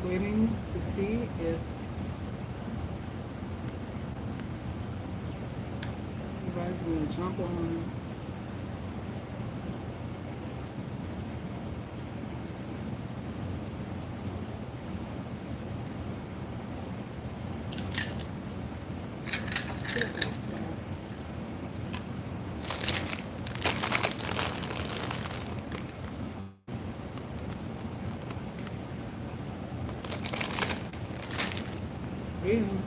waiting to see if anybody's going to jump on. Reading.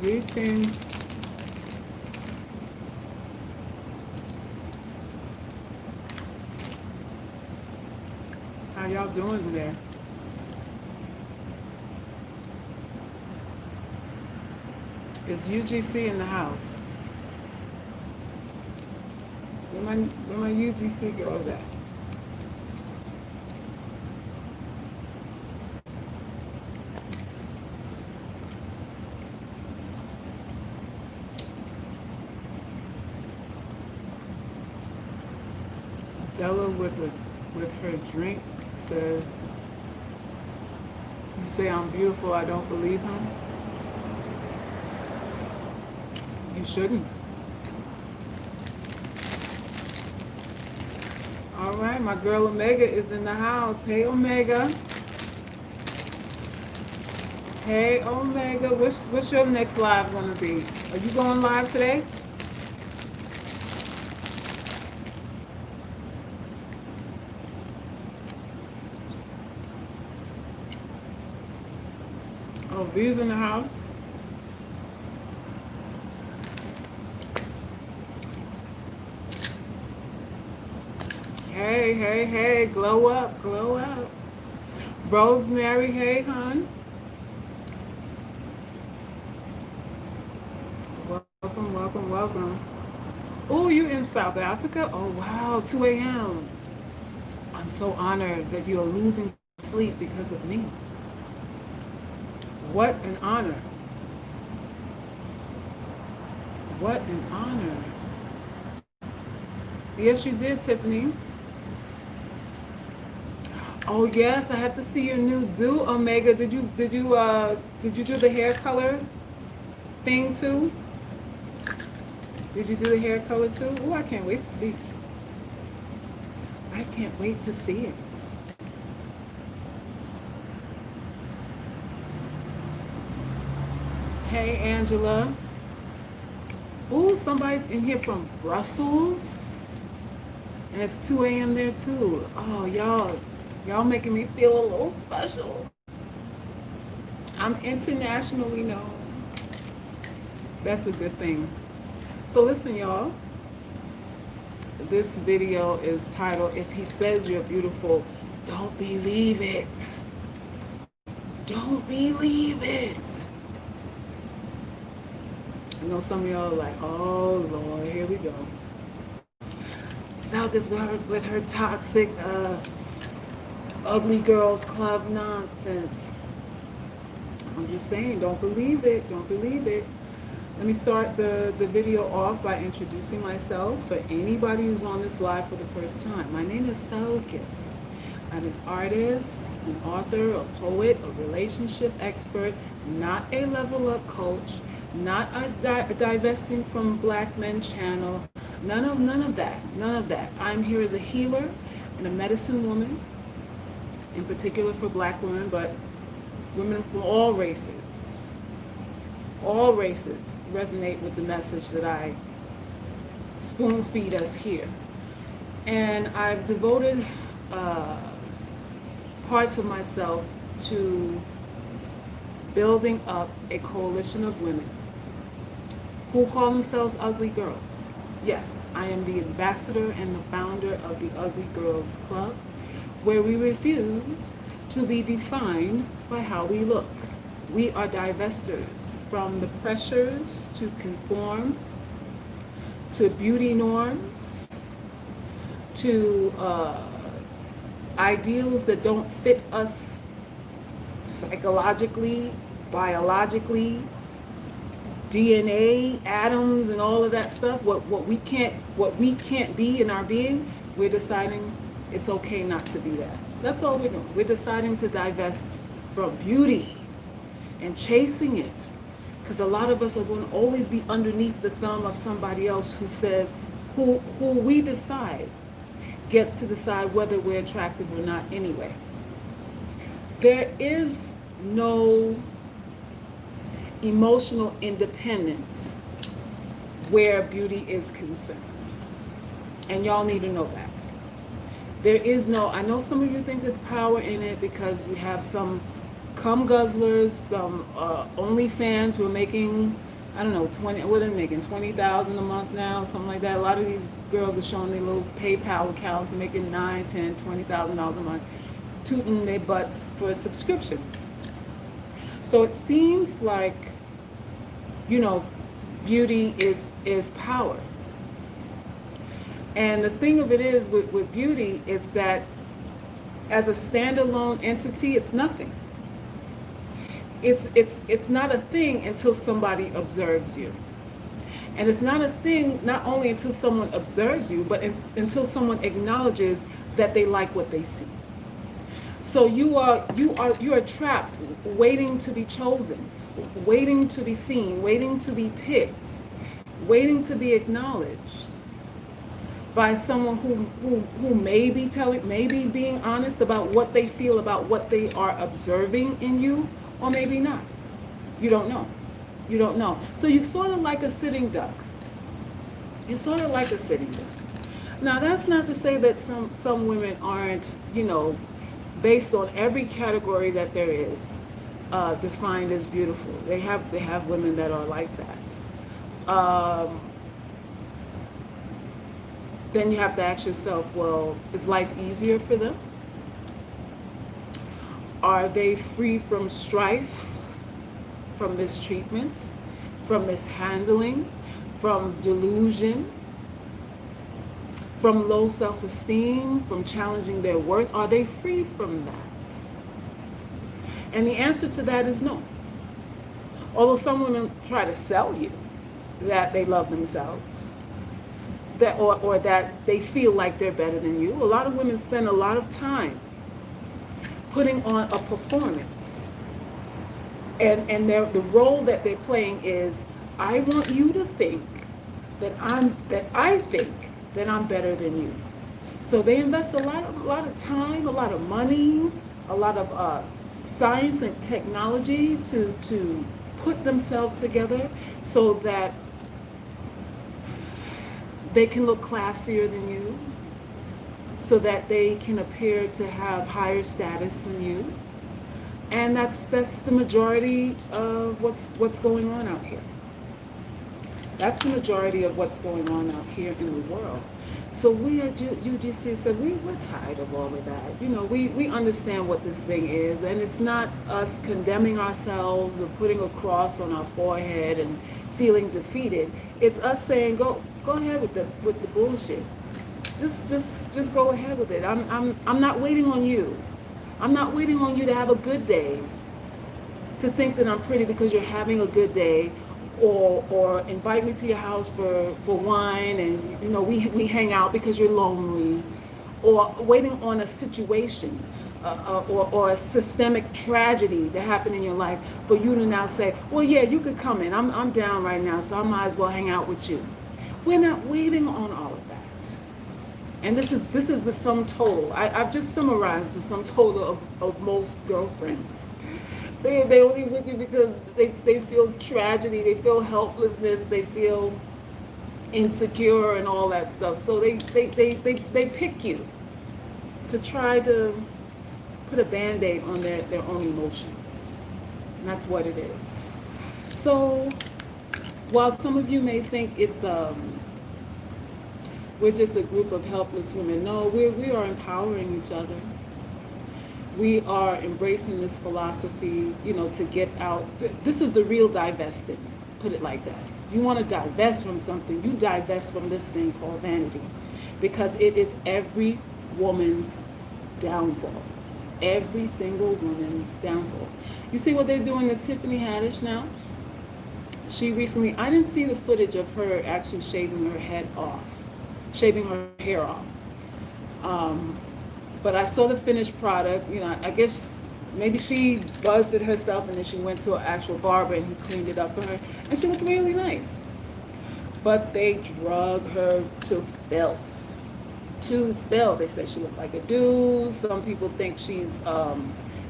Greetings. How y'all doing today? Is UGC in the house? Where my UGC girls at? Della with her drink says, "You say I'm beautiful, I don't believe him." You shouldn't. All right, my girl Omega is in the house. Hey, Omega. Hey, Omega. What's your next live gonna be? Are you going live today? Oh, V's in the house. Hey, hey, hey, glow up, glow up. Rosemary, hey, hon. Welcome, welcome, welcome. Oh, you in South Africa? Oh, wow, 2 a.m. I'm so honored that you are losing sleep because of me. What an honor. What an honor. Yes, you did, Tiffany. Oh yes, I have to see your new do, Omega. Did you do the hair color thing too? Did you do the hair color too? Oh, I can't wait to see. I can't wait to see it. Hey, Angela. Oh, somebody's in here from Brussels. And it's 2 a.m. there too. Oh, y'all making me feel a little special. I'm internationally known. That's a good thing. So listen, y'all. This video is titled, "If He Says You're Beautiful, Don't Believe It." Don't believe it. I know some of y'all are like, oh Lord, here we go. South is with her toxic, ugly girls club nonsense. I'm just saying, don't believe it, don't believe it. Let me start the video off by introducing myself for anybody who's on this live for the first time. My name is Selkis. I'm an artist, an author, a poet, a relationship expert, not a level up coach, not a divesting from black men channel, none of that. I'm here as a healer and a medicine woman, in particular for black women, but women from all races. All races resonate with the message that I spoon feed us here. And I've devoted parts of myself to building up a coalition of women who call themselves ugly girls. Yes, I am the ambassador and the founder of the Ugly Girls Club, where we refuse to be defined by how we look. We are divestors from the pressures to conform to beauty norms, to ideals that don't fit us psychologically, biologically, DNA, atoms, and all of that stuff. What we can't be in our being, we're deciding it's okay not to be that. That's all we're doing. We're deciding to divest from beauty and chasing it. Because a lot of us are going to always be underneath the thumb of somebody else who says, who we decide gets to decide whether we're attractive or not anyway. There is no emotional independence where beauty is concerned. And y'all need to know that. There is no, I know some of you think there's power in it because you have some cum guzzlers, some OnlyFans who are making, I don't know, what are they making, 20,000 a month now, something like that. A lot of these girls are showing their little PayPal accounts and making $9, $10, $20,000 a month, tooting their butts for subscriptions. So it seems like, beauty is power. And the thing of it is with beauty is that as a standalone entity, it's nothing. It's not a thing until somebody observes you. And it's not a thing not only until someone observes you, but until someone acknowledges that they like what they see. So you are trapped, waiting to be chosen, waiting to be seen, waiting to be picked, waiting to be acknowledged by someone who may be being honest about what they feel about what they are observing in you, or maybe not. You don't know. You don't know. So you're sort of like a sitting duck. You're sort of like a sitting duck. Now that's not to say that some women aren't, based on every category that there is, defined as beautiful. They have women that are like that. Then you have to ask yourself, well, is life easier for them? Are they free from strife, from mistreatment, from mishandling, from delusion, from low self-esteem, from challenging their worth? Are they free from that? And the answer to that is no. Although some women try to sell you that they love themselves, that or that they feel like they're better than you. A lot of women spend a lot of time putting on a performance. And the role that they're playing is, I want you to think that I think that I'm better than you. So they invest a lot of time, a lot of money, a lot of science and technology to put themselves together so that they can look classier than you, so that they can appear to have higher status than you. And that's the majority of what's going on out here. That's the majority of what's going on out here in the world. So we at UGC said we're tired of all of that. We understand what this thing is, and it's not us condemning ourselves or putting a cross on our forehead and feeling defeated. It's us saying go ahead with the bullshit. Just go ahead with it. I'm not waiting on you. I'm not waiting on you to have a good day to think that I'm pretty because you're having a good day, or invite me to your house for wine and we hang out because you're lonely, or waiting on a situation or a systemic tragedy that happened in your life for you to now say, well, yeah, you could come in. I'm down right now, so I might as well hang out with you. We're not waiting on all of that. And this is the sum total. I've just summarized the sum total of most girlfriends. They only with you because they feel tragedy, they feel helplessness, they feel insecure and all that stuff. So they pick you to try to put a Band-Aid on their own emotions. And that's what it is. So while some of you may think it's we're just a group of helpless women, no, we are empowering each other. We are embracing this philosophy, to get out. This is the real divesting, put it like that. If you want to divest from something, you divest from this thing called vanity. because it is every woman's downfall. Every single woman's downfall. You see what they're doing to Tiffany Haddish now? She recently, I didn't see the footage of her actually shaving her head off, shaving her hair off. But I saw the finished product. You know, I guess maybe she buzzed it herself and then she went to an actual barber and he cleaned it up for her. And she looked really nice. But they drug her to filth. To filth. They said she looked like a dude. Some people think she's,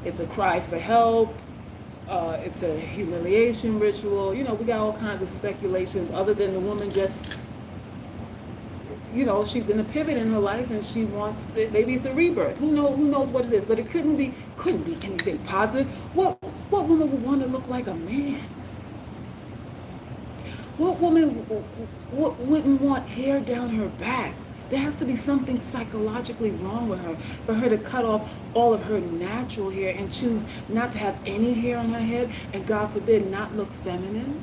it's a cry for help. It's a humiliation ritual. You know, we got all kinds of speculations other than the woman just, you know, she's in a pivot in her life and she wants it. Maybe it's a rebirth. Who knows what it is? But it couldn't be anything positive. What woman would want to look like a man? What woman wouldn't want hair down her back? There has to be something psychologically wrong with her for her to cut off all of her natural hair and choose not to have any hair on her head and, God forbid, not look feminine.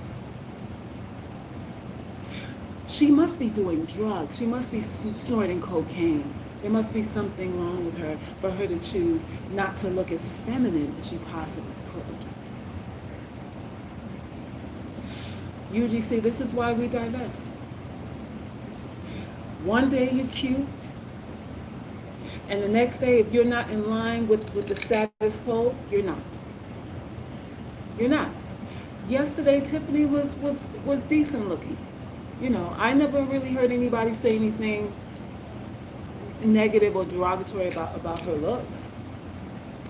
She must be doing drugs. She must be snorting cocaine. There must be something wrong with her for her to choose not to look as feminine as she possibly could. UGC, this is why we divest. One day you're cute, and the next day, if you're not in line with the status quo, you're not. You're not. Yesterday, Tiffany was decent looking. You know, I never really heard anybody say anything negative or derogatory about her looks.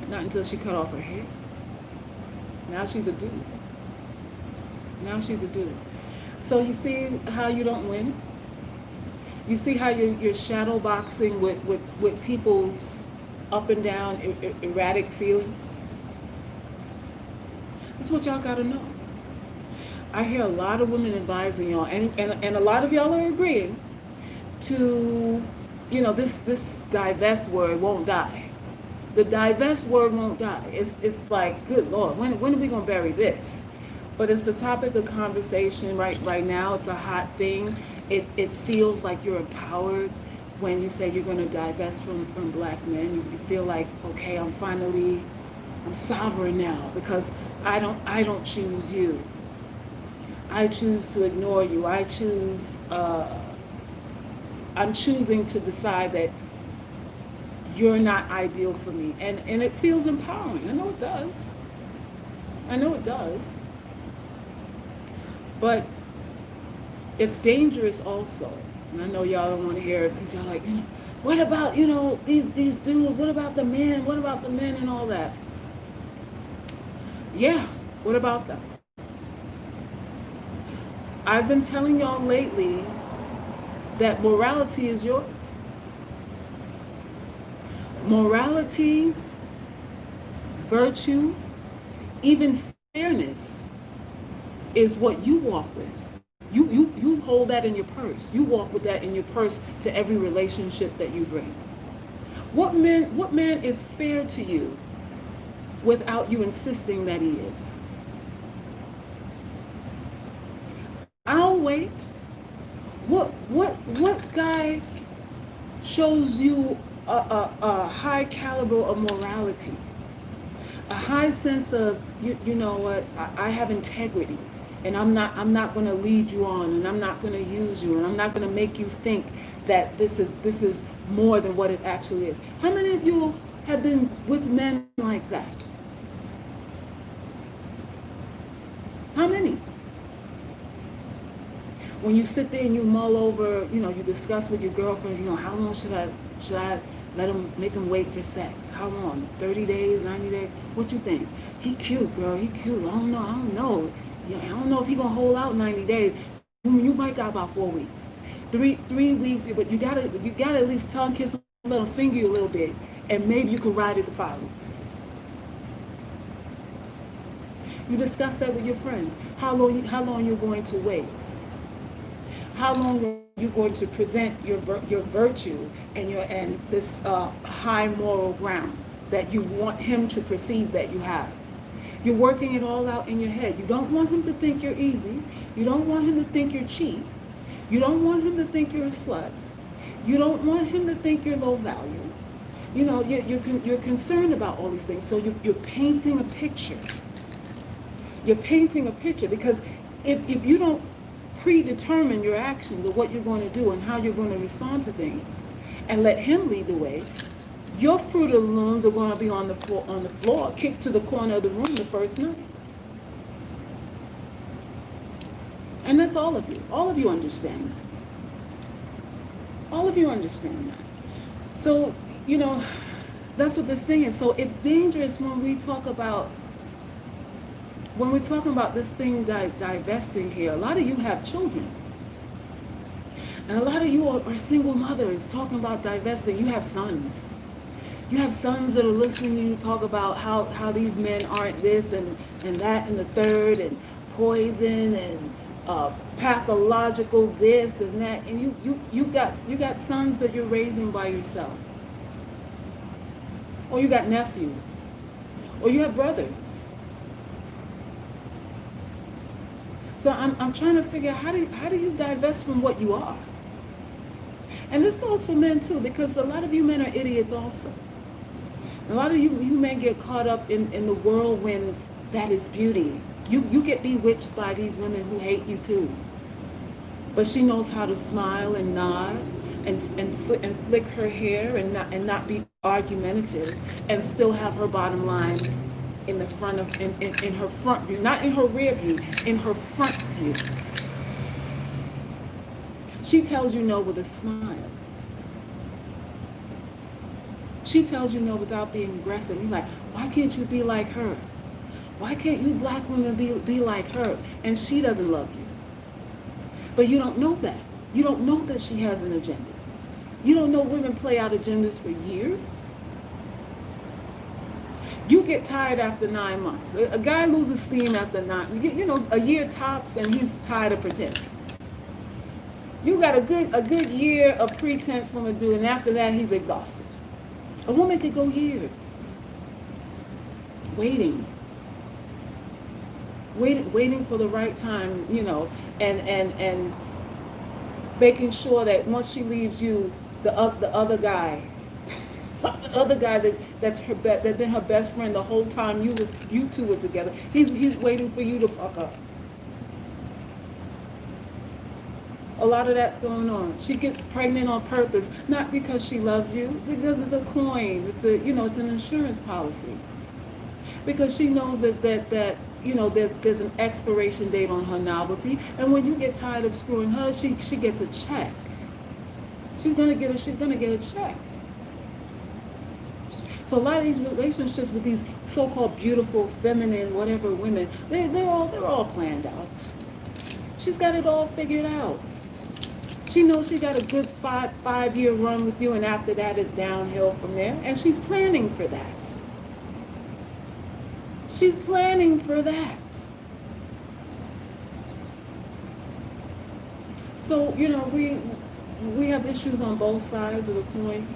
Not until she cut off her hair. Now she's a dude. Now she's a dude. So you see how you don't win? You see how you're shadow boxing with people's up and down erratic feelings? That's what y'all gotta know. I hear a lot of women advising y'all, and a lot of y'all are agreeing to, you know, this divest word won't die. The divest word won't die. It's like, good Lord, when are we gonna bury this? But it's the topic of conversation right now. It's a hot thing. It feels like you're empowered when you say you're going to divest from black men. You feel like, okay, I'm sovereign now because I don't choose you. I choose to ignore you. I'm choosing to decide that you're not ideal for me. And it feels empowering. I know it does. I know it does. But it's dangerous also. And I know y'all don't want to hear it because y'all like, you know, what about, you know, these dudes? What about the men? What about the men and all that? Yeah, what about them? I've been telling y'all lately that morality is yours. Morality, virtue, even fairness is what you walk with. You hold that in your purse. You walk with that in your purse to every relationship that you bring. What man is fair to you without you insisting that he is? I'll wait. What guy shows you a high caliber of morality? A high sense of, you know what, I have integrity. And I'm not going to lead you on, and I'm not going to use you, and I'm not going to make you think that this is more than what it actually is. How many of you have been with men like that? How many? When you sit there and you mull over, you know, you discuss with your girlfriends, you know, how long should I make him wait for sex? How long? 30 days, 90 days? What you think? He cute, girl. He cute. I don't know. Yeah, I don't know if he gonna hold out 90 days. You might got about 4 weeks, three weeks. But you gotta at least tongue kiss him, let him finger you a little bit, and maybe you can ride it to 5 weeks. You discuss that with your friends. How long you're going to wait? How long are you going to present your virtue and this high moral ground that you want him to perceive that you have? You're working it all out in your head. You don't want him to think you're easy. You don't want him to think you're cheap. You don't want him to think you're a slut. You don't want him to think you're low value. You know, you're concerned about all these things. So you're painting a picture. You're painting a picture because if you don't predetermine your actions or what you're going to do and how you're going to respond to things and let him lead the way, your Fruit of the Looms are going to be on the floor, kicked to the corner of the room the first night. And that's all of you. All of you understand that. All of you understand that. So, you know, that's what this thing is. So it's dangerous when we talk about, when we're talking about this thing divesting here. A lot of you have children. And a lot of you are single mothers talking about divesting. You have sons. You have sons that are listening to you talk about how these men aren't this and that and the third and poison and pathological this and that, and you got sons that you're raising by yourself, or you got nephews, or you have brothers. So I'm trying to figure out how do you divest from what you are, and this goes for men too, because a lot of you men are idiots also. A lot of you men get caught up in the whirlwind that is beauty. You get bewitched by these women who hate you too. But she knows how to smile and nod and flick her hair and not be argumentative and still have her bottom line in the front of in her front view, not in her rear view, in her front view. She tells you no with a smile. She tells you no without being aggressive. You're like, why can't you be like her? Why can't you black women be like her? And she doesn't love you. But you don't know that. You don't know that she has an agenda. You don't know women play out agendas for years. You get tired after 9 months. A guy loses steam after a year tops, and he's tired of pretending. You got a good year of pretense from a dude, and after that, he's exhausted. A woman could go years waiting for the right time, and making sure that once she leaves you, the other guy, the other guy that's been her best friend the whole time you two was together, he's waiting for you to fuck up. A lot of that's going on. She gets pregnant on purpose, not because she loves you, because it's a coin. It's an insurance policy. Because she knows that there's an expiration date on her novelty, and when you get tired of screwing her, she gets a check. She's gonna get a check. So a lot of these relationships with these so-called beautiful, feminine, whatever women, they're all planned out. She's got it all figured out. She knows she got a good five-year run with you, and after that it's downhill from there, and she's planning for that. She's planning for that. So, we have issues on both sides of the coin.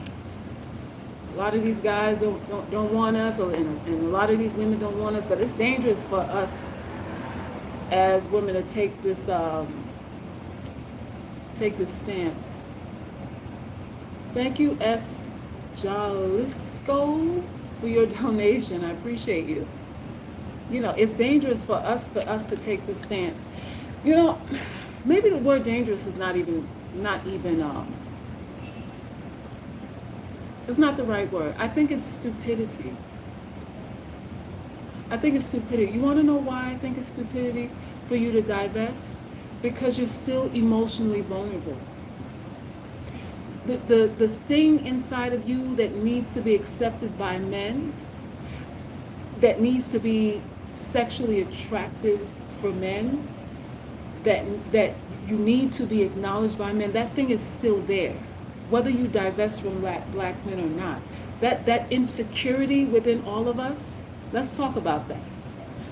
A lot of these guys don't want us, and a lot of these women don't want us, but it's dangerous for us as women to take this stance. Thank you, S. Jalisco, for your donation. I appreciate you. It's dangerous for us to take this stance. Maybe the word dangerous is not even it's not the right word. I think it's stupidity. You want to know why I think it's stupidity for you to divest? Because you're still emotionally vulnerable. The thing inside of you that needs to be accepted by men, that needs to be sexually attractive for men, that you need to be acknowledged by men, that thing is still there, whether you divest from black men or not. That insecurity within all of us, let's talk about that.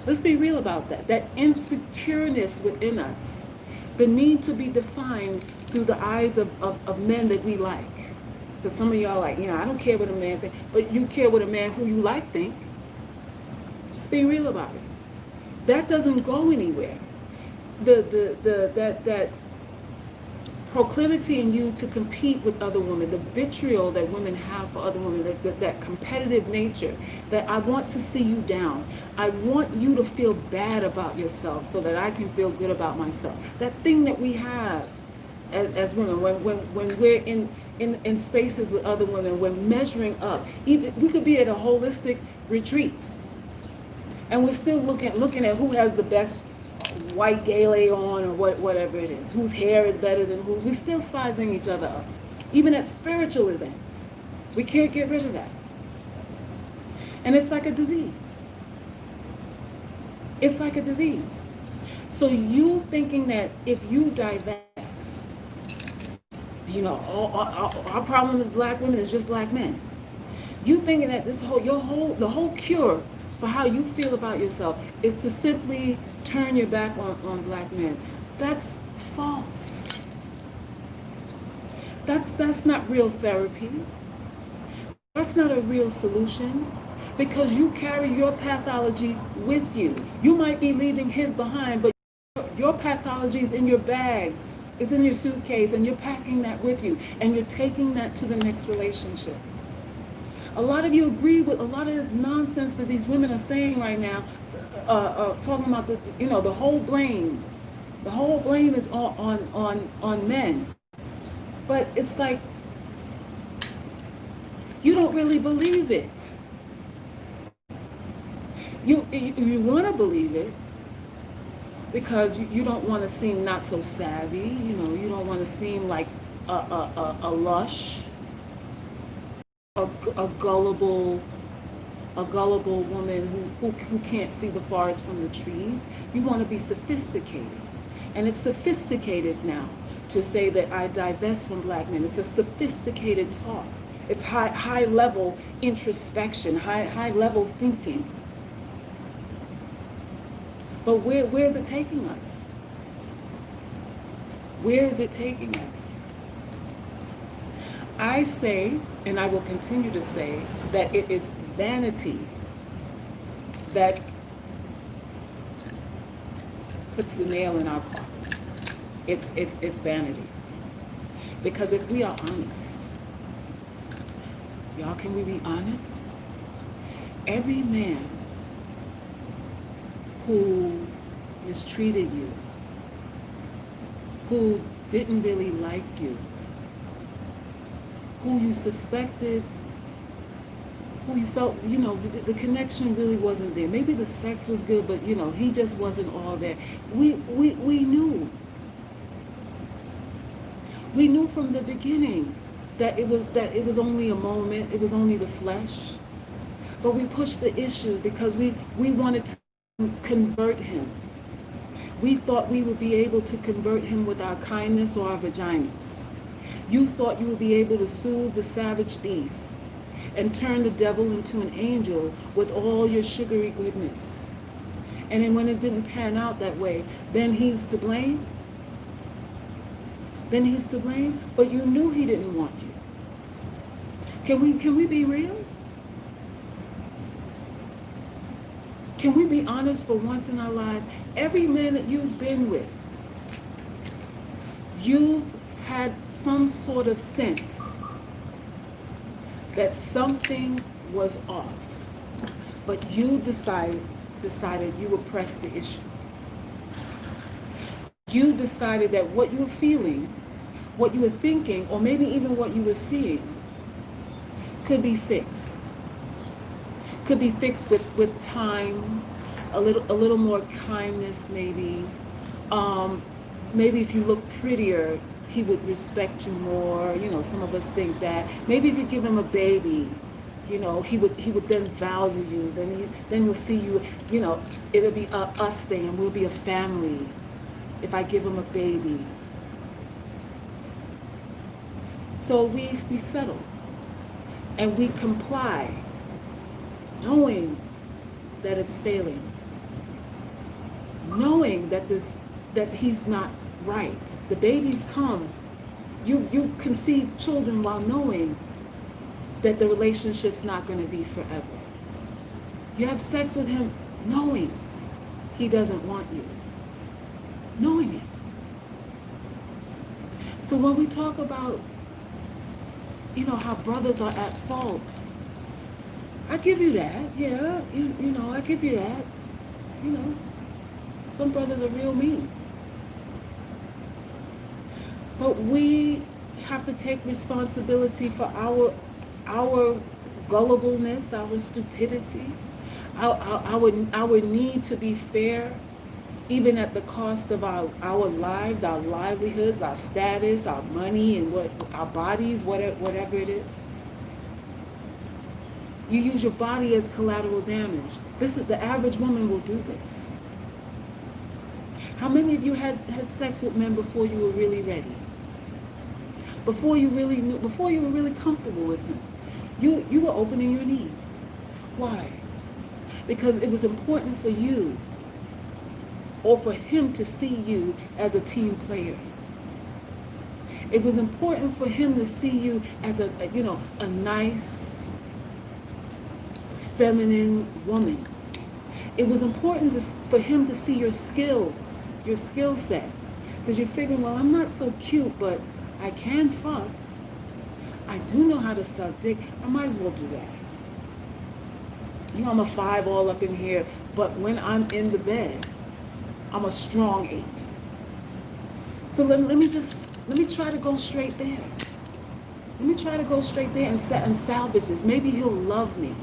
Let's be real about that. That insecureness within us, the need to be defined through the eyes of men that we like. Because some of y'all like, I don't care what a man thinks, but you care what a man who you like think. Let's be real about it. That doesn't go anywhere. That proclivity in you to compete with other women, the vitriol that women have for other women, that competitive nature, that I want to see you down. I want you to feel bad about yourself so that I can feel good about myself. That thing that we have as women, when we're in spaces with other women, we're measuring up. Even we could be at a holistic retreat, and we're still looking at who has the best white gele on, or whatever it is, whose hair is better than whose. We're still sizing each other up, even at spiritual events. We can't get rid of that, and it's like a disease. It's like a disease. So you thinking that if you divest, our problem as black women is just black men. You thinking that the whole cure for how you feel about yourself is to simply turn your back on black men. That's false. That's not real therapy. That's not a real solution, because you carry your pathology with you. You might be leaving his behind, but your pathology is in your bags. It's in your suitcase, and you're packing that with you, and you're taking that to the next relationship. A lot of you agree with a lot of this nonsense that these women are saying right now, talking about the whole blame. The whole blame is on men. But it's like, you don't really believe it. You want to believe it because you don't want to seem not so savvy. You don't want to seem like a lush, a gullible woman who can't see the forest from the trees. You want to be sophisticated, and it's sophisticated now to say that I divest from black men. It's a sophisticated talk. It's high level introspection, high level thinking. But where is it taking us? Where is it taking us? I say, and I will continue to say, that it is vanity that puts the nail in our coffins. It's vanity. Because if we are honest, y'all, can we be honest? Every man who mistreated you, who didn't really like you, who you suspected, who you felt, the connection really wasn't there. Maybe the sex was good, but he just wasn't all there. We knew. We knew from the beginning that it was only a moment, it was only the flesh. But we pushed the issues because we wanted to convert him. We thought we would be able to convert him with our kindness or our vaginas. You thought you would be able to soothe the savage beast and turn the devil into an angel with all your sugary goodness. And then when it didn't pan out that way, then he's to blame? Then he's to blame? But you knew he didn't want you. Can we be real? Can we be honest for once in our lives? Every man that you've been with, you've had some sort of sense that something was off, but you decided you would press the issue. You decided that what you were feeling, what you were thinking, or maybe even what you were seeing could be fixed. Could be fixed with time, a little more kindness, maybe. Maybe if you look prettier, he would respect you more. Some of us think that. Maybe if you give him a baby, he would then value you. Then he'll see you. It'll be a us thing, and we'll be a family. If I give him a baby, so we settle, and we comply, knowing that it's failing, knowing that he's not right. The babies come. You conceive children while knowing that the relationship's not going to be forever. You have sex with him knowing he doesn't want you. Knowing it. So when we talk about, how brothers are at fault, I give you that. Yeah, I give you that. You know, some brothers are real mean. But we have to take responsibility for our gullibleness, our stupidity, our need to be fair, even at the cost of our lives, our livelihoods, our status, our money, and our bodies, whatever it is. You use your body as collateral damage. The average woman will do this. How many of you had sex with men before you were really ready? Before you really knew, before you were really comfortable with him? You were opening your knees. Why? Because it was important for you or for him to see you as a team player. It was important for him to see you as a nice, feminine woman. It was important for him to see your skills, your skill set. Because you're figuring, well, I'm not so cute, but I can fuck. I do know how to suck dick. I might as well do that. I'm a 5 all up in here, but when I'm in the bed, I'm a strong 8. So let me try to go straight there. Let me try to go straight there and salvage this. Maybe he'll love me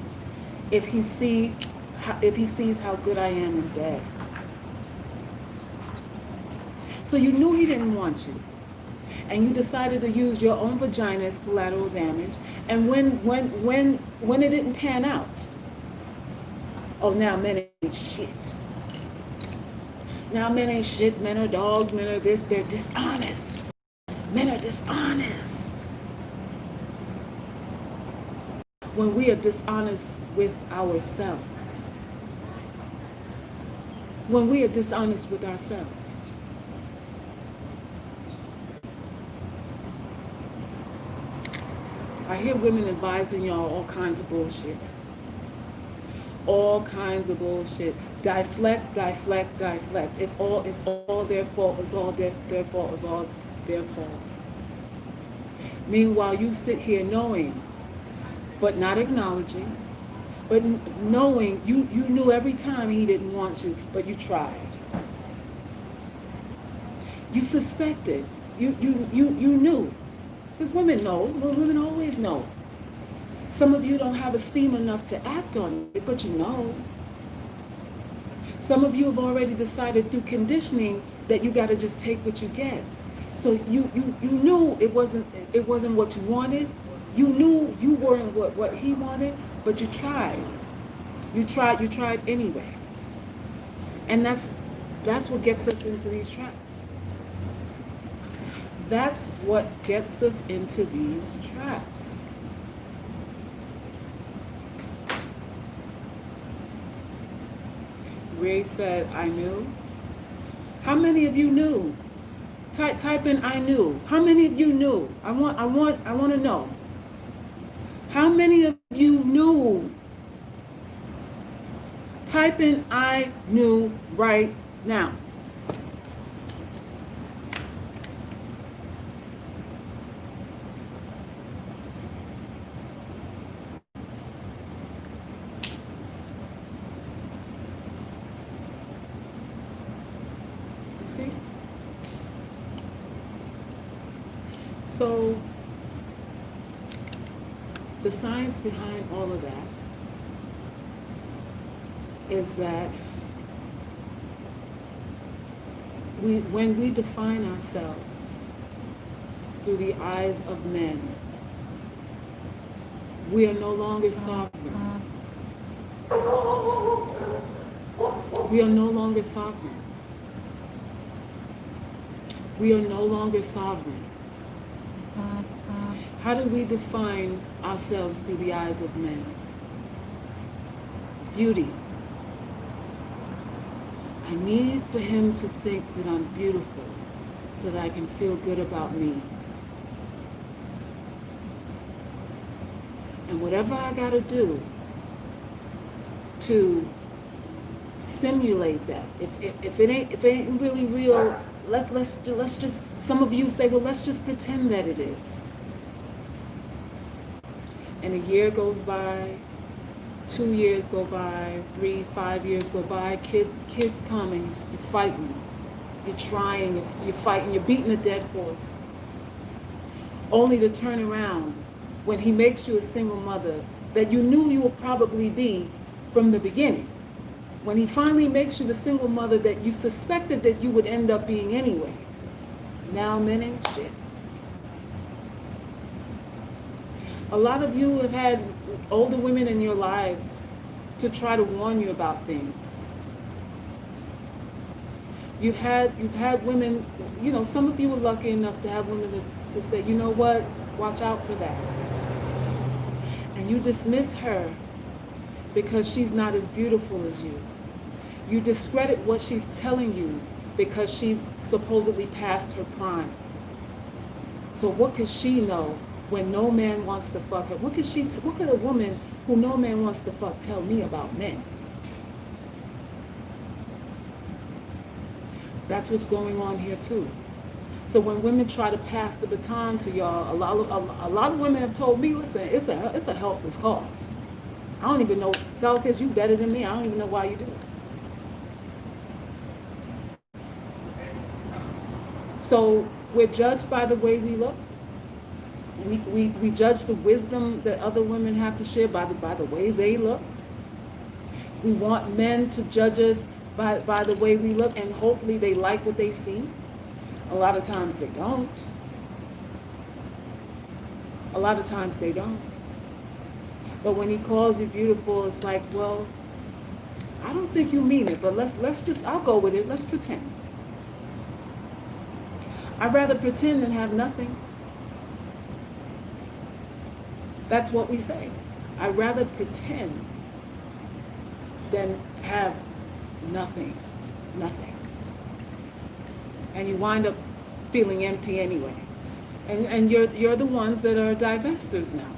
if he sees how good I am in bed. So you knew he didn't want you, and you decided to use your own vagina as collateral damage. And when it didn't pan out, oh, now men ain't shit. Now men ain't shit. Men are dogs. Men are this. They're dishonest. Men are dishonest. When we are dishonest with ourselves. When we are dishonest with ourselves. I hear women advising y'all all kinds of bullshit. All kinds of bullshit. Deflect, deflect, deflect. It's all their fault. It's all their fault. It's all their fault. Meanwhile, you sit here knowing, but not acknowledging, but knowing you knew every time he didn't want you, but you tried. You suspected. You knew. Because women know. Women always know. Some of you don't have esteem enough to act on it, but you know. Some of you have already decided through conditioning that you got to just take what you get. So you knew it wasn't what you wanted. You knew you weren't what he wanted, but you tried. You tried anyway. And that's what gets us into these traps. That's what gets us into these traps. Ray said, I knew. How many of you knew? Type in I knew. How many of you knew? I want to know. How many of you knew? Type in I knew right now. See? So the science behind all of that is that when we define ourselves through the eyes of men, we are no longer sovereign. We are no longer sovereign. We are no longer sovereign. How do we define ourselves through the eyes of men? Beauty. I need for him to think that I'm beautiful so that I can feel good about me. And whatever I gotta do to simulate that, if it ain't really real let's just, some of you say, well, let's just pretend that it is. And a year goes by, 2 years go by, 3, 5 years go by, kids come and you're fighting. You're trying, you're fighting, you're beating a dead horse. Only to turn around when he makes you a single mother that you knew you would probably be from the beginning. When he finally makes you the single mother that you suspected that you would end up being anyway. Now men ain't shit. A lot of you have had older women in your lives to try to warn you about things. You've had women, you know, some of you were lucky enough to have women to say, you know what, watch out for that. And you dismiss her because she's not as beautiful as you. You discredit what she's telling you because she's supposedly past her prime. So what could she know when no man wants to fuck her? What could a woman who no man wants to fuck tell me about men? That's what's going on here too. So when women try to pass the baton to y'all, a lot of women have told me, listen, it's a helpless cause. I don't even know, Selkis, you better than me. I don't even know why you do it. So we're judged by the way we look. We judge the wisdom that other women have to share by the way they look. We want men to judge us by the way we look, and hopefully they like what they see. A lot of times they don't. A lot of times they don't. But when he calls you beautiful, it's like, well, I don't think you mean it, but let's just, I'll go with it. Let's pretend. I'd rather pretend than have nothing. That's what we say. I'd rather pretend than have nothing. And you wind up feeling empty anyway. And you're the ones that are divestors now.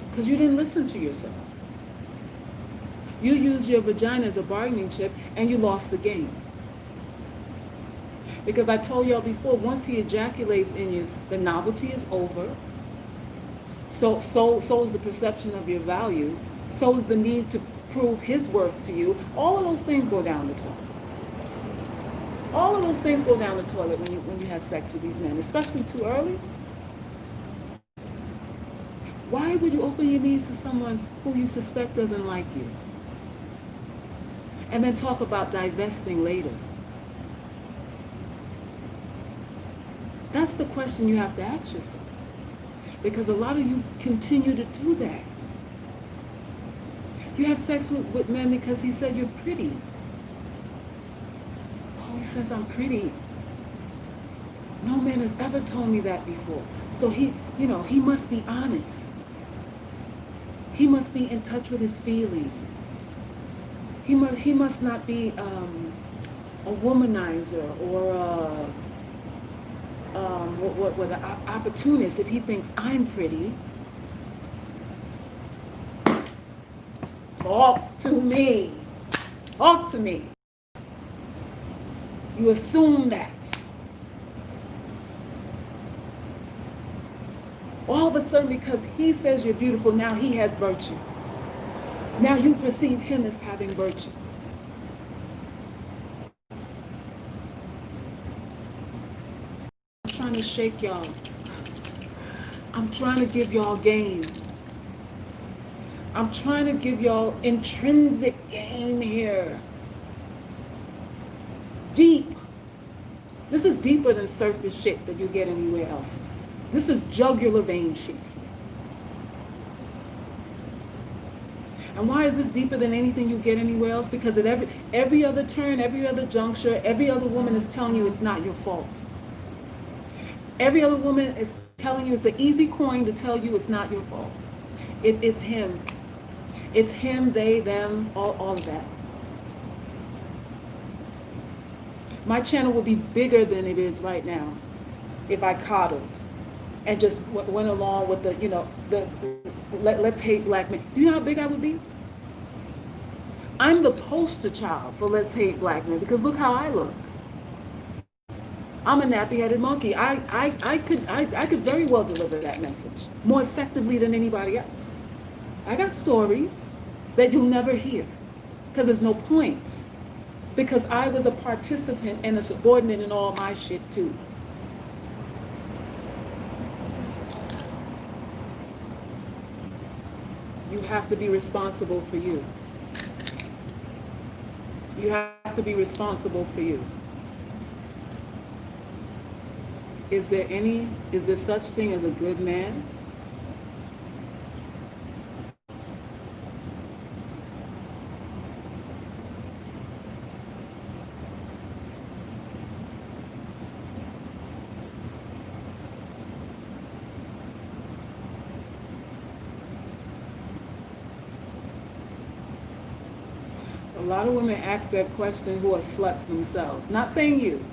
Because you didn't listen to yourself. You used your vagina as a bargaining chip and you lost the game. Because I told y'all before, once he ejaculates in you, the novelty is over. So is the perception of your value. So is the need to prove his worth to you. All of those things go down the toilet. All of those things go down the toilet when you have sex with these men, especially too early. Why would you open your knees to someone who you suspect doesn't like you? And then talk about divesting later. That's the question you have to ask yourself. Because a lot of you continue to do that. You have sex with men because he said you're pretty. Oh, he says I'm pretty. No man has ever told me that before. So he must be honest. He must be in touch with his feelings. He must not be a womanizer or an opportunist if he thinks I'm pretty. Talk to me. Talk to me. You assume that. All of a sudden, because he says you're beautiful, now he has virtue. Now you perceive him as having virtue. I'm trying to shake y'all. I'm trying to give y'all game. I'm trying to give y'all intrinsic game here. Deep. This is deeper than surface shit that you get anywhere else. This is jugular vein shit here. And why is this deeper than anything you get anywhere else? Because at every other turn, every other juncture, every other woman is telling you it's not your fault. Every other woman is telling you it's an easy coin to tell you it's not your fault. It's him. It's him, they, them, all of that. My channel would be bigger than it is right now if I coddled and just went along with let's hate black men. Do you know how big I would be? I'm the poster child for let's hate black men because look how I look. I'm a nappy-headed monkey. I could very well deliver that message more effectively than anybody else. I got stories that you'll never hear because there's no point. Because I was a participant and a subordinate in all my shit too. You have to be responsible for you. You have to be responsible for you. Is there such thing as a good man? A lot of women ask that question who are sluts themselves. Not saying you.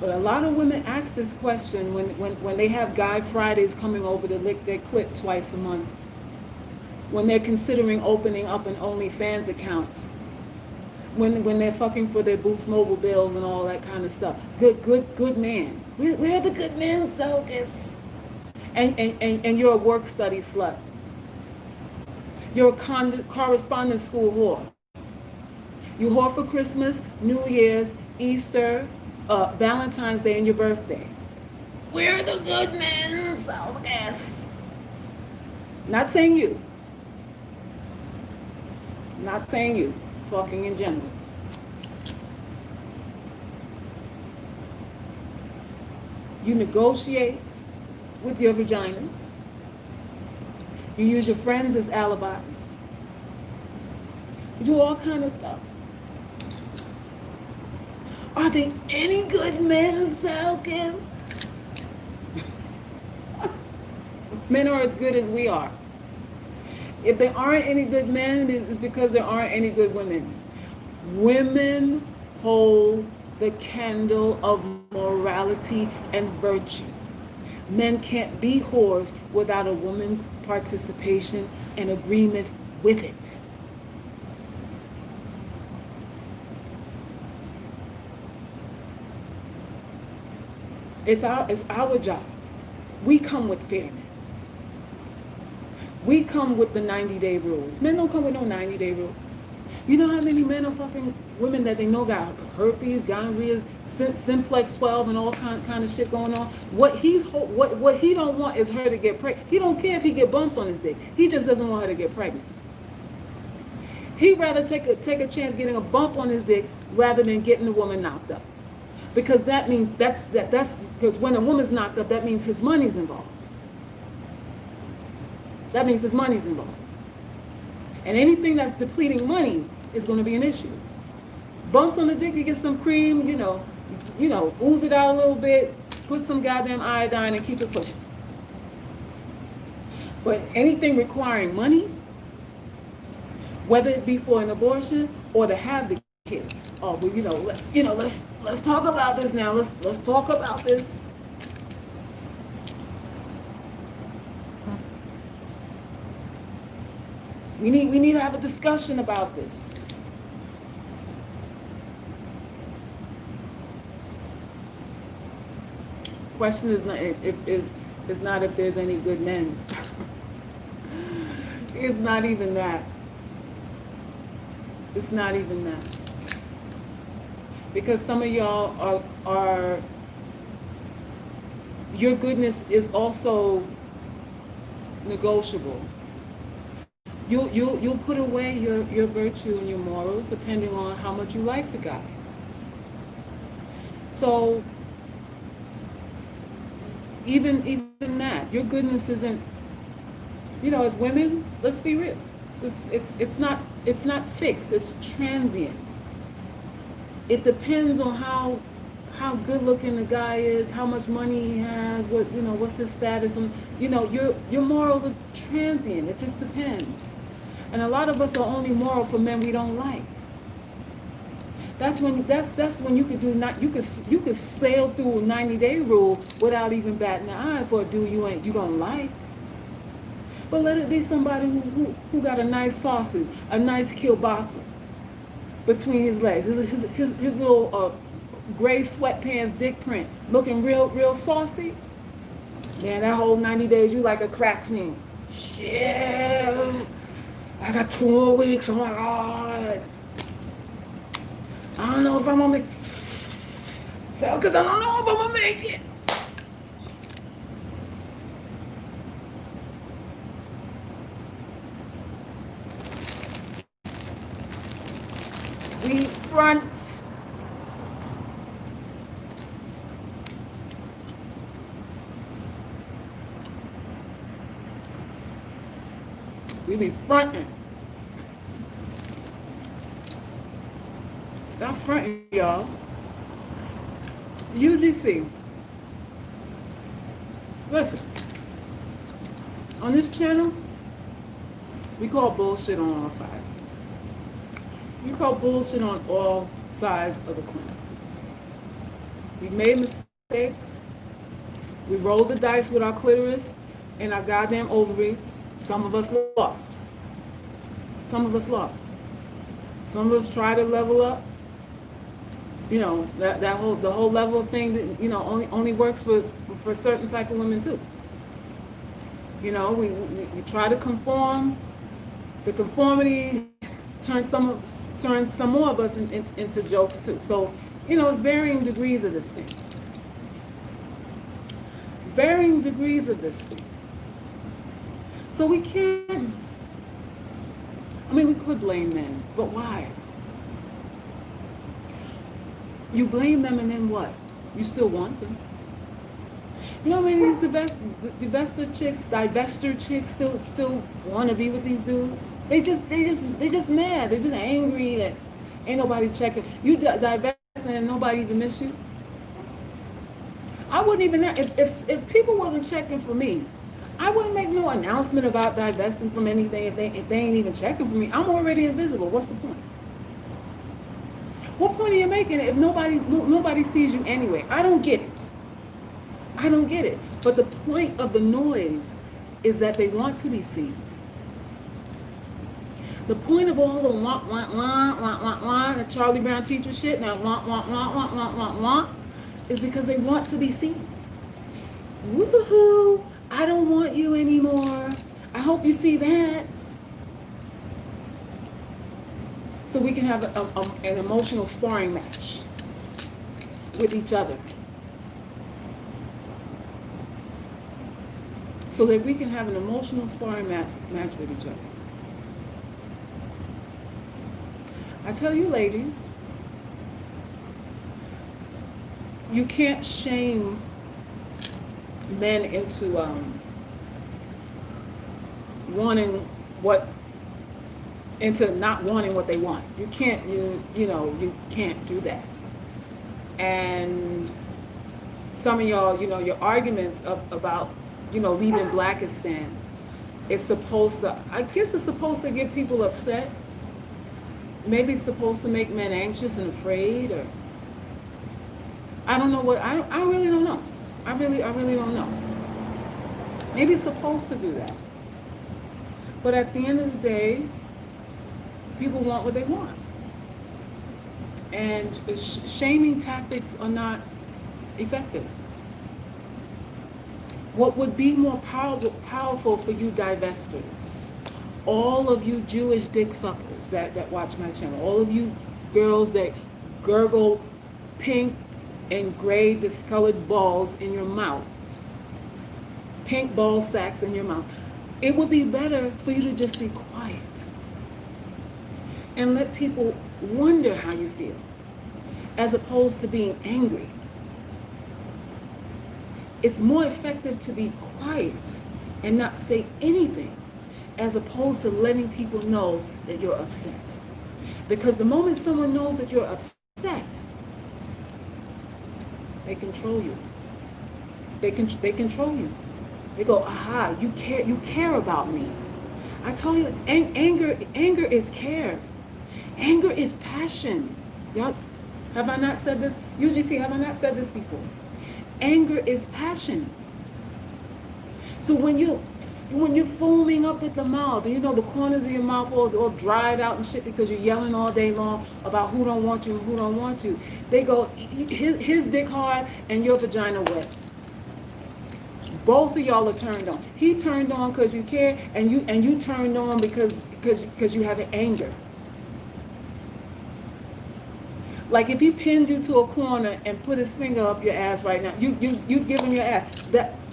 But a lot of women ask this question when they have Guy Fridays coming over to lick their clit twice a month. When they're considering opening up an OnlyFans account. When they're fucking for their Boost Mobile bills and all that kind of stuff. Good man. Where are the good men, Socus? And you're a work study slut. You're a correspondence school whore. You whore for Christmas, New Year's, Easter, Valentine's Day, and your birthday. We're the good men, so yes. Not saying you. Not saying you. Talking in general. You negotiate with your vaginas. You use your friends as alibis. You do all kind of stuff. Are there any good men, Salkis? Men are as good as we are. If there aren't any good men, it's because there aren't any good women. Women hold the candle of morality and virtue. Men can't be whores without a woman's participation and agreement with it. It's our job. We come with fairness. We come with the 90-day rules. Men don't come with no 90-day rules. You know how many men are fucking women that they know got herpes, gonorrhea, simplex 12, and all kind of shit going on? What he don't want is her to get pregnant. He don't care if he get bumps on his dick. He just doesn't want her to get pregnant. He'd rather take a chance getting a bump on his dick rather than getting the woman knocked up. Because that means that's because when a woman's knocked up, that means his money's involved. That means his money's involved. And anything that's depleting money is going to be an issue. Bumps on the dick, you get some cream, you know, ooze it out a little bit, put some goddamn iodine and keep it pushing. But anything requiring money, whether it be for an abortion or to have the kid, oh, well, let's talk about this now. Let's talk about this. We need to have a discussion about this. Question is not if there's any good men. It's not even that. It's not even that. Because some of y'all are your goodness is also negotiable. You'll put away your virtue and your morals depending on how much you like the guy. So even that, your goodness isn't, as women, let's be real. It's not fixed, it's transient. It depends on how good looking the guy is, how much money he has, what's his status, and your morals are transient. It just depends. And a lot of us are only moral for men we don't like. That's when you could you could sail through a 90-day rule without even batting an eye for a dude you don't like. But let it be somebody who got a nice sausage, a nice kielbasa between his legs, his little gray sweatpants, dick print, looking real saucy. Man, that whole 90 days, you like a crack fiend. Shit. I got 2 more weeks. Oh my God. I don't know if I'm gonna make because I don't know if I'm gonna make it. We front. We be fronting. Stop fronting, y'all. UGC. Listen. On this channel, we call bullshit on all sides. We call bullshit on all sides of the coin. We made mistakes. We rolled the dice with our clitoris and our goddamn ovaries. Some of us lost. Some of us lost. Some of us try to level up. You know, the whole level of thing that, you know, only works for certain type of women too. You know, we try to conform. The conformity turns some more of us into jokes too. So, you know, it's varying degrees of this thing. Varying degrees of this thing. So we can't, I mean, we could blame men, but why? You blame them and then what? You still want them. You know how many of these divester chicks still want to be with these dudes? They just mad. They're just angry that ain't nobody checking. You divest and nobody even miss you. I wouldn't even, if people wasn't checking for me, I wouldn't make no announcement about divesting from anything if they ain't even checking for me. I'm already invisible. What's the point? What point are you making if nobody sees you anyway? I don't get it. I don't get it. But the point of the noise is that they want to be seen. The point of all the the Charlie Brown teacher shit, now is because they want to be seen. Woohoo! I don't want you anymore. I hope you see that. So we can have an emotional sparring match with each other. So that we can have an emotional sparring match with each other. I tell you ladies, you can't shame men into into not wanting what they want. You can't, you can't do that. And some of y'all, your arguments about, leaving Blackistan, it's supposed to get people upset. Maybe it's supposed to make men anxious and afraid, or I don't know what, I really don't know. I really don't know. Maybe it's supposed to do that. But at the end of the day, people want what they want. And shaming tactics are not effective. What would be more powerful for you divestors, all of you Jewish dick suckers that watch my channel, all of you girls that gurgle pink and gray discolored balls in your mouth, pink ball sacks in your mouth, it would be better for you to just be quiet and let people wonder how you feel, as opposed to being angry. It's more effective to be quiet and not say anything, as opposed to letting people know that you're upset. Because the moment someone knows that you're upset, they control you. They control you. They go, aha, you care about me. I told you, anger is care. Anger is passion. Y'all, have I not said this? UGC, have I not said this before? Anger is passion. So when you when you're foaming up at the mouth, and you know the corners of your mouth all dried out and shit because you're yelling all day long about who don't want you and who don't want you. They go, his dick hard and your vagina wet. Both of y'all are turned on. He turned on because you care, and you turned on because you have an anger. Like if he pinned you to a corner and put his finger up your ass right now, you give him your ass.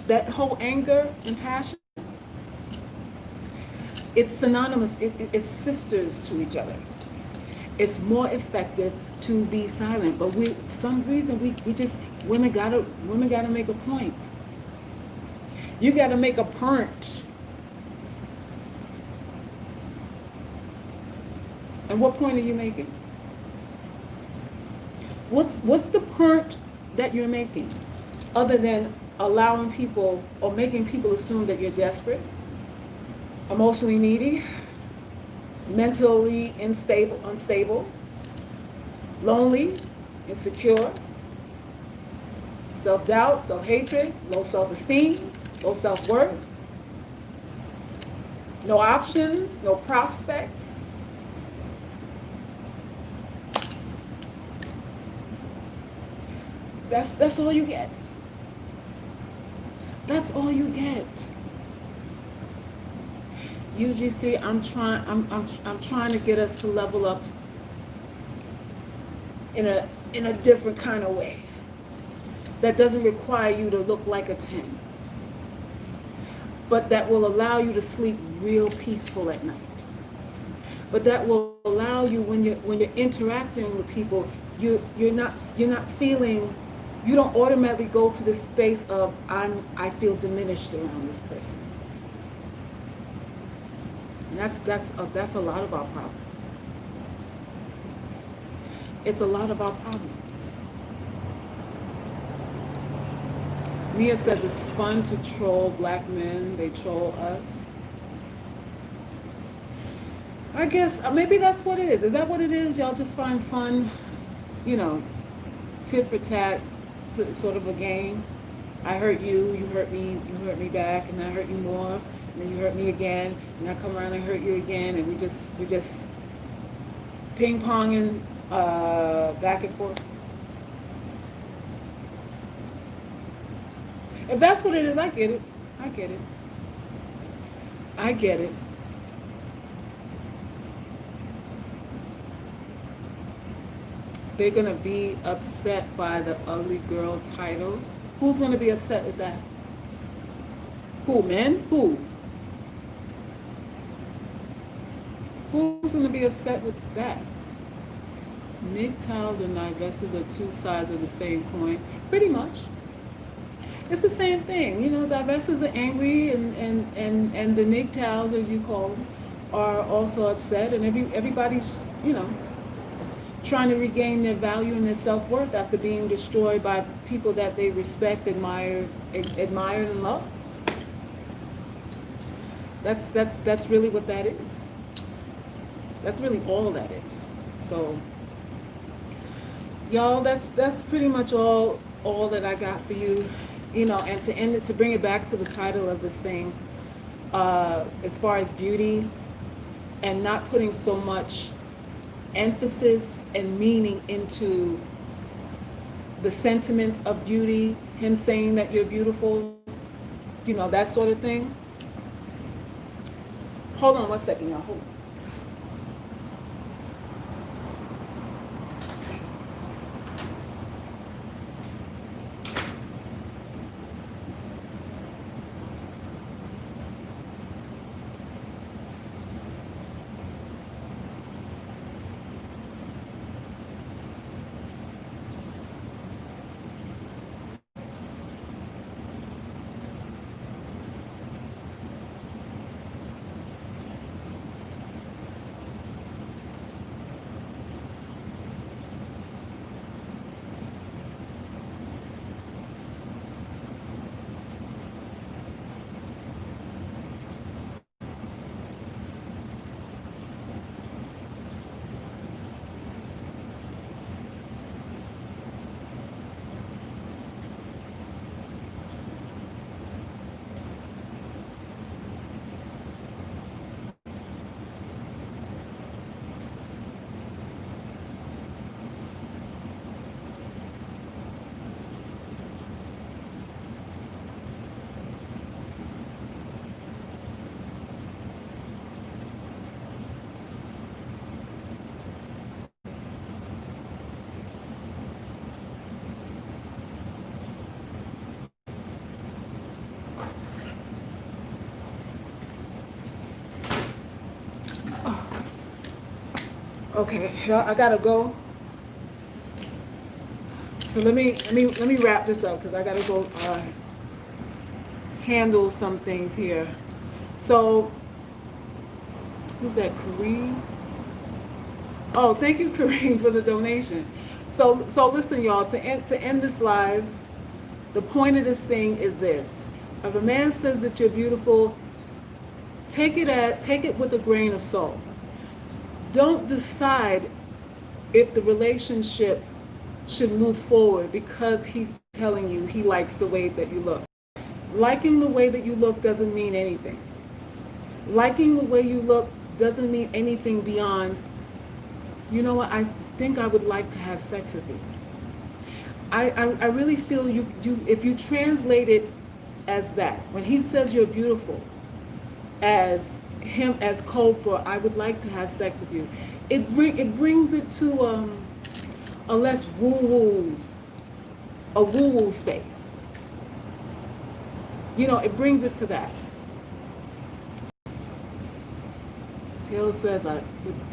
That whole anger and passion, it's synonymous. It's sisters to each other. It's more effective to be silent, but for some reason we just women gotta make a point. You gotta make a point. And what point are you making? What's the point that you're making, other than allowing people or making people assume that you're desperate, emotionally needy, mentally unstable, lonely, insecure, self-doubt, self-hatred, low self-esteem, low self-worth, no options, no prospects? That's all you get. That's all you get. UGC, I'm trying to get us to level up in a different kind of way that doesn't require you to look like a 10, but that will allow you to sleep real peaceful at night. But that will allow you when you're interacting with people, you're not feeling. You don't automatically go to the space of I feel diminished around this person. And that's a lot of our problems. It's a lot of our problems. Nia says it's fun to troll black men. They troll us. I guess maybe that's what it is. Is that what it is? Y'all just find fun, tit for tat. Sort of a game. I hurt you, you hurt me back, and I hurt you more, and then you hurt me again, and I come around and hurt you again, and we just ping ponging back and forth. If that's what it is, I get it. They're going to be upset by the ugly girl title. Who's going to be upset with that? Who, men? Who's going to be upset with that? MGTOWs and divestors are two sides of the same coin. Pretty much. It's the same thing. Divestors are angry, and the MGTOWs, as you call them, are also upset, and everybody's, trying to regain their value and their self-worth after being destroyed by people that they respect, admire and love. That's really what that is. That's really all that is. So, y'all, that's pretty much all that I got for you. And to end it, to bring it back to the title of this thing, as far as beauty, and not putting so much emphasis and meaning into the sentiments of beauty, him saying that you're beautiful, that sort of thing. Hold on 1 second, y'all. Hold on. Okay, y'all, I gotta go. So let me wrap this up because I gotta go handle some things here. So who's that, Kareem? Oh, thank you, Kareem, for the donation. So listen, y'all. To end this live, the point of this thing is this: if a man says that you're beautiful, take it with a grain of salt. Don't decide if the relationship should move forward because he's telling you he likes the way that you look. Liking the way that you look doesn't mean anything. Liking the way you look doesn't mean anything beyond, you know what, I think I would like to have sex with you. I really feel you if you translate it as that, when he says you're beautiful, as him as code for I would like to have sex with you, it brings it to a less woo woo space. You know, it brings it to that. Hill says the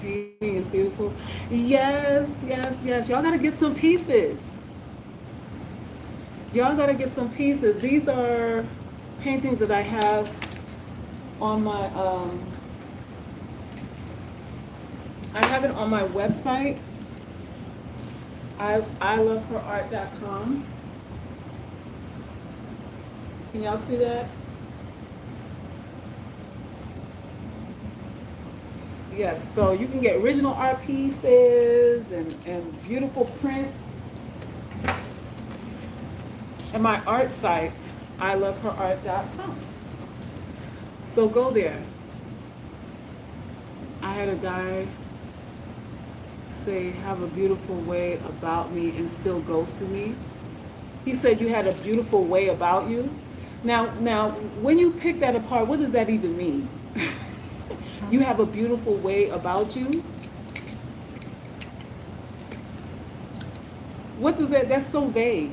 painting is beautiful. Yes, yes, yes. Y'all gotta get some pieces. Y'all gotta get some pieces. These are paintings that I have on my I have it on my website. I loveherart.com. Can y'all see that? Yes, so you can get original art pieces and beautiful prints. And my art site, iloveherart.com. So go there. I had a guy say, have a beautiful way about me and still ghosted me. He said you had a beautiful way about you. Now, when you pick that apart, what does that even mean? You have a beautiful way about you? What does that's so vague.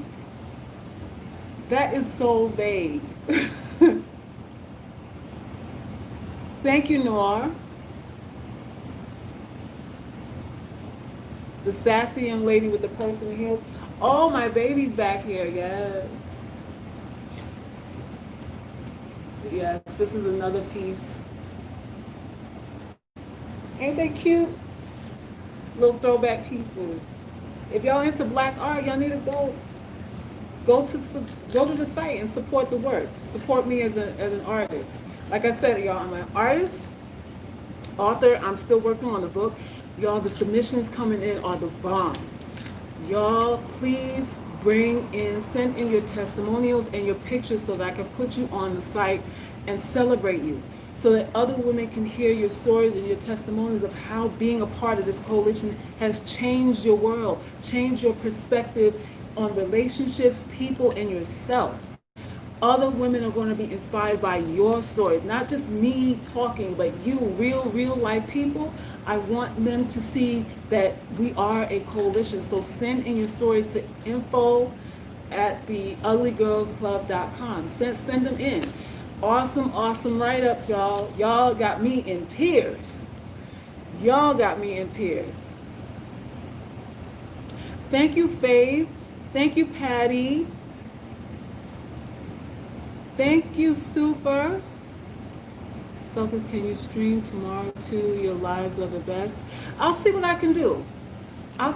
That is so vague. Thank you, Noir. The sassy young lady with the purse and the heels. Oh, my baby's back here, yes. Yes, this is another piece. Ain't they cute? Little throwback pieces. If y'all into black art, y'all need to go to the site and support the work. Support me as an artist. Like I said, y'all, I'm an artist, author. I'm still working on the book. Y'all, the submissions coming in are the bomb. Y'all, please send in your testimonials and your pictures so that I can put you on the site and celebrate you, so that other women can hear your stories and your testimonies of how being a part of this coalition has changed your world, changed your perspective on relationships, people, and yourself. Other women are going to be inspired by your stories, not just me talking, but you, real life people. I want them to see that we are a coalition. So send in your stories to info@theuglygirlsclub.com. Send them in. Awesome write-ups, y'all. Y'all got me in tears. Y'all got me in tears. Thank you, Faith. Thank you, Patty. Thank you, Super. Sulcus, can you stream tomorrow too? Your lives are the best. I'll see what I can do. I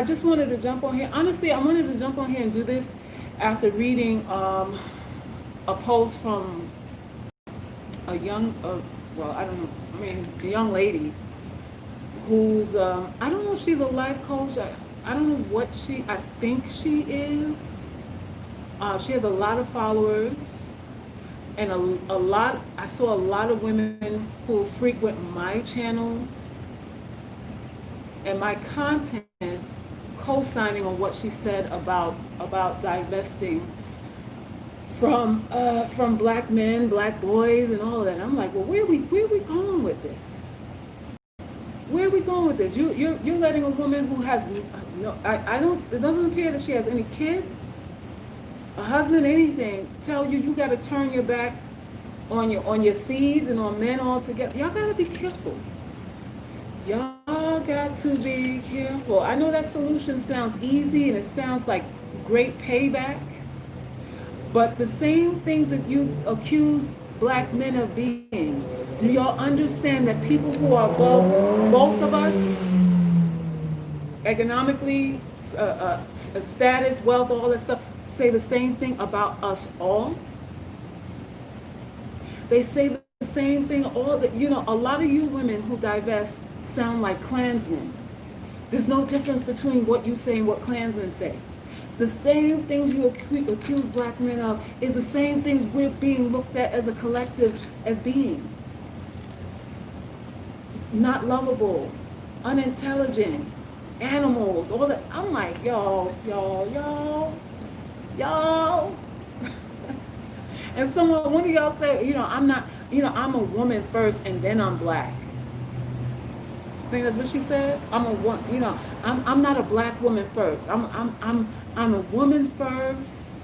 just wanted to jump on here. Honestly, I wanted to jump on here and do this after reading a post from a young, a young lady who's, I don't know if she's a life coach. I don't know what I think she is. She has a lot of followers, and I saw a lot of women who frequent my channel and my content co-signing on what she said about divesting from black men, black boys, and all of that. And I'm like, well, where are we going with this? Where are we going with this? You're letting a woman who has no, it doesn't appear that she has any kids, a husband, anything, tell you got to turn your back on your seeds and on men altogether. Y'all got to be careful. Y'all got to be careful. I know that solution sounds easy and it sounds like great payback, but the same things that you accuse black men of being, do y'all understand that people who are above both of us, economically, status, wealth, all that stuff, say the same thing about us all? They say the same thing. All the, a lot of you women who divest sound like Klansmen. There's no difference between what you say and what Klansmen say. The same things you accuse black men of is the same things we're being looked at as a collective as being. Not lovable, unintelligent, animals, all that. I'm like, y'all. And someone, one of y'all say, I'm not, I'm a woman first and then I'm black. I think that's what she said. I'm not a black woman first. I'm a woman first,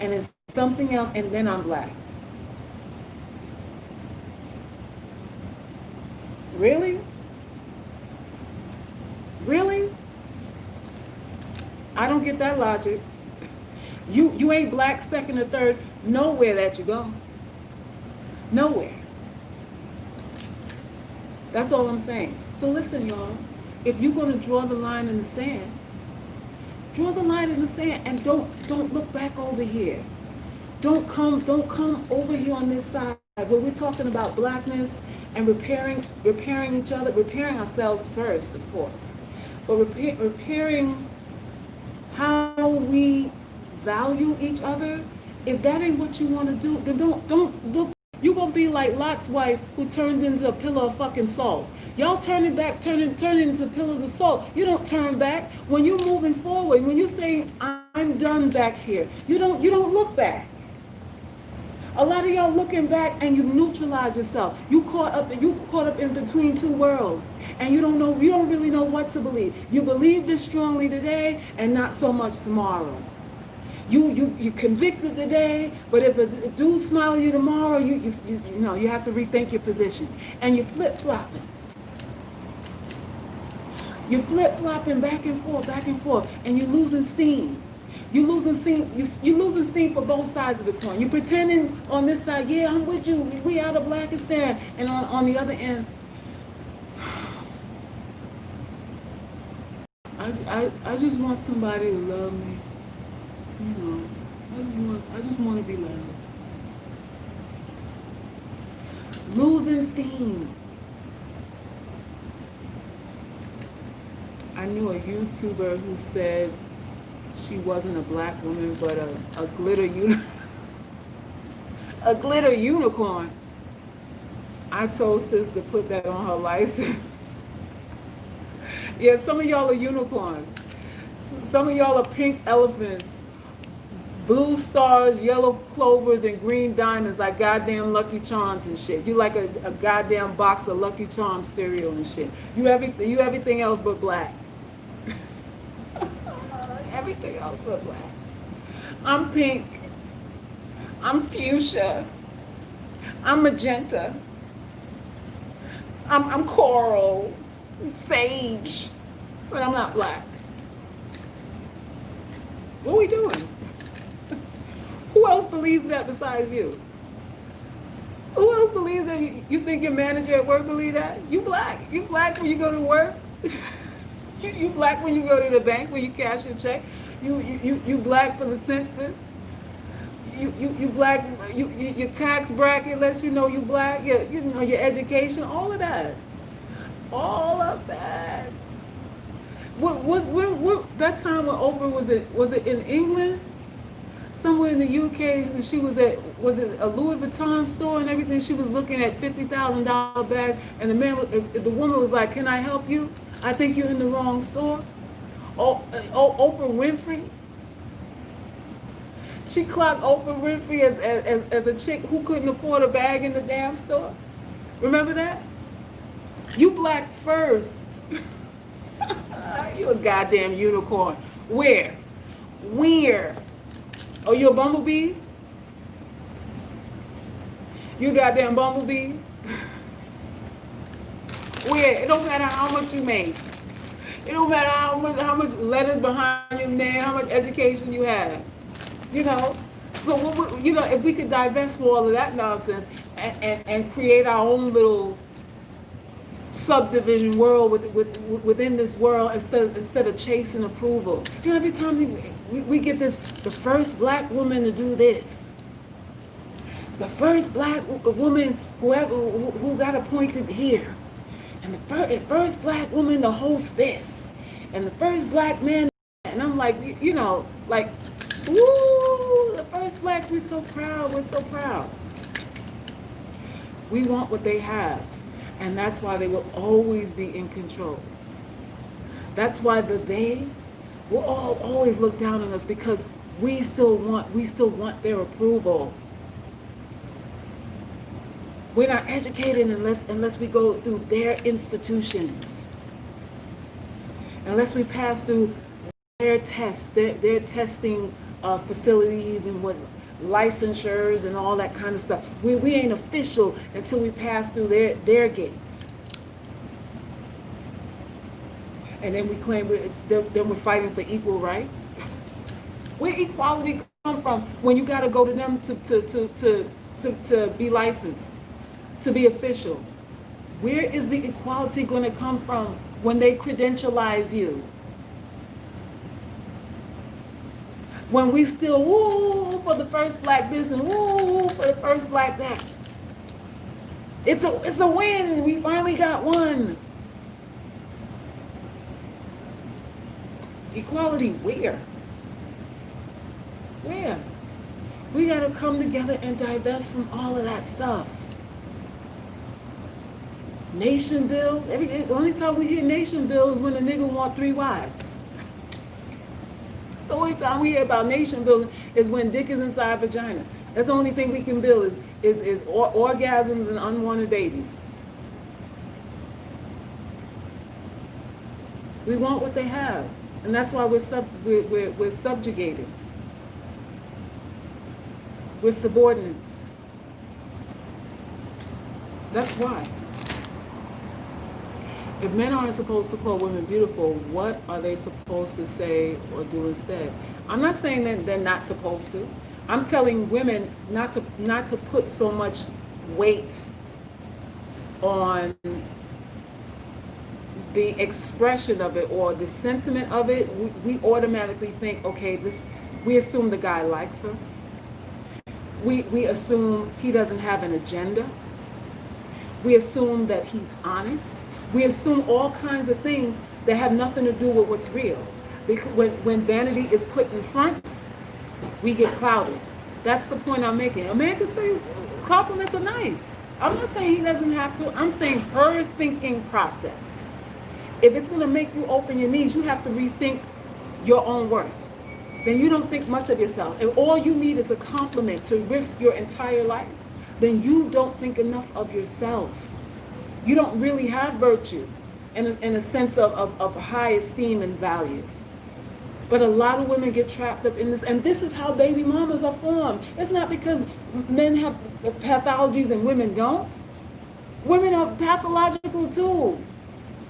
and then something else, and then I'm black. Really? Really? I don't get that logic. You ain't black second or third nowhere that you go. Nowhere. That's all I'm saying. So listen, y'all. If you're going to draw the line in the sand, draw the line in the sand and don't look back over here. Don't come over here on this side where we're talking about blackness and repairing each other, repairing ourselves first, of course, but repairing how we value each other. If that ain't what you want to do, then don't look. You're gonna be like Lot's wife who turned into a pillar of fucking salt. Y'all turning into pillars of salt. You don't turn back. When you're moving forward, when you say I'm done back here, you don't look back. A lot of y'all looking back and you neutralize yourself. You caught up in between two worlds, and you don't really know what to believe. You believe this strongly today and not so much tomorrow. You convicted today, but if a dude smile at you tomorrow, you have to rethink your position. And you're flip-flopping. You're flip-flopping back and forth, and you're losing steam. You're losing steam for both sides of the coin. You're pretending on this side, yeah, I'm with you, we out of Blackistan, and on the other end, I just want somebody to love me. I just want to be loved. Losing steam. I knew a YouTuber who said she wasn't a black woman, but a glitter unicorn. I told sis to put that on her license. Yeah, some of y'all are unicorns. Some of y'all are pink elephants, blue stars, yellow clovers, and green diamonds like goddamn Lucky Charms and shit. You like a goddamn box of Lucky Charms cereal and shit. You everything else but black. Everything else but black. I'm pink. I'm fuchsia. I'm magenta. I'm coral. Sage. But I'm not black. What are we doing? Who else believes that besides you? Who else believes that? You think your manager at work believes that? You black. You black when you go to work. You black when you go to the bank, when you cash your check. You black for the census. You black. Your tax bracket lets you know you black. Your education, all of that. All of that. What that time when Oprah was it in England? Somewhere in the UK, she was at, was it a Louis Vuitton store and everything? She was looking at $50,000 bags, and the woman was like, "Can I help you? I think you're in the wrong store." Oprah Winfrey. She clocked Oprah Winfrey as a chick who couldn't afford a bag in the damn store. Remember that? You black first. You a goddamn unicorn. Where? Oh, you a bumblebee? You a goddamn bumblebee? Where? It don't matter how much you make. It don't matter how much letters behind your name, how much education you have. You know. So if we could divest from all of that nonsense and create our own little subdivision world within this world instead of chasing approval. Every time we get this, the first black woman to do this, the first black woman who got appointed here, and the first black woman to host this, and the first black man, and I'm like, like, woo, the first blacks, we're so proud, we're so proud. We want what they have. And that's why they will always be in control. That's why they will always look down on us, because we still want their approval. We're not educated unless we go through their institutions. Unless we pass through their tests, their testing facilities and what licensures and all that kind of stuff. We ain't official until we pass through their gates. And then we claim then we're fighting for equal rights. Where equality come from when you got to go to them to be licensed, to be official? Where is the equality going to come from when they credentialize you? When we still woo for the first black this and woo for the first black that. It's a win. We finally got one. Equality where? Where? We got to come together and divest from all of that stuff. Nation bill. The only time we hear nation bill is when a nigga want 3 wives. The only time we hear about nation building is when dick is inside vagina. That's the only thing we can build is orgasms and unwanted babies. We want what they have, and that's why we're subjugated. We're subordinates. That's why. If men aren't supposed to call women beautiful, what are they supposed to say or do instead? I'm not saying that they're not supposed to. I'm telling women not to put so much weight on the expression of it or the sentiment of it. We automatically think, okay, we assume the guy likes us. We assume he doesn't have an agenda. We assume that he's honest. We assume all kinds of things that have nothing to do with what's real. Because when vanity is put in front, we get clouded. That's the point I'm making. A man can say compliments are nice. I'm not saying he doesn't have to. I'm saying her thinking process. If it's going to make you open your knees, you have to rethink your own worth. Then you don't think much of yourself. If all you need is a compliment to risk your entire life, then you don't think enough of yourself. You don't really have virtue in a sense of high esteem and value. But a lot of women get trapped up in this, and this is how baby mamas are formed. It's not because men have pathologies and women don't. Women are pathological too.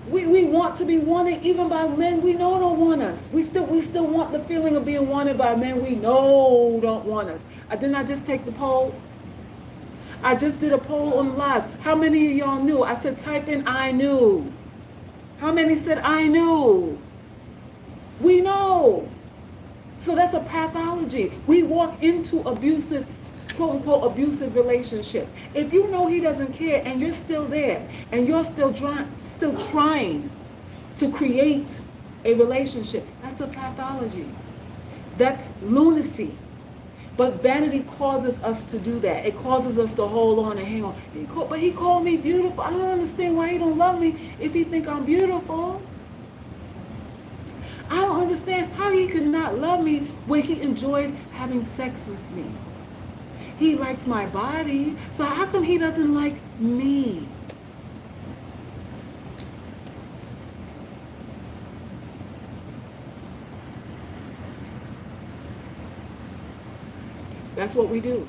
We want to be wanted even by men we know don't want us. We still want the feeling of being wanted by men we know don't want us. Didn't I just take the poll? I just did a poll on live. How many of y'all knew? I said type in I knew. How many said I knew? We know. So that's a pathology. We walk into abusive, quote unquote, abusive relationships. If you know he doesn't care and you're still there and you're still trying to create a relationship, that's a pathology. That's lunacy. But vanity causes us to do that. It causes us to hold on and hang on. But he called me beautiful. I don't understand why he don't love me if he think I'm beautiful. I don't understand how he could not love me when he enjoys having sex with me. He likes my body, so how come he doesn't like me? That's what we do.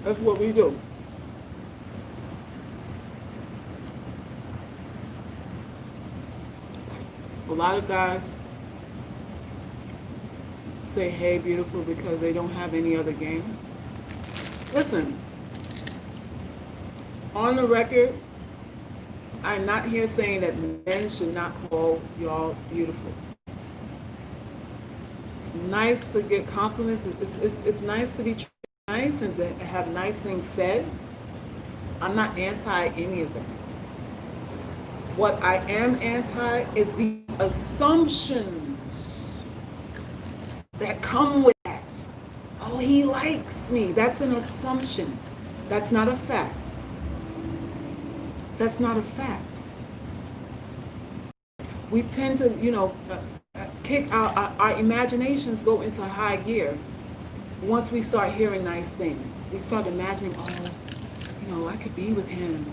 That's what we do. A lot of guys say, hey, beautiful, because they don't have any other game. Listen, on the record, I'm not here saying that men should not call y'all beautiful. It's nice to get compliments. It's nice to be nice and to have nice things said. I'm not anti any of that. What I am anti is the assumptions that come with that. Oh, he likes me. That's an assumption. That's not a fact. That's not a fact. We tend to, kick our imaginations go into high gear once we start hearing nice things. We start imagining, I could be with him.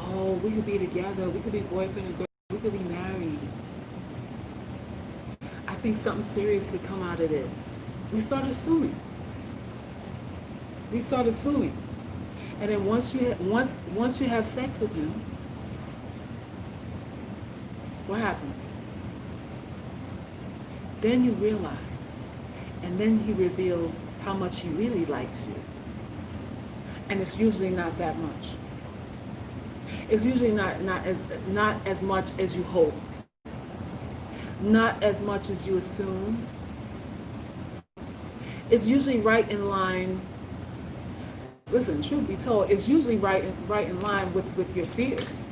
Oh, we could be together. We could be boyfriend and girl. We could be married. I think something serious could come out of this. We start assuming. And then once you have sex with him, what happens? Then you realize, and then he reveals how much he really likes you. And it's usually not that much. It's usually not as much as you hoped. Not as much as you assumed. It's usually right in line. Listen, truth be told, it's usually right in line with your fears.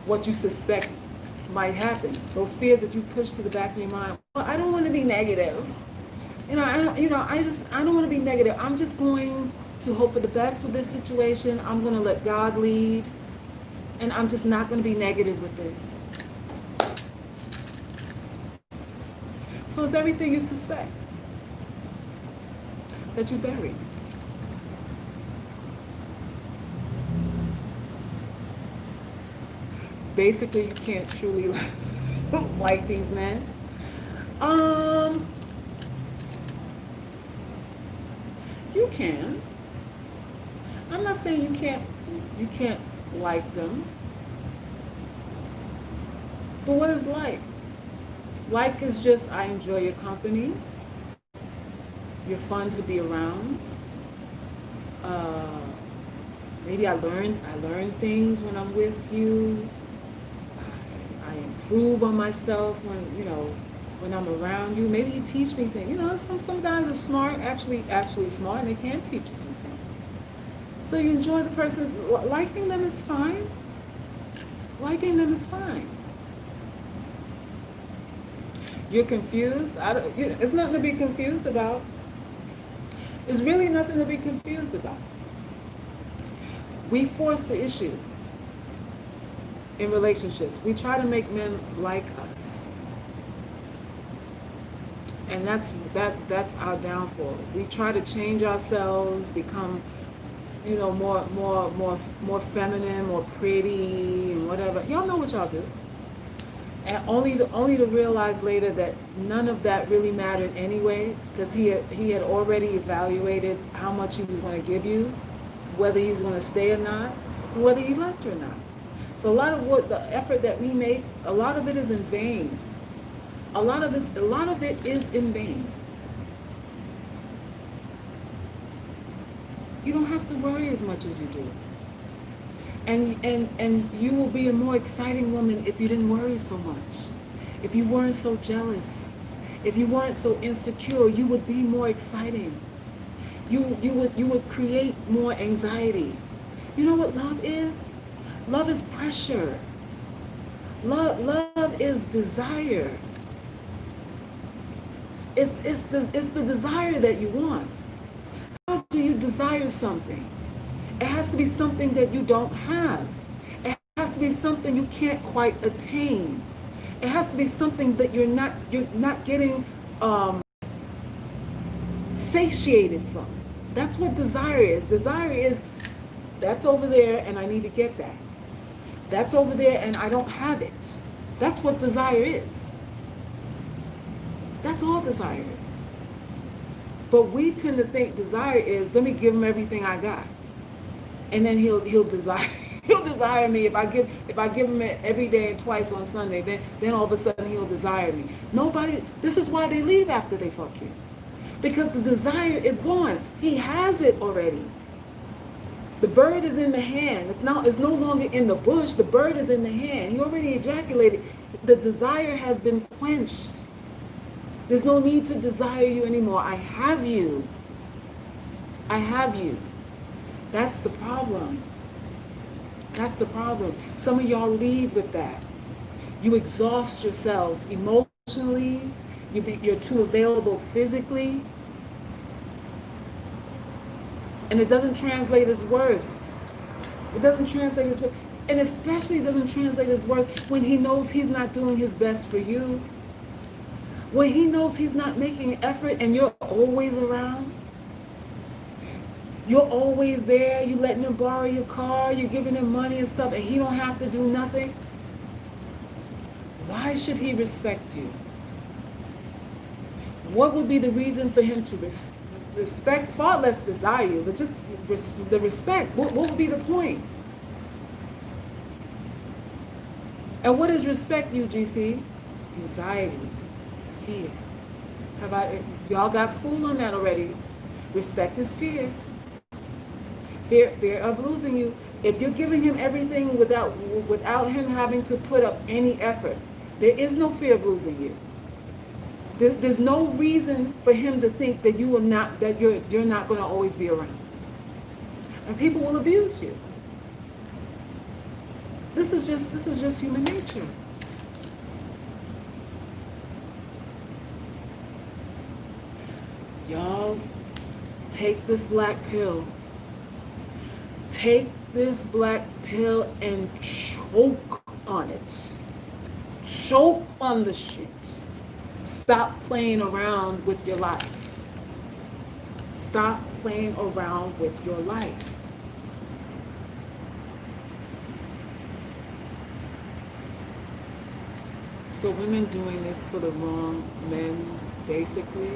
What you suspect might happen. Those fears that you push to the back of your mind. Well, I don't want to be negative. I don't want to be negative. I'm just going to hope for the best with this situation. I'm going to let God lead. And I'm just not going to be negative with this. So it's everything you suspect that you bury. Basically, you can't truly like these men. You can. I'm not saying you can't like them. But what is like? Like is just, I enjoy your company. You're fun to be around. Maybe I learn things when I'm with you. I improve on myself when I'm around you. Maybe you teach me things. Some guys are smart, actually smart, and they can teach you something. So you enjoy the person. Liking them is fine. You're confused. It's nothing to be confused about. There's really nothing to be confused about. We force the issue in relationships. We try to make men like us. And that's our downfall. We try to change ourselves, become more feminine, more pretty, and whatever. Y'all know what y'all do. And only to realize later that none of that really mattered anyway, because he had already evaluated how much he was going to give you, whether he was going to stay or not, whether he left or not. So a lot of the effort that we make, a lot of it is in vain. A lot of it is in vain. You don't have to worry as much as you do. And you will be a more exciting woman if you didn't worry so much. If you weren't so jealous. If you weren't so insecure, you would be more exciting. You would create more anxiety. You know what love is? Love is pressure. Love is desire. It's the desire that you want. How do you desire something? It has to be something that you don't have. It has to be something you can't quite attain. It has to be something that you're not getting satiated from. That's what desire is. Desire is, that's over there and I need to get that. That's over there and I don't have it. That's what desire is. That's all desire is. But we tend to think desire is, let me give him everything I got. And then he'll desire. He'll desire me if I give him it every day and twice on Sunday. Then all of a sudden he'll desire me. Nobody. This is why they leave after they fuck you, because the desire is gone. He has it already. The bird is in the hand. It's no longer in the bush. The bird is in the hand. He already ejaculated. The desire has been quenched. There's no need to desire you anymore. I have you. I have you. That's the problem. That's the problem. Some of y'all lead with that. You exhaust yourselves emotionally. You're too available physically. And it doesn't translate as worth. It doesn't translate as worth. And especially doesn't translate as worth when he knows he's not doing his best for you. When he knows he's not making an effort and you're always around. You're always there. You're letting him borrow your car. You're giving him money and stuff, and he don't have to do nothing. Why should he respect you? What would be the reason for him to respect? Far less desire you, but just the respect. What would be the point? And what is respect, UGC? Anxiety, fear. Y'all got school on that already. Respect is fear. Fear of losing you. If you're giving him everything without him having to put up any effort, there is no fear of losing you. There's no reason for him to think that you're not going to always be around. And people will abuse you. This is just human nature. Y'all, take this black pill. Take this black pill and choke on it. Choke on the shit. Stop playing around with your life. Stop playing around with your life. So women doing this for the wrong men, basically.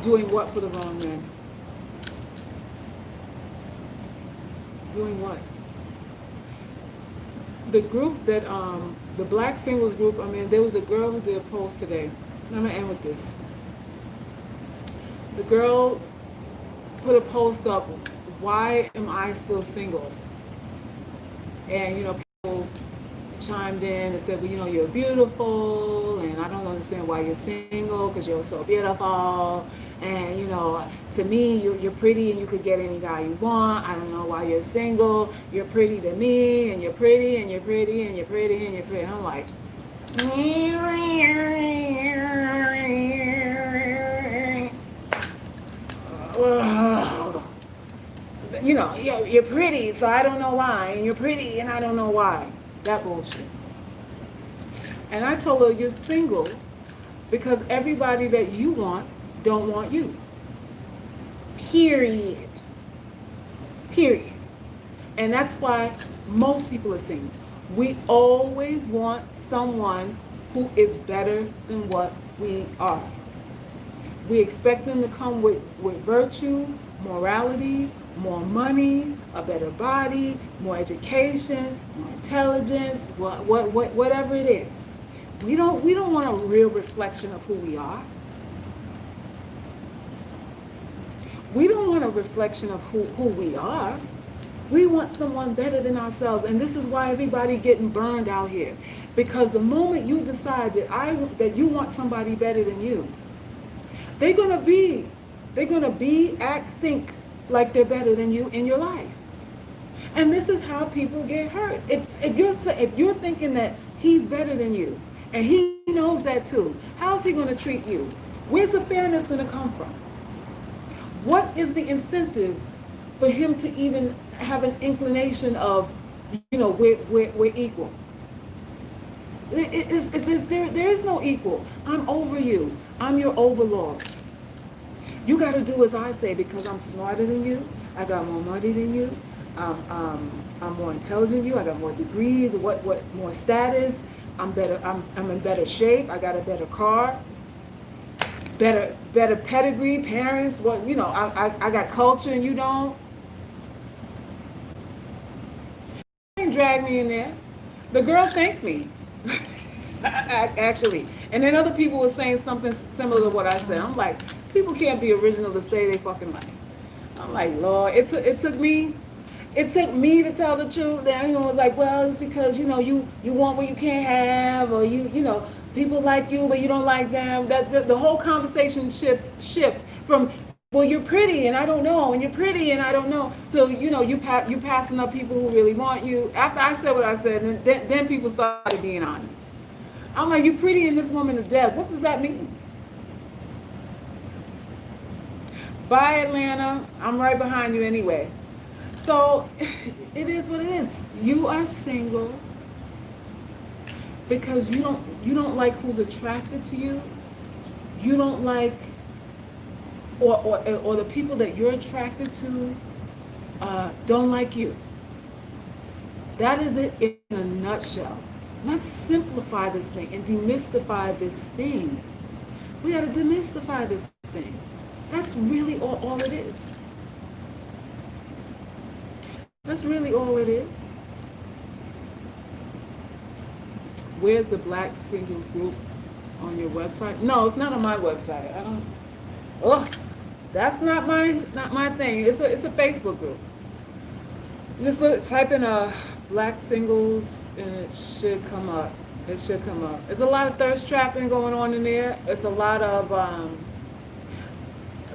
Doing what for the wrong men? Doing what? The group that, the black singles group, there was a girl who did a post today. I'm going to end with this. The girl put a post up, why am I still single? And, people chimed in and said, well, you're beautiful, and I don't understand why you're single, because you're so beautiful. And, to me, you're pretty and you could get any guy you want. I don't know why you're single. You're pretty to me, and you're pretty, and you're pretty, and you're pretty, and you're pretty. I'm like, you're pretty, so I don't know why. And you're pretty, and I don't know why. That bullshit. And I told her, you're single because everybody that you want don't want you. Period. And that's why most people are single. We always want someone who is better than what we are. We expect them to come with virtue, morality, more money, a better body, more education, more intelligence, whatever it is. We don't want a real reflection of who we are. We don't want a reflection of who we are. We want someone better than ourselves. And this is why everybody getting burned out here. Because the moment you decide that you want somebody better than you, they're gonna act, think like they're better than you in your life. And this is how people get hurt. If you're thinking that he's better than you, and he knows that too, how's he gonna treat you? Where's the fairness gonna come from? What is the incentive for him to even have an inclination of, we're equal? There is no equal. I'm over you. I'm your overlord. You got to do as I say because I'm smarter than you. I got more money than you. I'm more intelligent than you. I got more degrees. What more status? I'm better. I'm in better shape. I got a better car. Better pedigree, parents. I got culture and you don't. drag me in there. The girl thanked me, actually. And then other people were saying something similar to what I said. I'm like, people can't be original to say they fucking right. I'm like, Lord, it took me to tell the truth. Then everyone was like, well, it's because, you want what you can't have, or people like you, but you don't like them. That the whole conversation shift from, well, you're pretty and I don't know, and you're pretty and I don't know. So, you passing up people who really want you. After I said what I said, and then people started being honest. I'm like, you pretty and this woman is dead. What does that mean? Bye, Atlanta. I'm right behind you anyway. So it is what it is. You are single because you don't like who's attracted to you. You don't like, or the people that you're attracted to don't like you. That is it in a nutshell. Let's simplify this thing and demystify this thing. We got to demystify this thing. That's really all it is. That's really all it is. Where's the Black Singles group on your website? No, it's not on my website. I don't. Oh, that's not my thing. It's a Facebook group. Just type in a Black Singles and it should come up. It should come up. There's a lot of thirst trapping going on in there. It's a lot of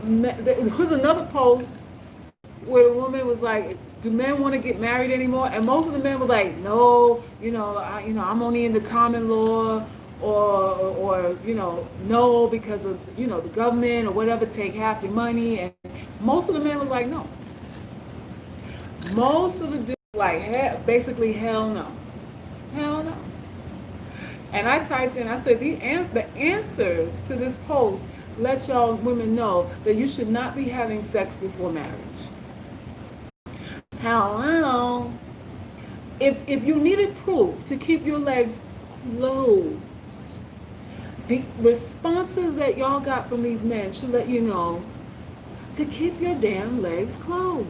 there was another post where the woman was like, do men want to get married anymore? And most of the men were like, no, I'm only in the common law, or no, because of the government or whatever take half your money. And most of the men was like, no. Most of the dudes like basically hell no. And I typed in, I said, the answer to this post lets y'all women know that you should not be having sex before marriage. Hello. If you needed proof to keep your legs closed, the responses that y'all got from these men should let you know to keep your damn legs closed.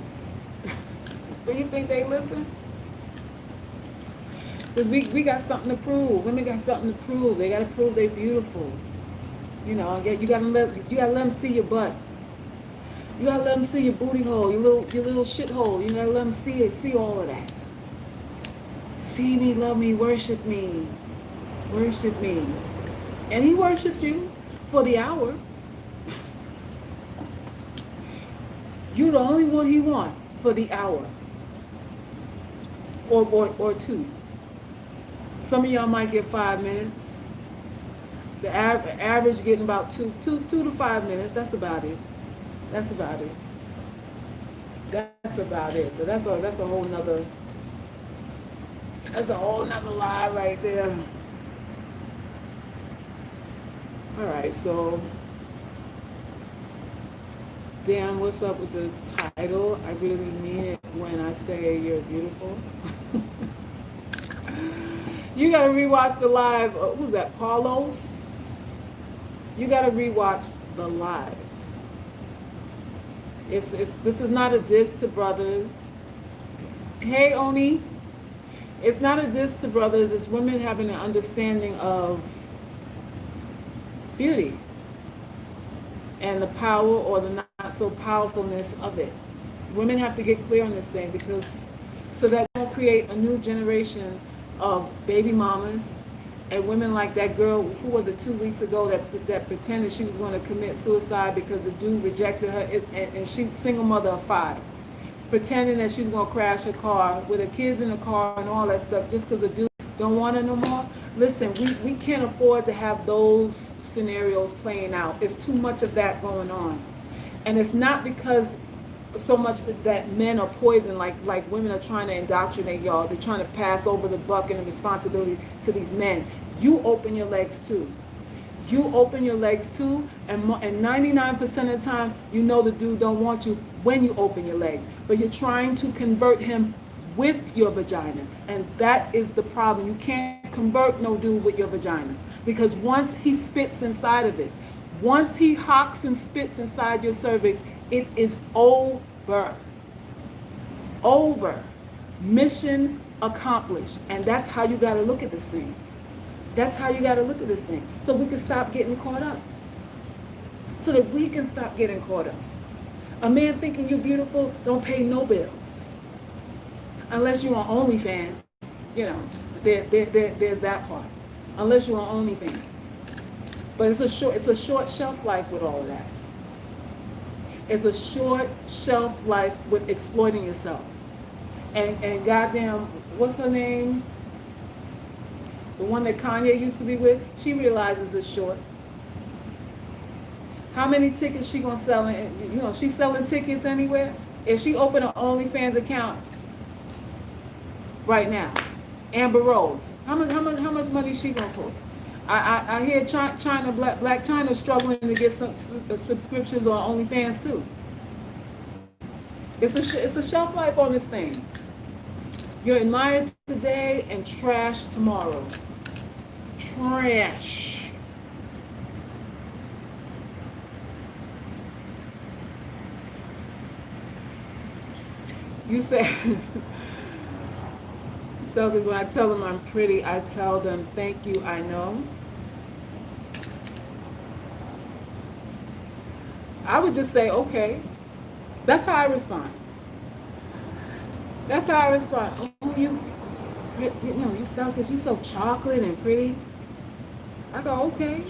Do you think they listen? Because we got something to prove. Women got something to prove. They got to prove they're beautiful. You gotta let them see your butt. You gotta let them see your booty hole, your little shit hole. You gotta let them see all of that. See me, love me, worship me, and he worships you for the hour. You're the only one he wants for the hour, or two. Some of y'all might get 5 minutes. The average getting about two to 5 minutes. That's about it. But that's a whole nother lie right there. All right, so Dan, what's up with the title? I really mean it when I say you're beautiful. You gotta rewatch the live. Who's that? Paulos? You gotta rewatch the live. This is not a diss to brothers. Hey Oni, it's not a diss to brothers. It's women having an understanding of beauty and the power or the not so powerfulness of it. Women have to get clear on this thing, because so that won't create a new generation of baby mamas and women like that girl, who was it 2 weeks ago, that pretended she was going to commit suicide because the dude rejected her, and she's single mother of 5, pretending that she's going to crash her car with her kids in the car and all that stuff just because the dude don't want her no more. Listen, we can't afford to have those scenarios playing out. It's too much of that going on. And it's not because so much that men are poison, like women are trying to indoctrinate y'all. They're trying to pass over the buck and the responsibility to these men. You open your legs too. And 99% of the time, the dude don't want you when you open your legs. But you're trying to convert him with your vagina. And that is the problem. You can't convert no dude with your vagina. Because once he spits inside of it, once he hocks and spits inside your cervix, it is over. Mission accomplished. And that's how you got to look at this thing. That's how you got to look at this thing. So we can stop getting caught up. So that we can stop getting caught up. A man thinking you're beautiful don't pay no bills. Unless you're on OnlyFans. You know, there's that part. Unless you're on OnlyFans. But it's a short shelf life with all of that. It's a short shelf life with exploiting yourself. And goddamn, what's her name? The one that Kanye used to be with, she realizes it's short. How many tickets she gonna sell? You know, she's selling tickets anywhere. If she opened an OnlyFans account right now, Amber Rose, how much money she gonna pull? I hear China, Black China struggling to get some subscriptions on OnlyFans too. It's a shelf life on this thing. You're admired today and trash tomorrow. Trash. You say, so because when I tell them I'm pretty, I tell them, thank you, I know. I would just say, okay. That's how I respond. That's how I respond. Oh, you know, you sell because you're so chocolate and pretty. I go, okay.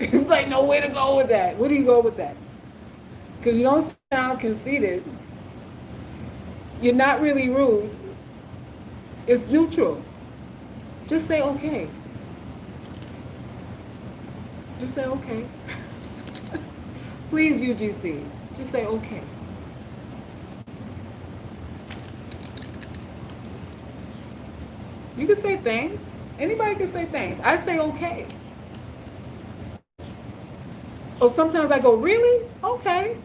It's like no way to go with that. Where do you go with that? Because you don't sound conceited. You're not really rude. It's neutral. Just say okay. Just say okay. Please, UGC. Just say okay. You can say thanks. Anybody can say thanks. I say okay. Or sometimes I go, really? Okay.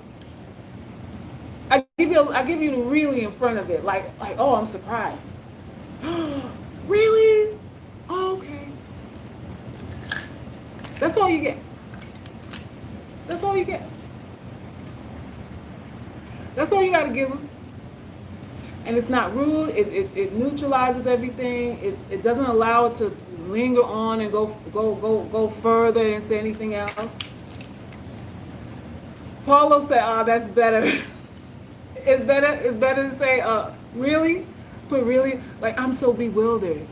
I give you the really in front of it. Like, oh, I'm surprised. Really? Oh, okay. That's all you get. That's all you get. That's all you got to give them. And it's not rude. It neutralizes everything. It doesn't allow it to linger on and go further into anything else. Paulo said, "Oh, that's better." It's better to say, really? But really, like, I'm so bewildered.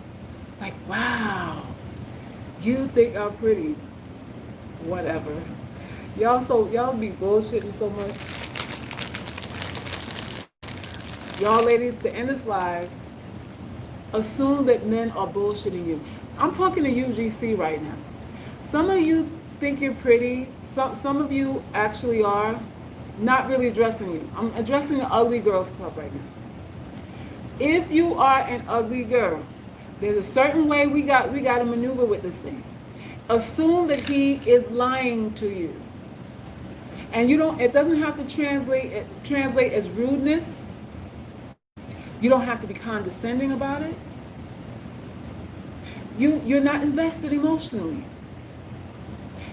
Like, wow, you think I'm pretty. Whatever. Y'all be bullshitting so much. Y'all ladies, to end this live, assume that men are bullshitting you. I'm talking to UGC right now. Some of you think you're pretty. Some of you actually are. Not really addressing you. I'm addressing the Ugly Girls Club right now. If you are an ugly girl, there's a certain way we got to maneuver with this thing. Assume that he is lying to you. And it doesn't have to translate as rudeness. You don't have to be condescending about it. You're not invested emotionally.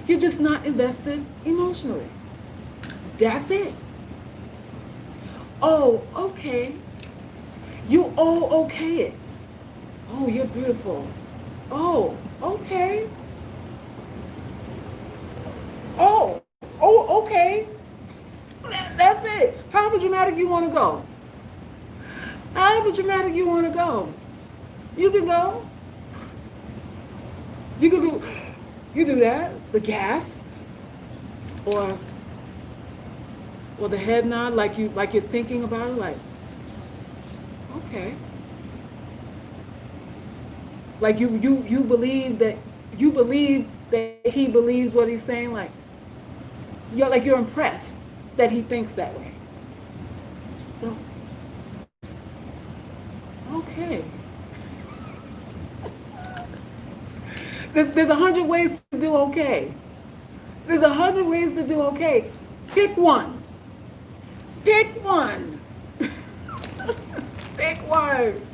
You're just not invested emotionally. That's it. Oh, okay. You okay it. Oh, you're beautiful. Oh, okay. Oh, okay. That's it. However dramatic you want to go. However dramatic you want to go. You can go. You do that, the gasp, or the head nod, like you're thinking about it, like, okay. Like you believe that he believes what he's saying, like you're impressed that he thinks that way. Go. Okay. There's 100 ways to do okay. There's 100 ways to do okay. Pick one. Pick one. Pick one.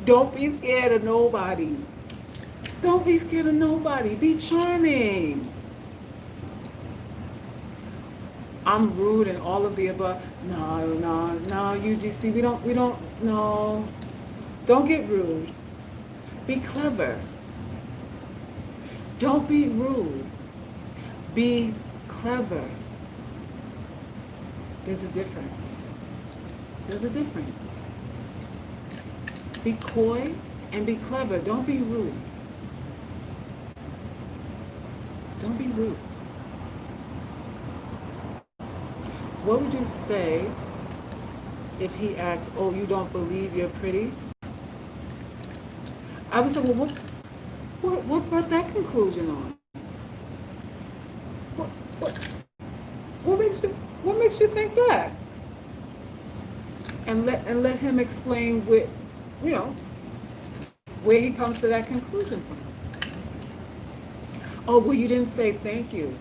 Don't be scared of nobody. Don't be scared of nobody. Be charming. I'm rude and all of the above. No, no, no, UGC, we don't, no. Don't get rude. Be clever. Don't be rude. Be clever. There's a difference. There's a difference. Be coy and be clever. Don't be rude. Don't be rude. What would you say if he asks, oh, you don't believe you're pretty? I would say, well, what brought that conclusion on? What makes you think that? And let him explain where he comes to that conclusion from. Oh, well, you didn't say thank you.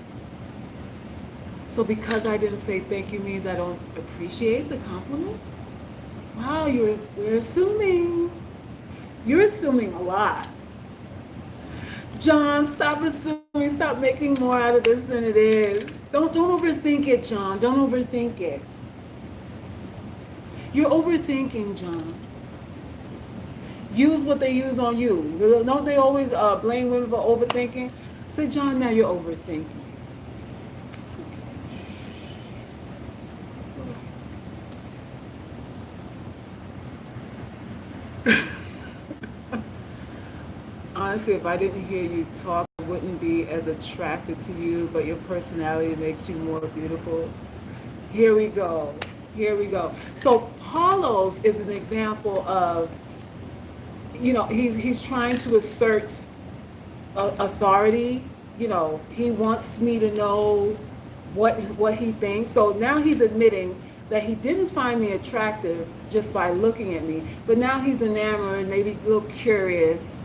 So because I didn't say thank you means I don't appreciate the compliment? Wow, we're assuming. You're assuming a lot. John, stop assuming. Stop making more out of this than it is. Don't overthink it, John. Don't overthink it. You're overthinking, John. Use what they use on you. Don't they always blame women for overthinking? Say, John, now you're overthinking. It's okay. Honestly, if I didn't hear you talk, I wouldn't be as attracted to you, but your personality makes you more beautiful. Here we go. Here we go. So Paulos is an example of, he's trying to assert authority. He wants me to know what he thinks. So now he's admitting that he didn't find me attractive just by looking at me, but now he's enamored, maybe a little curious,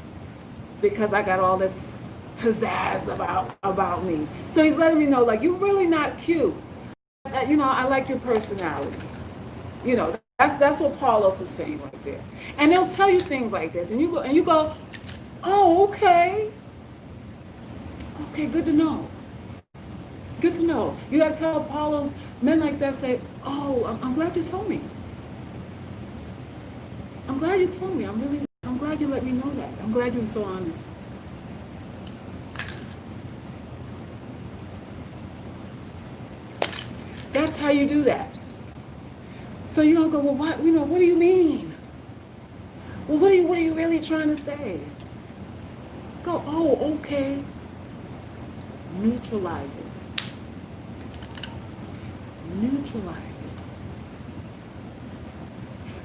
because I got all this pizzazz about me. So he's letting me know, like, you're really not cute. I like your personality. That's what Paulos is saying right there. And they'll tell you things like this, and you go, oh, okay. Okay, good to know. Good to know. You gotta tell Paulos, men like that say, oh, I'm glad you told me. I'm glad you told me. I'm glad you let me know that. I'm glad you were so honest. That's how you do that. So you don't go, well, what do you mean? Well, what are you really trying to say? Go, oh, okay. Neutralize it. Neutralize it.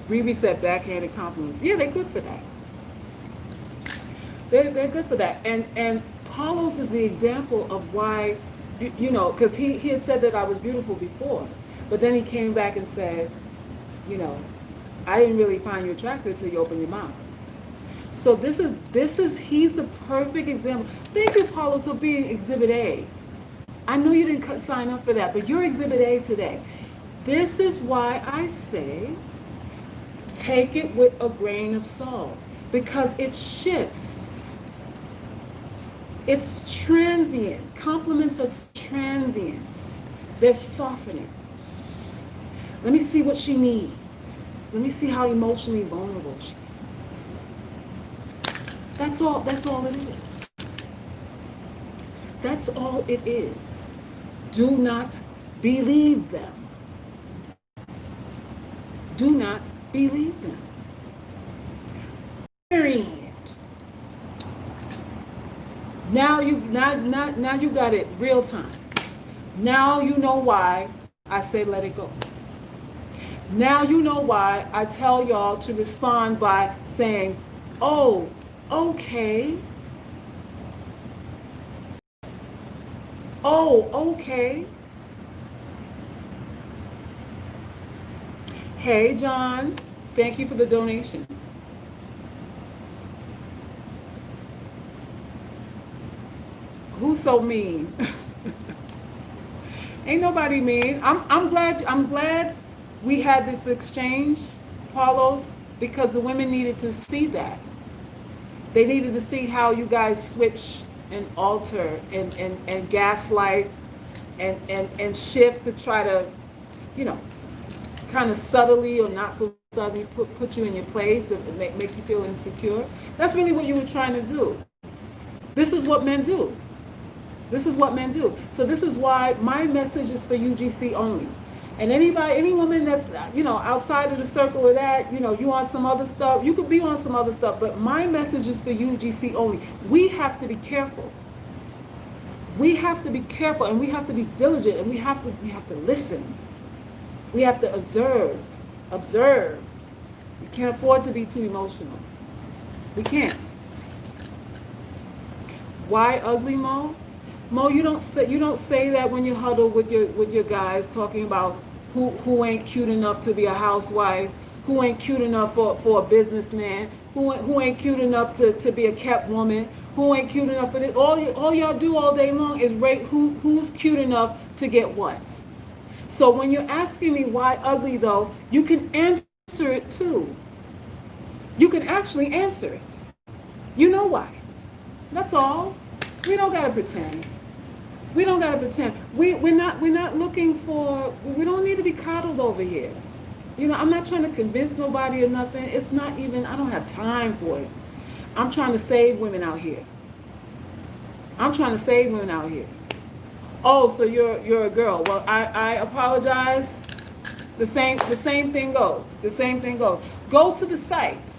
Reeve said backhanded compliments. Yeah, they're good for that. They're good for that. And Paulos is the example of why, because he had said that I was beautiful before, but then he came back and said, I didn't really find you attractive until you opened your mouth. So he's the perfect example. Thank you, Paulos, for being Exhibit A. I know you didn't sign up for that, but you're Exhibit A today. This is why I say, take it with a grain of salt, because it shifts. It's transient. Compliments are transient. They're softening. Let me see what she needs. Let me see how emotionally vulnerable she is. That's all it is. That's all it is. Do not believe them. Do not believe them. Period. Now you got it real time. Now you know why I say let it go. Now you know why I tell y'all to respond by saying, oh, okay. Oh, okay. Hey, John, thank you for the donation. Who's so mean? Ain't nobody mean. I'm glad we had this exchange, Paulos, because the women needed to see that. They needed to see how you guys switch and alter and gaslight and shift to try to, you know, kind of subtly or not so subtly put you in your place and make you feel insecure. That's really what you were trying to do. This is what men do. This is what men do. So this is why my message is for UGC only. And anybody, any woman that's, you know, outside of the circle of that, you know, you on some other stuff, you could be on some other stuff, but my message is for UGC only. We have to be careful. We have to be careful, and we have to be diligent, and we have to listen. We have to observe. We can't afford to be too emotional. We can't. Why ugly, Mo? Mo, you don't say that when you huddle with your guys, talking about who ain't cute enough to be a housewife, who ain't cute enough for a businessman, who ain't cute enough to be a kept woman, who ain't cute enough for this. All y'all do all day long is rate who's cute enough to get what. So when you're asking me why ugly, though, you can answer it too. You can actually answer it. You know why. That's all. We don't gotta pretend. We don't gotta pretend. We're not looking for. We don't need to be coddled over here. You know, I'm not trying to convince nobody or nothing. It's not even. I don't have time for it. I'm trying to save women out here. I'm trying to save women out here. Oh, so you're a girl. Well, I apologize. The same thing goes. The same thing goes. Go to the site,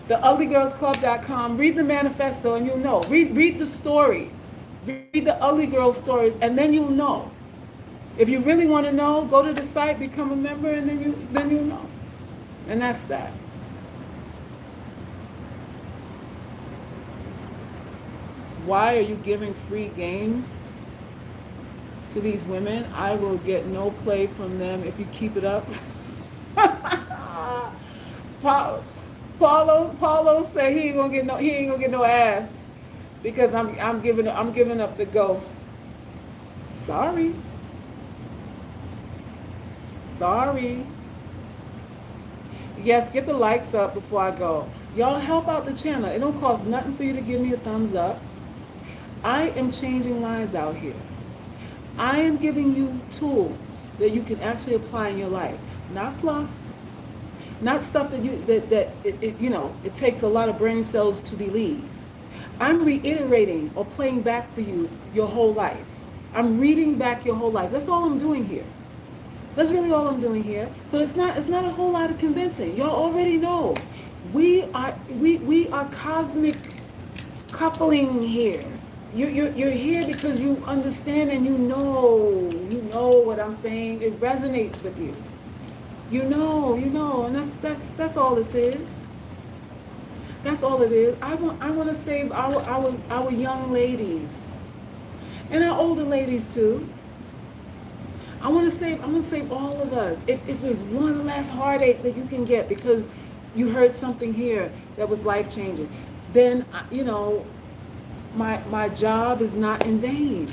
theuglygirlsclub.com. Read the manifesto, and you'll know. Read the stories. Read the ugly girl stories, and then you'll know. If you really want to know, go to the site, become a member, and then you'll know. And that's that. Why are you giving free game to these women? I will get no play from them if you keep it up. Paulo said he ain't gonna get no ass because I'm giving up the ghost. Sorry. Yes, get the likes up before I go. Y'all help out the channel. It don't cost nothing for you to give me a thumbs up. I am changing lives out here. I am giving you tools that you can actually apply in your life. Not fluff. Not stuff that it takes a lot of brain cells to believe. I'm reiterating or playing back for you your whole life. I'm reading back your whole life. That's all I'm doing here. That's really all I'm doing here. So it's not a whole lot of convincing. Y'all already know. We are cosmic coupling here. You're here because you understand and you know what I'm saying. It resonates with you. You know, and that's all this is. That's all it is. I want to save our young ladies and our older ladies too. I want to save all of us. If there's one less heartache that you can get because you heard something here that was life changing, then my job is not in vain.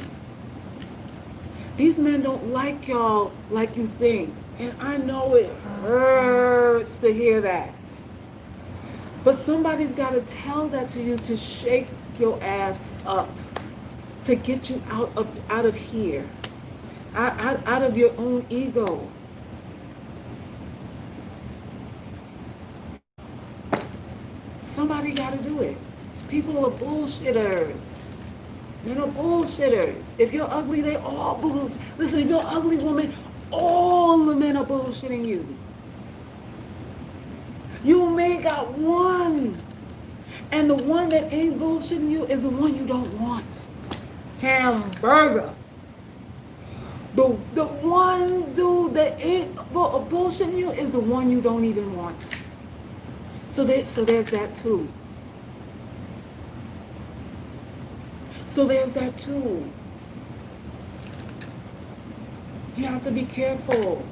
These men don't like y'all like you think. And I know it hurts to hear that. But somebody's got to tell that to you to shake your ass up, to get you out of here, out of your own ego. Somebody got to do it. People are bullshitters. Men are bullshitters. If you're ugly, they all bullshit. Listen, if you're an ugly woman, all the men are bullshitting you. You may got one. And the one that ain't bullshitting you is the one you don't want. Hamburger. The one dude that ain't bullshitting you is the one you don't even want. So there's that too. You have to be careful.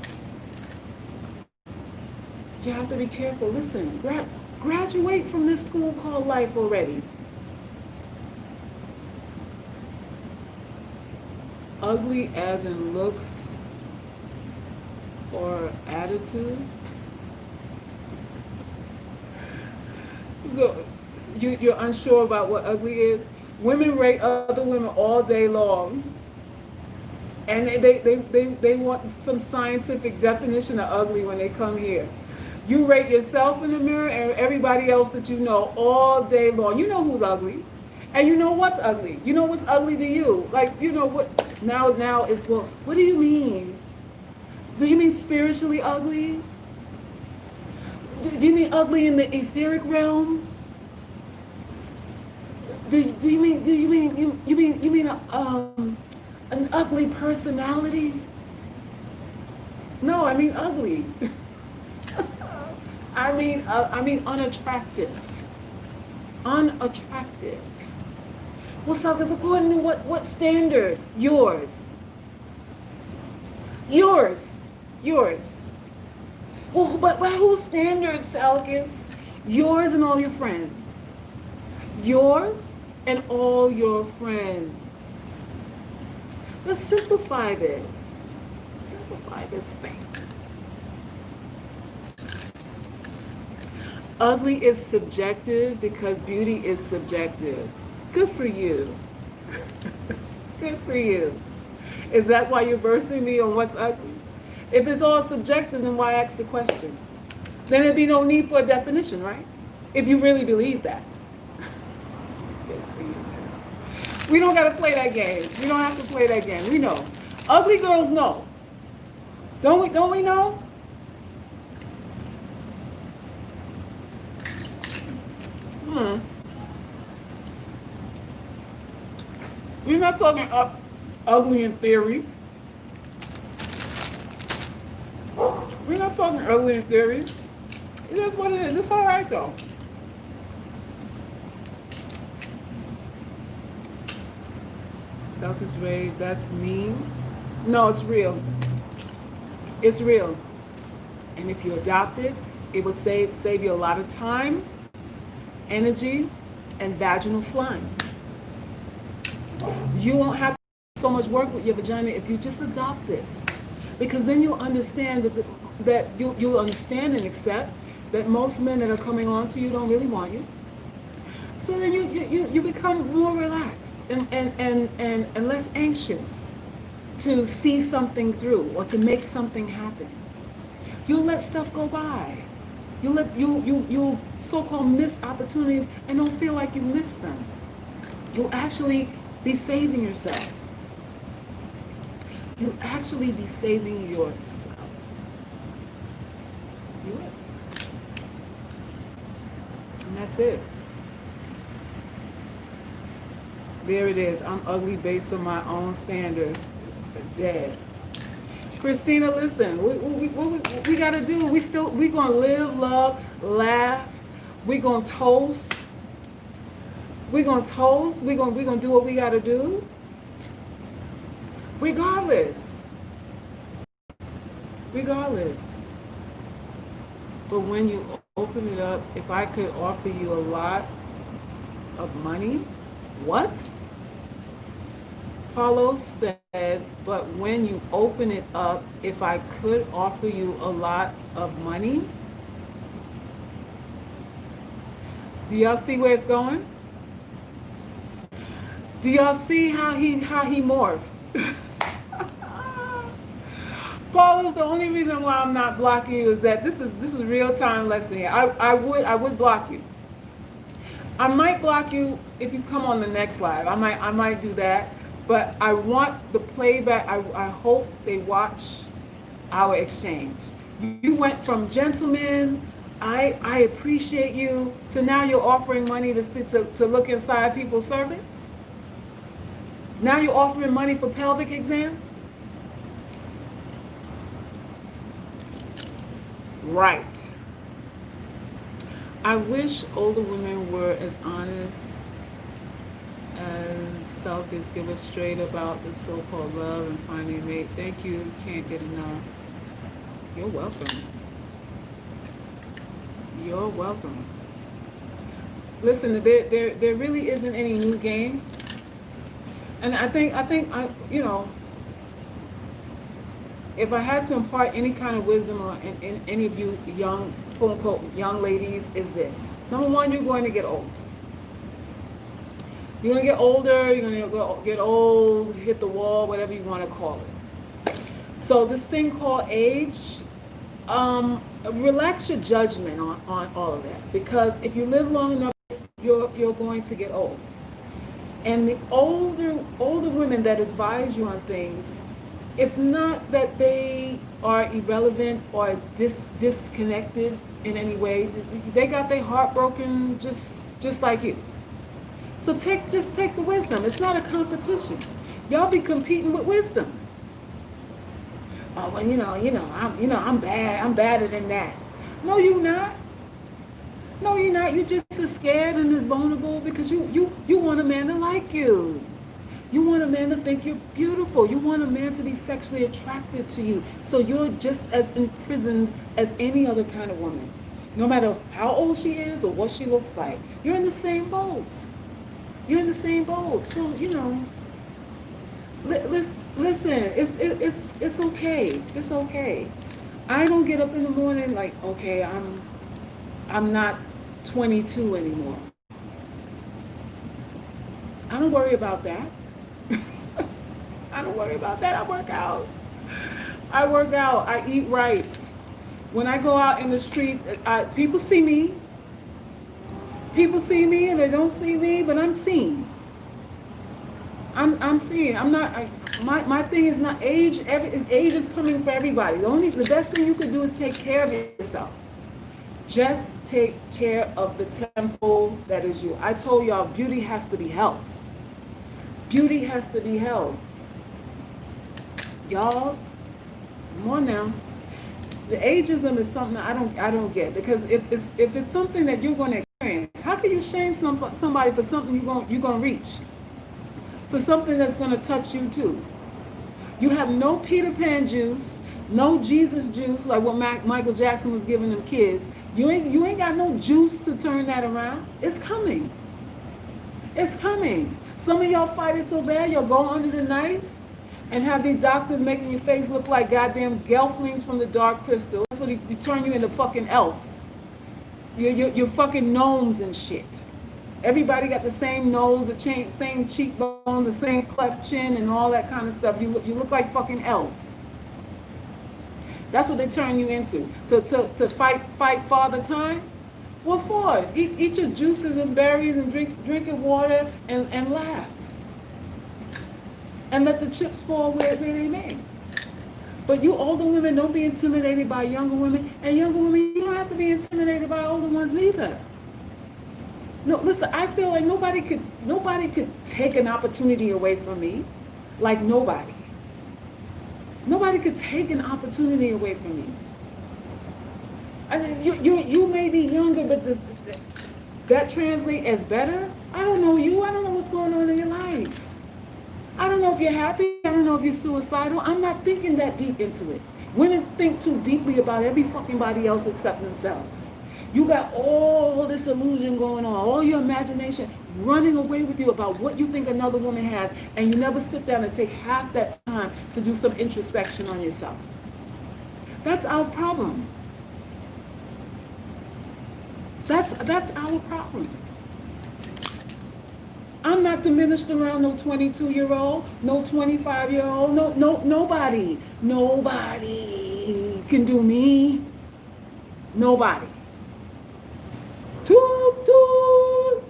Listen, graduate from this school called life already. Ugly as in looks or attitude. You're unsure about what ugly is. Women rate other women all day long, and they want some scientific definition of ugly when they come here. You rate yourself in the mirror and everybody else that you know all day long. You know who's ugly, and you know what's ugly. You know what's ugly to you. Like, you know what? Now is, well, what do you mean? Do you mean spiritually ugly? Do you mean ugly in the etheric realm? Do you mean an ugly personality? No, I mean ugly. I mean unattractive. Unattractive. Well, so it's according to what standard? Yours. Well, but whose standard, Salkis? Yours and all your friends. Yours and all your friends. Let's simplify this. Simplify this thing. Ugly is subjective because beauty is subjective. Good for you. Good for you. Is that why you're versing me on what's ugly? If it's all subjective, then why ask the question? Then there'd be no need for a definition, right? If you really believe that. We don't got to play that game. We don't have to play that game. We know. Ugly girls know. Don't we know? We're not talking ugly in theory. We're not talking ugly in theory. It is what it is. It's all right, though. Selfish rage, that's mean. No, it's real. It's real. And if you adopt it, it will save you a lot of time, energy, and vaginal slime. You won't have so much work with your vagina if you just adopt this. Because then you'll understand that you'll understand and accept that most men that are coming on to you don't really want you. So then you become more relaxed and less anxious to see something through or to make something happen. You'll let stuff go by. You'll so-called miss opportunities and don't feel like you missed them. You'll actually be saving yourself. You'll actually be saving yourself. You will. And that's it. There it is. I'm ugly based on my own standards. Dead. Christina, listen. What we gotta do? We gonna live, love, laugh. We gonna toast. We gonna toast. We gonna do what we gotta do. Regardless. But when you open it up, if I could offer you a lot of money, what? Paulo said, but when you open it up, if I could offer you a lot of money. Do y'all see where it's going? Do y'all see how he morphed? Paulo's the only reason why I'm not blocking you is that this is real time lesson here. I would block you. I might block you if you come on the next live. I might do that. But I want the playback. I hope they watch our exchange. You went from gentleman, I appreciate you, to now you're offering money to look inside people's cervix. Now you're offering money for pelvic exams. Right. I wish older women were as honest as Selkis. Give us straight about the so-called love and finding a mate. Thank you. Can't get enough. You're welcome. You're welcome. Listen, there really isn't any new game. And I think if I had to impart any kind of wisdom in any of you young, quote unquote, young ladies, is this. Number one, you're going to get old. You're gonna get older. You're gonna get old, hit the wall, whatever you want to call it. So this thing called age, relax your judgment on all of that, because if you live long enough, you're going to get old. And the older women that advise you on things, it's not that they are irrelevant or disconnected in any way. They got their heart broken just like you. So just take the wisdom. It's not a competition. Y'all be competing with wisdom. Oh well, I'm bad. I'm badder than that. No, you're not. No, you're not. You're just as scared and as vulnerable because you want a man to like you. You want a man to think you're beautiful. You want a man to be sexually attracted to you. So you're just as imprisoned as any other kind of woman. No matter how old she is or what she looks like. You're in the same boat. You're in the same boat. So, listen, it's okay. It's okay. I don't get up in the morning like, okay, I'm not 22 anymore. I don't worry about that. I don't worry about that. I work out. I eat right. When I go out in the street, people see me. People see me and they don't see me, but I'm seen. I'm seen. I'm not. My thing is not age. Age is coming for everybody. The best thing you could do is take care of yourself. Just take care of the temple that is you. I told y'all, beauty has to be health. Beauty has to be health. Y'all, come on now. The ageism is something I don't get, because if it's something that you're going to experience, how can you shame somebody for something you're going to reach? For something that's going to touch you too. You have no Peter Pan juice, no Jesus juice like what Michael Jackson was giving them kids. You ain't got no juice to turn that around. It's coming. It's coming. Some of y'all fight it so bad you'll go under the knife and have these doctors making your face look like goddamn gelflings from the Dark Crystal. That's what they turn you into fucking elves. You're fucking gnomes and shit. Everybody got the same nose, the same cheekbone, the same cleft chin, and all that kind of stuff. You look like fucking elves. That's what they turn you into. To fight Father Time? What for? Eat your juices and berries and drink your water and laugh. And let the chips fall where they may. But you older women, don't be intimidated by younger women. And younger women, you don't have to be intimidated by older ones neither. No, listen, I feel like nobody could take an opportunity away from me. Like nobody. Nobody could take an opportunity away from me. I mean, you may be younger, but that translates as better. I don't know you. I don't know what's going on in your life. I don't know if you're happy. I don't know if you're suicidal. I'm not thinking that deep into it. Women think too deeply about every fucking body else except themselves. You got all this illusion going on, all your imagination running away with you about what you think another woman has, and you never sit down and take half that time to do some introspection on yourself. That's our problem. That's our problem. I'm not diminished around no 22-year-old, no 25-year-old, nobody can do me. Nobody. Toot, toot.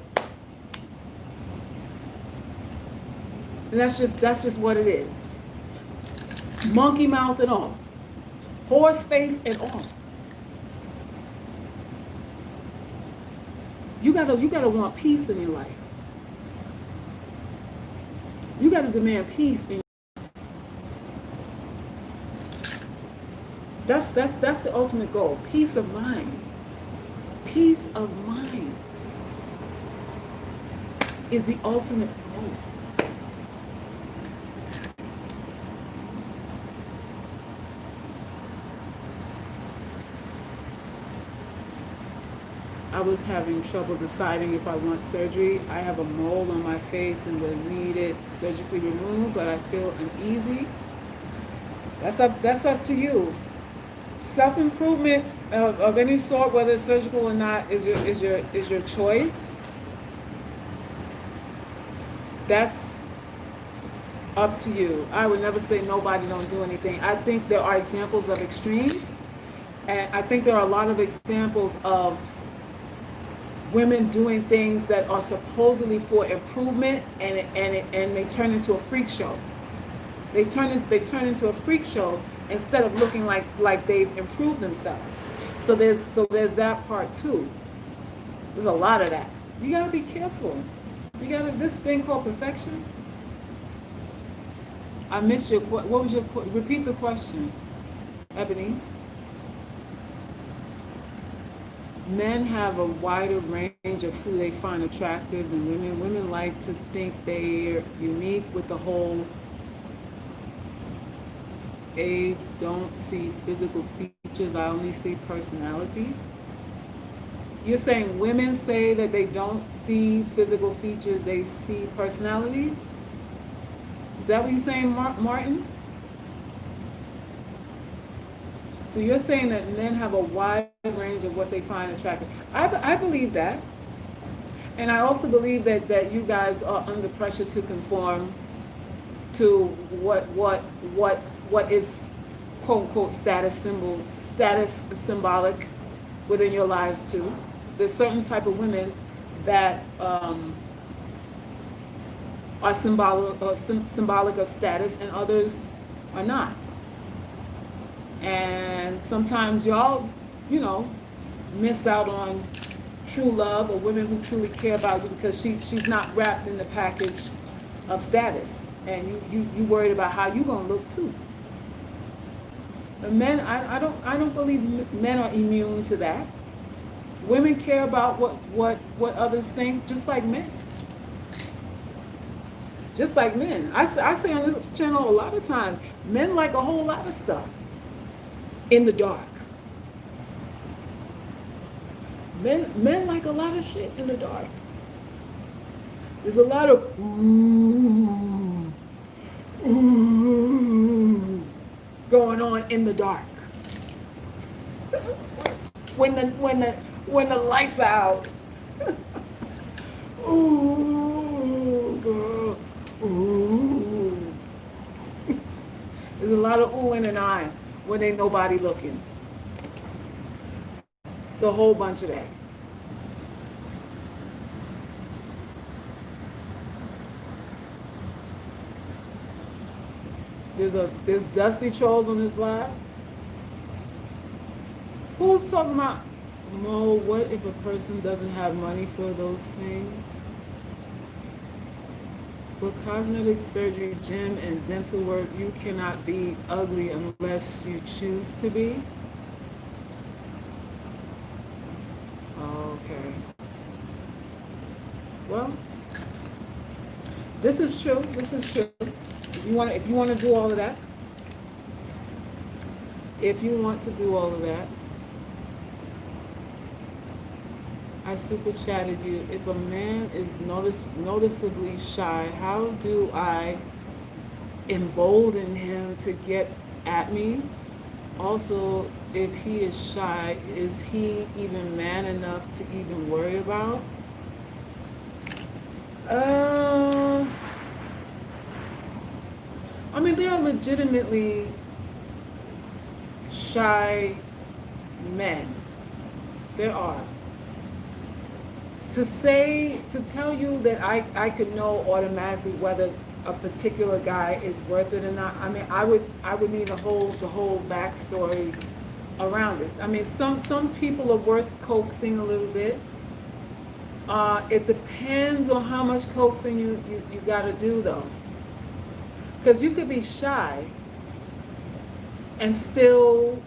And that's just what it is. Monkey mouth and all. Horse face and all. You gotta want peace in your life. You gotta demand peace in your life. That's the ultimate goal. Peace of mind. Peace of mind is the ultimate goal. I was having trouble deciding if I want surgery. I have a mole on my face and would need it surgically removed, but I feel uneasy. That's up to you. Self-improvement of any sort, whether it's surgical or not, is your choice. that's up to you. I would never say nobody don't do anything. I think there are examples of extremes, and I think there are a lot of examples of women doing things that are supposedly for improvement, and they turn into a freak show. They turn into a freak show instead of looking like they've improved themselves. So there's that part too. There's a lot of that. You gotta be careful. You gotta, this thing called perfection. I missed your what was your repeat the question, Ebony. Men have a wider range of who they find attractive than women. Women like to think they're unique with the whole I don't see physical features, I only see personality. You're saying women say that they don't see physical features, they see personality? Is that what you're saying, Martin? So you're saying that men have a wide range of what they find attractive. I believe that. And I also believe that you guys are under pressure to conform to what is quote unquote status symbolic within your lives too. There's certain type of women that are symbolic of status, and others are not. And sometimes y'all, miss out on true love or women who truly care about you because she's not wrapped in the package of status, and you worried about how you gonna look too. But men, I don't believe men are immune to that. Women care about what others think, just like men. Just like men. I say on this channel a lot of times, men like a whole lot of stuff in the dark. Men like a lot of shit in the dark. There's a lot of ooh going on in the dark. When the lights are out. Ooh, girl. Ooh. There's a lot of oohing and eyeing when ain't nobody looking. It's a whole bunch of that. There's dusty trolls on this live. Who's talking about, Mo, what if a person doesn't have money for those things? With cosmetic surgery, gym, and dental work, you cannot be ugly unless you choose to be. Okay. Well, this is true. If you want to do all of that, I super chatted you. If a man is noticeably shy, how do I embolden him to get at me? Also, if he is shy, is he even man enough to even worry about? I mean, there are legitimately shy men. There are. To tell you that I could know automatically whether a particular guy is worth it or not, I mean, I would need the whole backstory around it. I mean, some people are worth coaxing a little bit. It depends on how much coaxing you got to do, though. Because you could be shy and still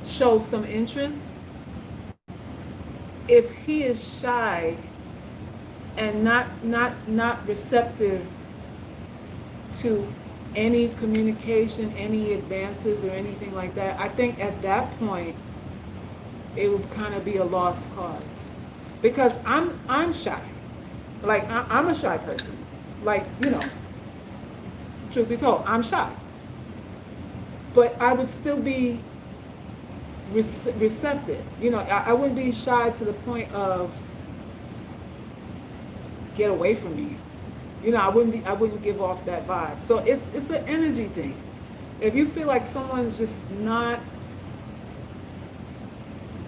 show some interest. If he is shy and not receptive to any communication, any advances or anything like that, I think at that point it would kind of be a lost cause. Because I'm shy. Like I'm a shy person. Like, truth be told, I'm shy. But I would still be receptive. I wouldn't be shy to the point of get away from me. I wouldn't give off that vibe. So it's an energy thing. If you feel like someone's just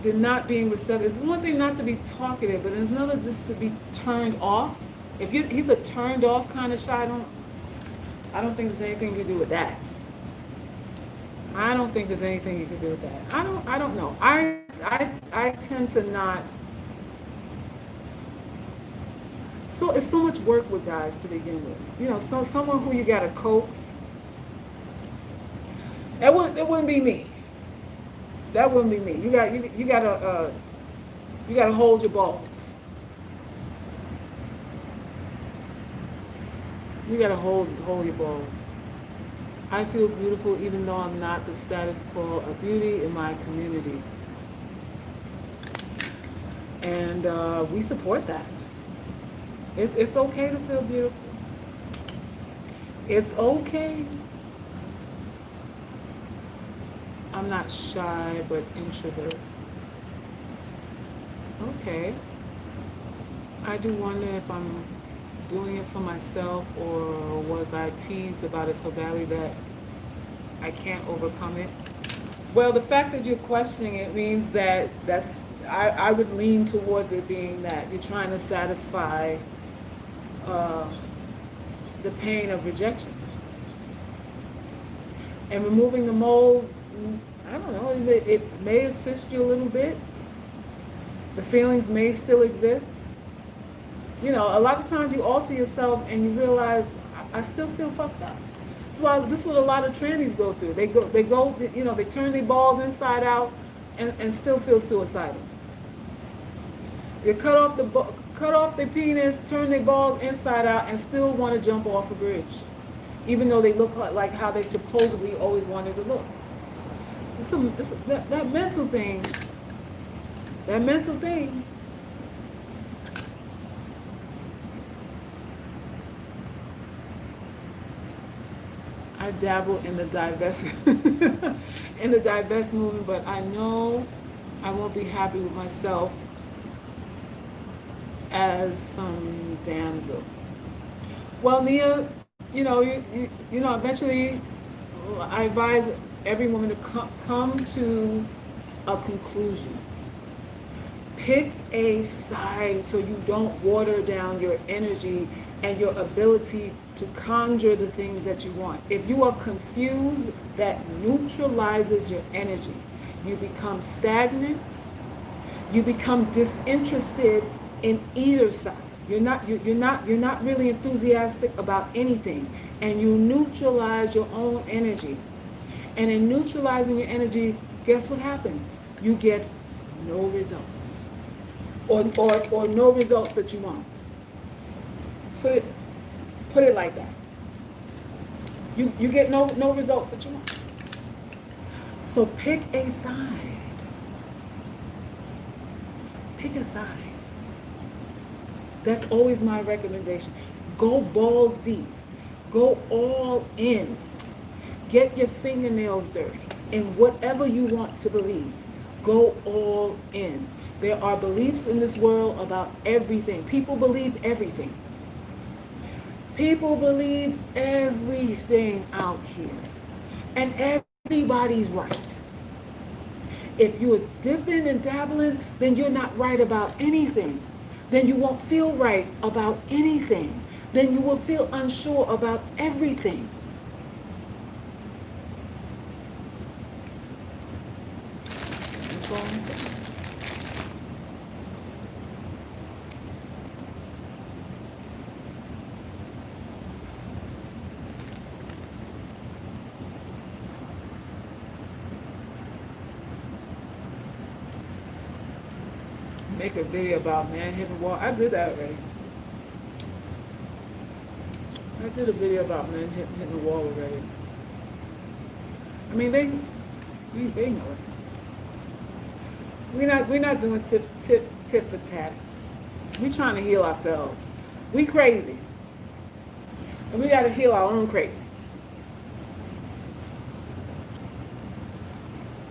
they're not being receptive, it's one thing not to be talkative, but it's another just to be turned off. If he's a turned off kind of shy, I don't think there's anything you can do with that. I don't think there's anything you can do with that. I don't know. I tend to not. So it's so much work with guys to begin with. So someone who you gotta coax. That wouldn't be me. That wouldn't be me. You gotta hold your balls. You gotta hold your balls. I feel beautiful even though I'm not the status quo of beauty in my community. And we support that. It's okay to feel beautiful. It's okay. I'm not shy, but introvert. Okay. I do wonder if I'm doing it for myself, or was I teased about it so badly that I can't overcome it? Well, the fact that you're questioning it means that I would lean towards it being that you're trying to satisfy the pain of rejection. And removing the mold, I don't know, it may assist you a little bit. The feelings may still exist. A lot of times you alter yourself and you realize, I still feel fucked up. This is what a lot of trannies go through. They turn their balls inside out and still feel suicidal. They cut off their penis, turn their balls inside out, and still want to jump off a bridge, even though they look like how they supposedly always wanted to look. That mental thing. I dabble in the divest movement, but I know I won't be happy with myself as some damsel. Well, Nia, eventually I advise every woman to come to a conclusion. Pick a side so you don't water down your energy and your ability to conjure the things that you want. If you are confused, that neutralizes your energy. You become stagnant. You become disinterested in either side. You're not really enthusiastic about anything, and you neutralize your own energy. And in neutralizing your energy, guess what happens? You get no results, or no results that you want. Put it like that. You get no results that you want. So pick a side. Pick a side. That's always my recommendation. Go balls deep. Go all in. Get your fingernails dirty in whatever you want to believe. Go all in. There are beliefs in this world about everything. People believe everything. People believe everything out here. And everybody's right. If you're dipping and dabbling, then you're not right about anything. Then you won't feel right about anything. Then you will feel unsure about everything. That's all I'm saying. Make a video about man hitting the wall. I did that already. I did a video about men hitting the wall already. I mean, they know it. We're not doing tit for tat. We're trying to heal ourselves. We crazy, and we got to heal our own crazy.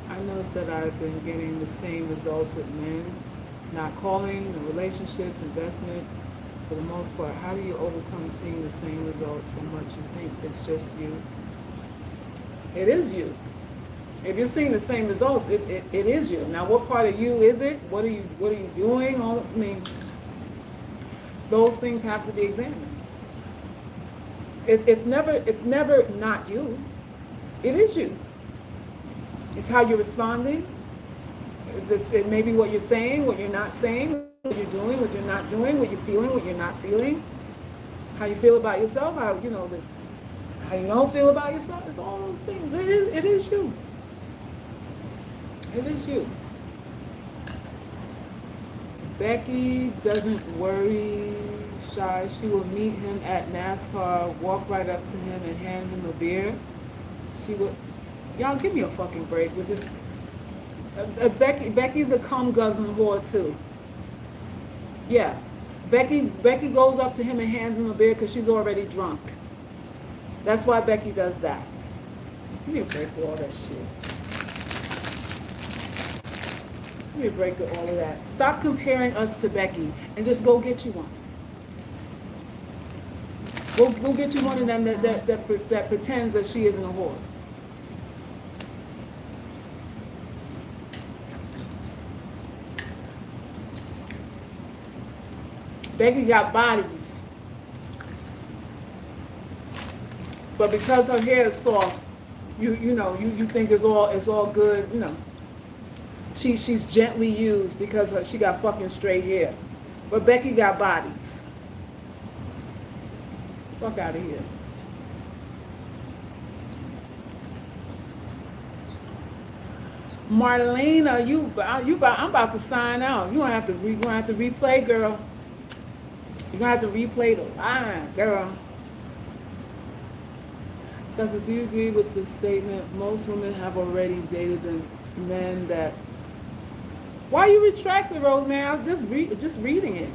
I noticed that I've been getting the same results with men. Not calling, the relationships, investment, for the most part. How do you overcome seeing the same results so much you think it's just you? It is you. If you're seeing the same results, it is you. Now, what part of you is it? What are you doing? I mean, those things have to be examined. It's never not you. It is you. It's how you're responding. It may be what you're saying, what you're not saying, what you're doing, what you're not doing, what you're feeling, what you're not feeling, how you feel about yourself, how you don't feel about yourself. It's all those things. It is you. It is you. Becky doesn't worry, shy. She will meet him at NASCAR, walk right up to him and hand him a beer. She would, y'all give me a fucking break with this. Becky's a cum guzzling whore too. Yeah, Becky goes up to him and hands him a beer because she's already drunk. That's why Becky does that. Give me a break with all that shit. Give me a break with all of that. Stop comparing us to Becky and just go get you one. Go get you one of them that pretends that she isn't a whore. Becky got bodies, but because her hair is soft, you think it's all good. You know, she's gently used because she got fucking straight hair, but Becky got bodies. Fuck out of here. Marlena, I'm about to sign out. You're gonna have to replay, girl. You're gonna have to replay the line, girl. Suckers, do you agree with the statement? Most women have already dated the men that. Why you retract it, Rosemary? I'm just reading it.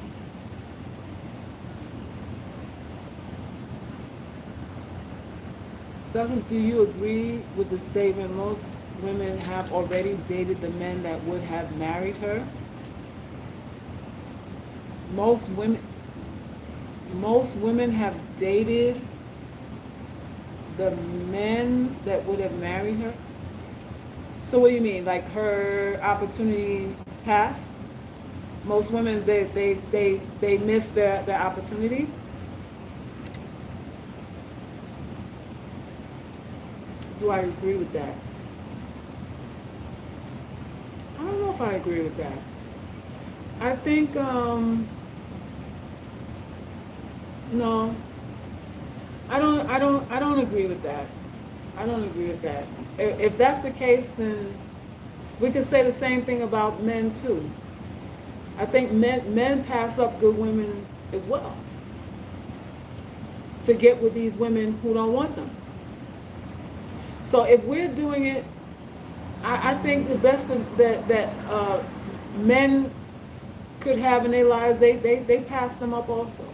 Suckers, do you agree with the statement? Most women have already dated the men that would have married her. Most women have dated the men that would have married her. So what do you mean? Like her opportunity passed? Most women they miss their opportunity. Do I agree with that? I don't know if I agree with that. I think no. I don't agree with that. I don't agree with that. If that's the case, then we could say the same thing about men too. I think men pass up good women as well to get with these women who don't want them. So if we're doing it, I think the best that men could have in their lives, they pass them up also.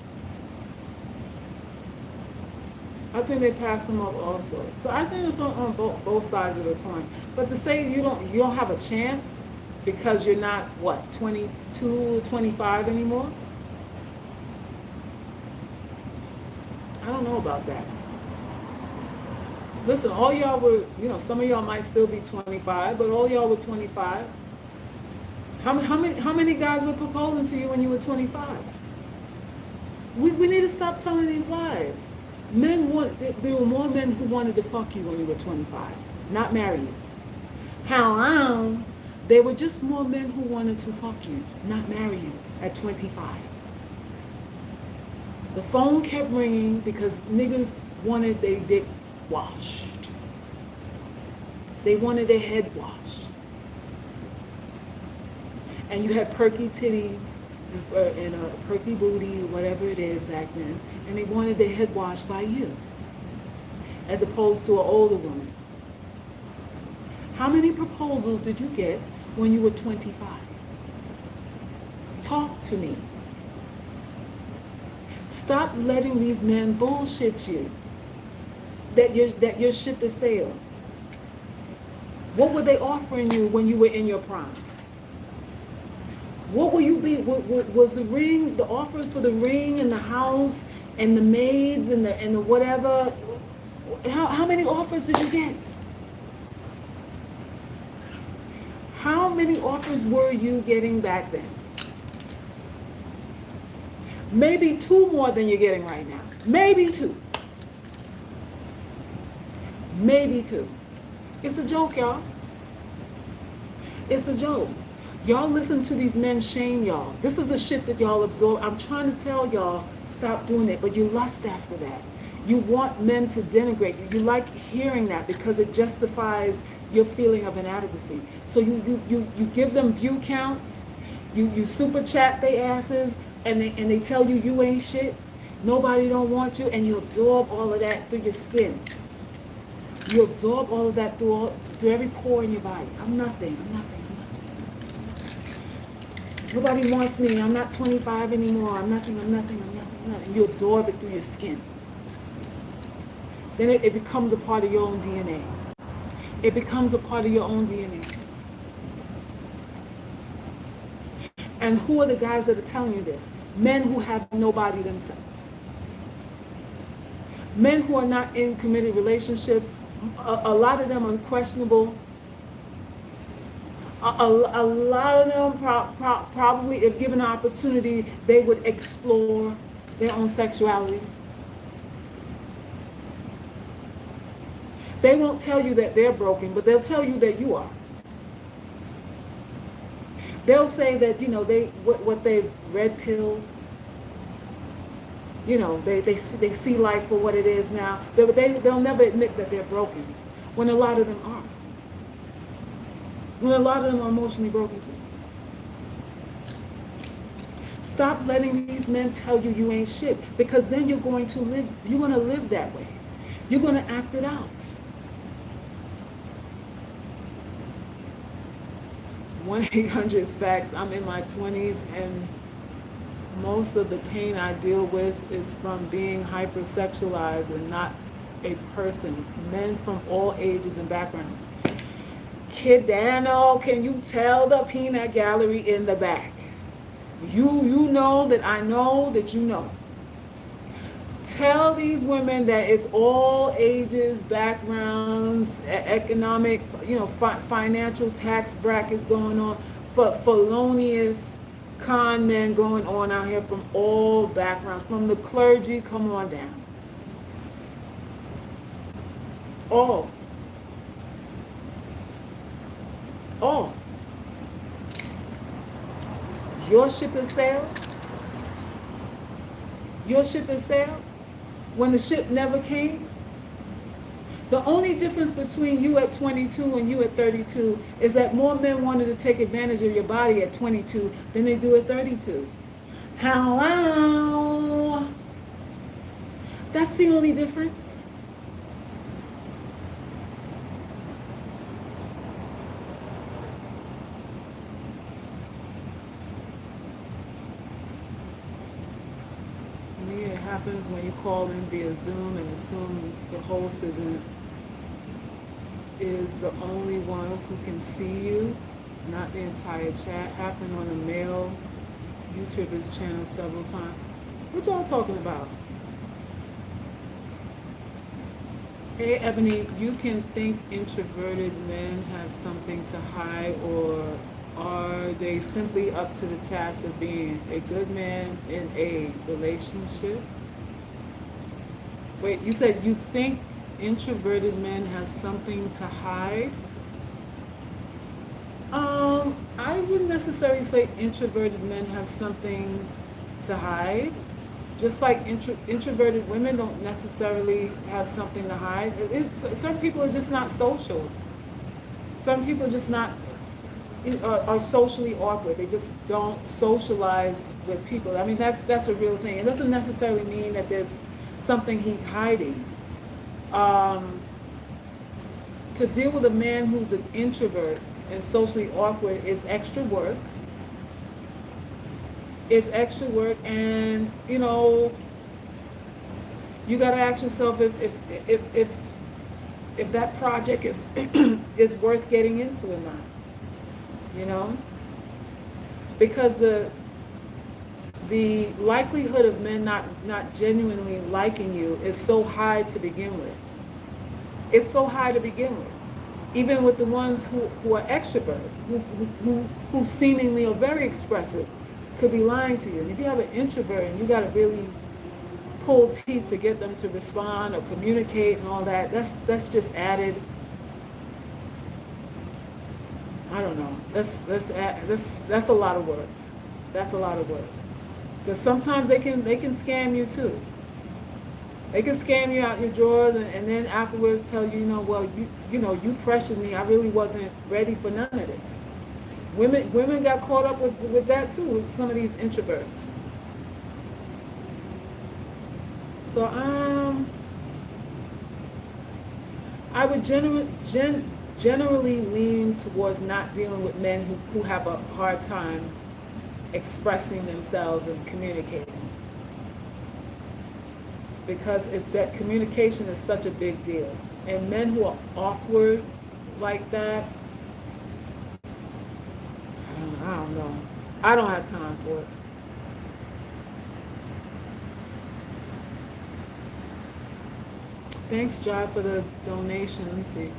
I think they pass them up also. So I think it's on both sides of the coin. But to say you don't have a chance because you're not, 22, 25 anymore? I don't know about that. Listen, all y'all were, some of y'all might still be 25, but all y'all were 25. How many guys were proposing to you when you were 25? We need to stop telling these lies. There were more men who wanted to fuck you when you were 25, not marry you. Hello? There were just more men who wanted to fuck you, not marry you at 25. The phone kept ringing because niggas wanted their dick washed. They wanted their head washed. And you had perky titties and a perky booty, whatever it is back then, and they wanted their head washed by you, as opposed to an older woman. How many proposals did you get when you were 25? Talk to me. Stop letting these men bullshit you that your ship is sailed. What were they offering you when you were in your prime? What will you be? Was the ring, the offers for the ring and the house and the maids and the whatever? How many offers did you get? How many offers were you getting back then? Maybe 2 more than you're getting right now. Maybe 2. Maybe 2. It's a joke, y'all. It's a joke. Y'all listen to these men shame y'all. This is the shit that y'all absorb. I'm trying to tell y'all, stop doing it, but you lust after that. You want men to denigrate you. You like hearing that because it justifies your feeling of inadequacy. So you give them view counts, you super chat they asses, and they tell you you ain't shit. Nobody don't want you, and you absorb all of that through your skin. You absorb all of that through every pore in your body. I'm nothing. Nobody wants me. I'm not 25 anymore. I'm nothing. You absorb it through your skin. Then it becomes a part of your own DNA. It becomes a part of your own DNA. And who are the guys that are telling you this? Men who have nobody themselves. Men who are not in committed relationships. A lot of them are questionable. A lot of them probably, if given an opportunity, they would explore their own sexuality. They won't tell you that they're broken, but they'll tell you that you are. They'll say that, what they've red pilled. They see life for what it is now. They'll never admit that they're broken, when a lot of them are. When a lot of them are emotionally broken too. Stop letting these men tell you you ain't shit, because then you're going to live that way. You're going to act it out. 1-800-FACTS. I'm in my 20s, and most of the pain I deal with is from being hypersexualized and not a person. Men from all ages and backgrounds. Kid Dano, can you tell the peanut gallery in the back? You know that I know that you know. Tell these women that it's all ages, backgrounds, economic, financial tax brackets going on, felonious con men going on out here from all backgrounds, from the clergy, come on down. All. Your ship has sailed. Your ship has sailed when the ship never came. The only difference between you at 22 and you at 32 is that more men wanted to take advantage of your body at 22 than they do at 32. Hello? That's the only difference. It happens when you call in via Zoom and assume the host is the only one who can see you, not the entire chat. Happened on a male YouTuber's channel several times. What y'all talking about? Hey Ebony, you can think introverted men have something to hide, or are they simply up to the task of being a good man in a relationship? Wait, you said you think introverted men have something to hide? I wouldn't necessarily say introverted men have something to hide. Just like introverted women don't necessarily have something to hide. Some people are just not social. Some people just not are socially awkward. They just don't socialize with people. I mean, that's a real thing. It doesn't necessarily mean that there's something he's hiding. To deal with a man who's an introvert and socially awkward is extra work. It's extra work, and you gotta ask yourself if that project is is worth getting into or not. because the likelihood of men not genuinely liking you is so high to begin with. It's so high to begin with. Even with the ones who are extrovert, who seemingly are very expressive, could be lying to you. And if you have an introvert and you got to really pull teeth to get them to respond or communicate and all that, that's just added. I don't know. That's a lot of work. That's a lot of work. Because sometimes they can scam you too. They can scam you out your drawers and then afterwards tell you, well, you pressured me. I really wasn't ready for none of this. Women got caught up with that too, with some of these introverts. So I would generally lean towards not dealing with men who have a hard time expressing themselves and communicating. Because that communication is such a big deal. And men who are awkward like that, I don't know. I don't have time for it. Thanks, Jai, for the donation. Let me see.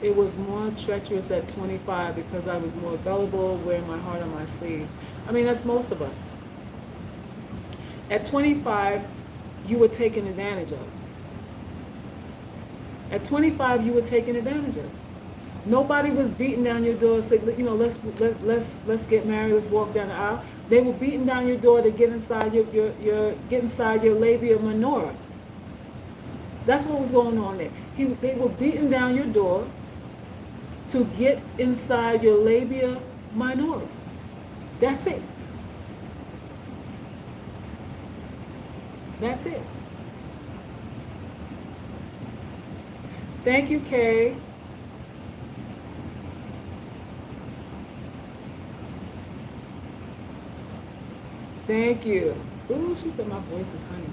It was more treacherous at 25 because I was more gullible, wearing my heart on my sleeve. I mean, that's most of us. At 25, you were taken advantage of. At 25, you were taken advantage of. Nobody was beating down your door, saying, let's get married, let's walk down the aisle. They were beating down your door to get inside your labia minora. That's what was going on there. They were beating down your door to get inside your labia minora. That's it. That's it. Thank you, Kay. Thank you. Ooh, she said my voice is honey.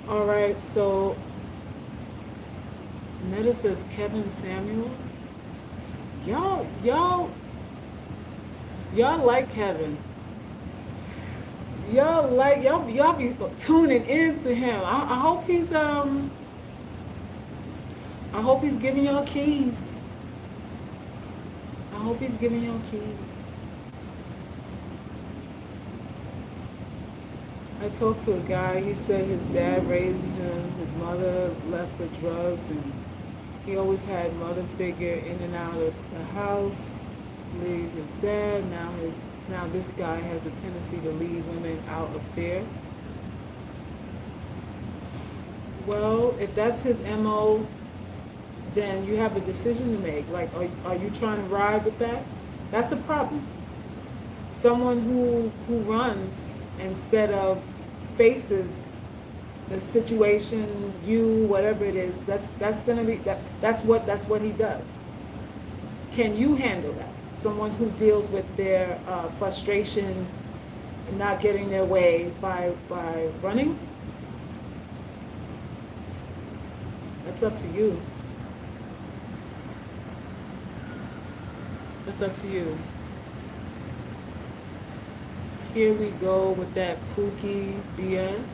All right, so Netta says Kevin Samuels. Y'all like Kevin. Y'all be tuning into him. I hope he's giving y'all keys. I hope he's giving y'all keys. I talked to a guy, he said his dad raised him, his mother left for drugs, and he always had mother figure in and out of the house, leave his dad. Now this guy has a tendency to leave women out of fear. Well, if that's his MO, then you have a decision to make. Like, are you trying to ride with that? That's a problem. Someone who runs instead of faces the situation, whatever it is, that's what he does. Can you handle that? Someone who deals with their frustration and not getting their way by running? That's up to you. That's up to you. Here we go with that Pookie BS.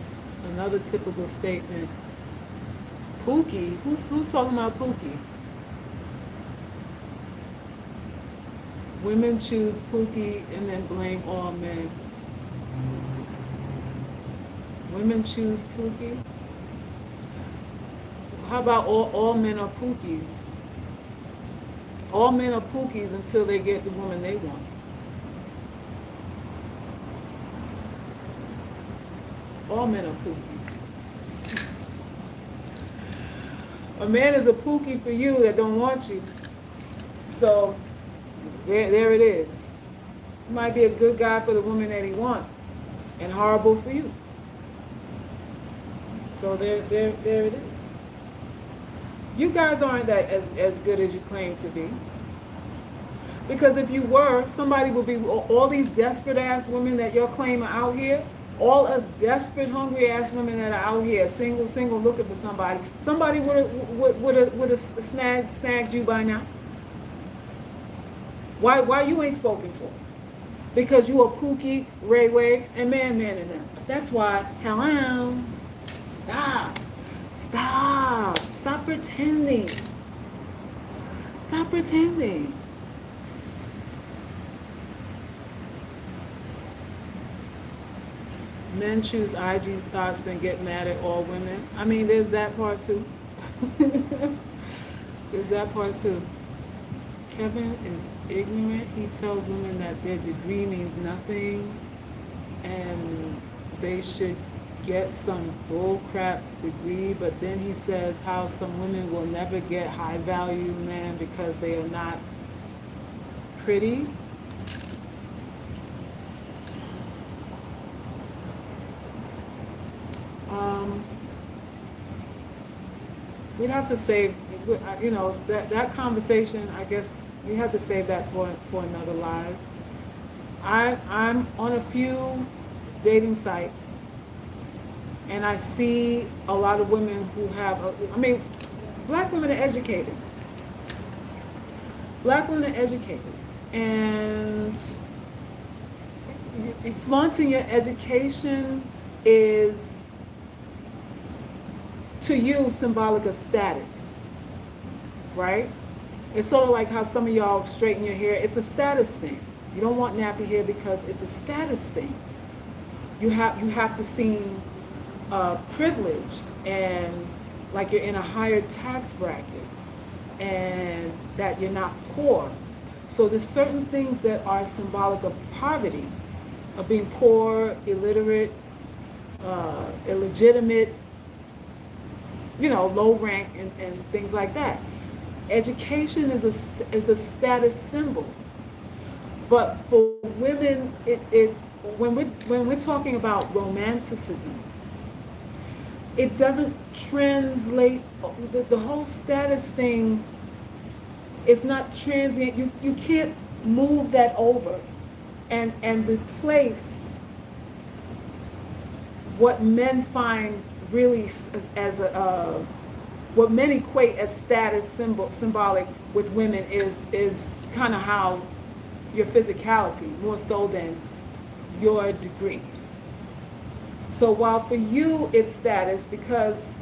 Another typical statement. Pookie? Who's talking about Pookie? Women choose Pookie and then blame all men. Women choose Pookie? How about all men are Pookies? All men are Pookies until they get the woman they want. All men are Pookies. A man is a Pookie for you that don't want you. So there it is. He might be a good guy for the woman that he wants and horrible for you. So there it is. You guys aren't that as good as you claim to be. Because if you were, somebody would be, all these desperate ass women that you're claiming out here, all us desperate, hungry ass women that are out here, single, looking for somebody would have snagged you by now. Why you ain't spoken for? because you are Pookie, Ray Ray, and Man in them. That's why, hello, stop. Stop. Stop pretending. Stop pretending. Men choose IG thoughts then get mad at all women. I mean, there's that part too. There's that part too. Kevin is ignorant. He tells women that their degree means nothing and they should get some bullcrap degree, but then he says how some women will never get high value men because they are not pretty. We'd have to save, that conversation. I guess we have to save that for another live. I'm on a few dating sites, and I see a lot of women who have. Black women are educated. Black women are educated, and flaunting your education is, to you, symbolic of status, right? It's sort of like how some of y'all straighten your hair. It's a status thing. You don't want nappy hair because it's a status thing. You have to seem privileged and like you're in a higher tax bracket and that you're not poor. So there's certain things that are symbolic of poverty, of being poor, illiterate, illegitimate, low rank and things like that. Education is a status symbol. But for women, when we're talking about romanticism, it doesn't translate. The whole status thing is not transient. You can't move that over and replace what men find really as what men equate as status symbolic with women is kind of how your physicality, more so than your degree. So while for you it's status, because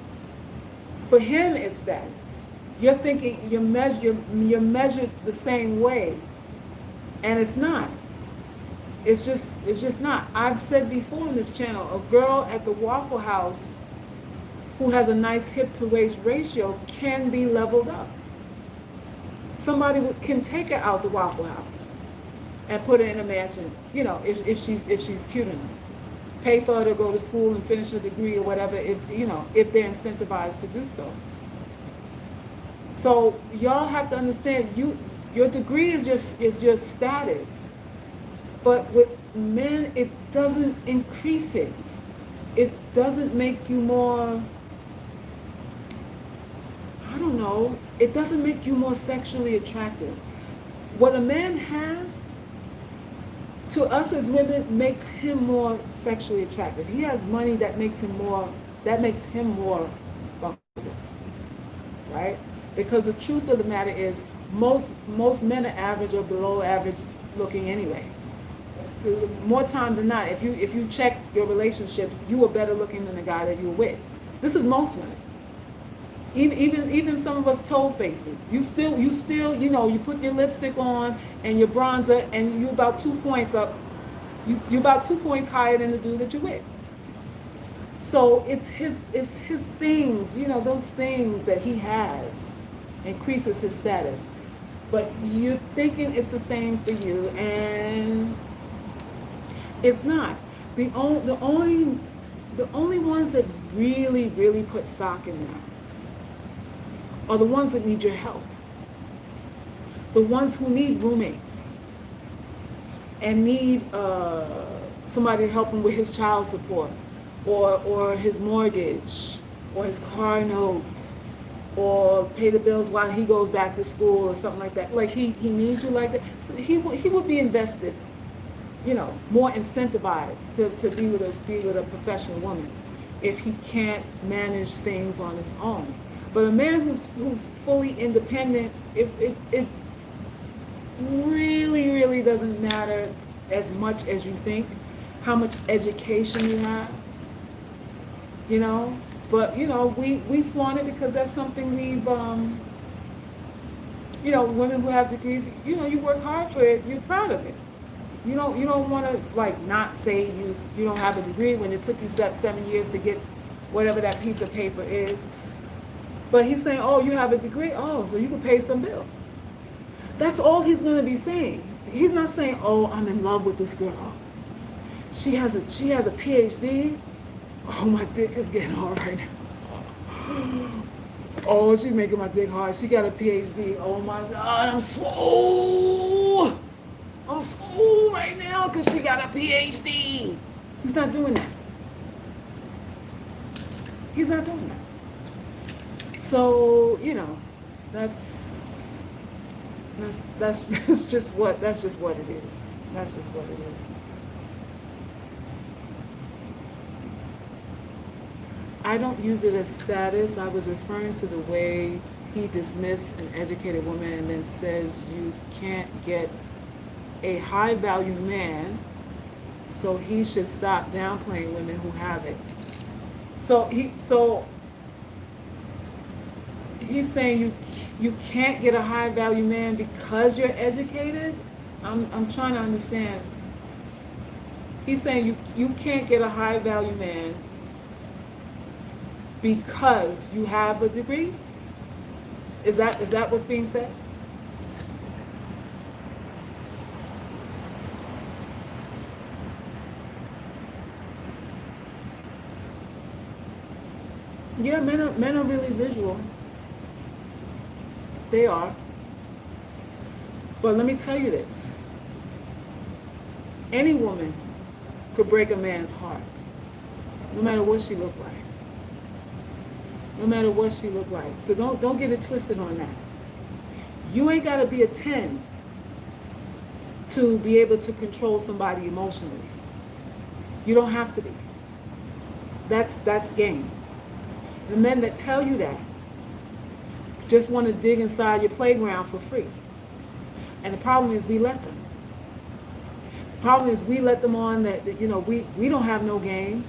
for him it's status, you're thinking you're measured the same way, and it's not. It's just not. I've said before on this channel, a girl at the Waffle House who has a nice hip to waist ratio can be leveled up. Somebody can take her out the Waffle House and put her in a mansion, if she's cute enough. Pay for her to go to school and finish her degree or whatever, if they're incentivized to do so. So y'all have to understand, your degree is your status. But with men, it doesn't increase it. It doesn't make you more, I don't know, it doesn't make you more sexually attractive. What a man has, to us as women, makes him more sexually attractive. He has money that makes him more fuckable, right? Because the truth of the matter is, most men are average or below average looking anyway. More times than not, if you check your relationships, you are better looking than the guy that you're with. This is most women. Even some of us told faces. You still, you put your lipstick on and your bronzer, and you about 2 points up. You about 2 points higher than the dude that you're with. So it's his things, those things that he has increases his status. But you're thinking it's the same for you, and it's not. The only ones that really put stock in that are the ones that need your help. The ones who need roommates and need somebody to help him with his child support or his mortgage or his car notes or pay the bills while he goes back to school or something like that. Like he needs you like that. So he would be invested, more incentivized to be with a professional woman if he can't manage things on his own. But a man who's fully independent, it really doesn't matter as much as you think, how much education you have, you know. But, you know, we flaunt it because that's something we've, you know, women who have degrees, you know, you work hard for it, you're proud of it. You don't want to, like, not say you don't have a degree when it took you 7 years to get whatever that piece of paper is. But he's saying, oh, you have a degree? Oh, so you can pay some bills. That's all he's going to be saying. He's not saying, oh, I'm in love with this girl. She has a PhD. Oh, my dick is getting hard right now. Oh, she's making my dick hard. She got a PhD. Oh, my God, I'm swole. I'm swole right now because she got a PhD. He's not doing that. He's not doing that. So, you know, that's just what it is. That's just what it is. I don't use it as status. I was referring to the way he dismissed an educated woman and then says you can't get a high value man, so he should stop downplaying women who have it. So he's saying you can't get a high value man because you're educated. I'm trying to understand. He's saying you can't get a high value man because you have a degree. Is that what's being said? Yeah, men are really visual. They are. But let me tell you this. Any woman could break a man's heart, no matter what she looked like. No matter what she looked like. So don't get it twisted on that. You ain't got to be a 10 to be able to control somebody emotionally. You don't have to be. That's game. The men that tell you that just want to dig inside your playground for free. And the problem is we let them. The problem is we let them on that you know, we don't have no game.